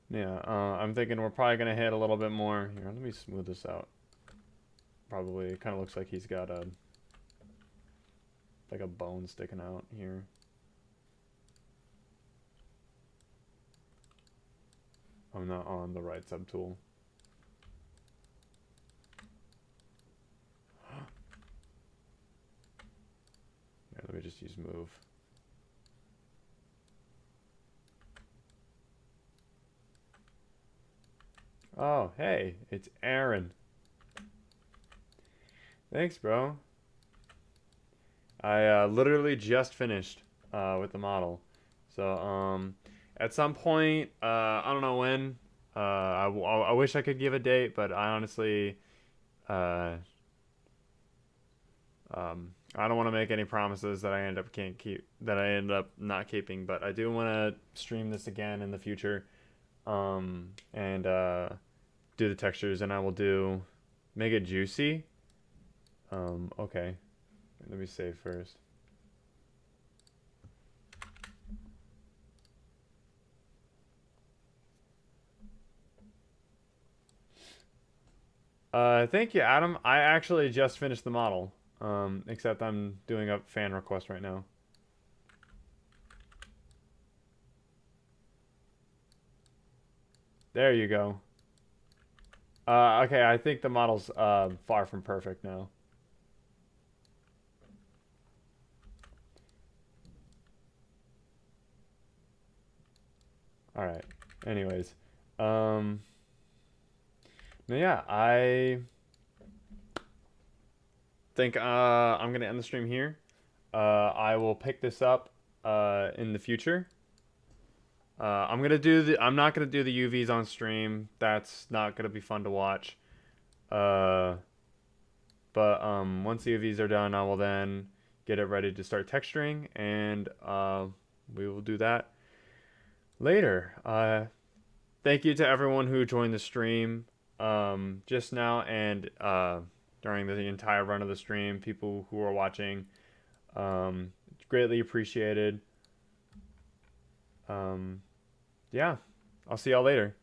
A: yeah, I'm thinking we're probably gonna hit a little bit more. Here, let me smooth this out. Probably, it kind of looks like he's got like a bone sticking out here. I'm not on the right subtool. Here, let me just use move. Oh, hey, it's Aaron. Thanks, bro. I literally just finished with the model. So, at some point, I don't know when. I wish I could give a date, but I honestly, I don't want to make any promises that I end up can't keep, that I end up not keeping. But I do want to stream this again in the future, and do the textures, and I will make it juicy. Okay. Let me save first. Thank you, Adam. I actually just finished the model. Except I'm doing a fan request right now. There you go. Okay, I think the model's far from perfect now. All right. Anyways, yeah, I think I'm gonna end the stream here. I will pick this up in the future. I'm not gonna do the UVs on stream. That's not gonna be fun to watch. Uh, but once the UVs are done, I will then get it ready to start texturing, and we will do that later. Thank you to everyone who joined the stream just now and during the entire run of the stream. People who are watching, it's greatly appreciated. Yeah, I'll see y'all later.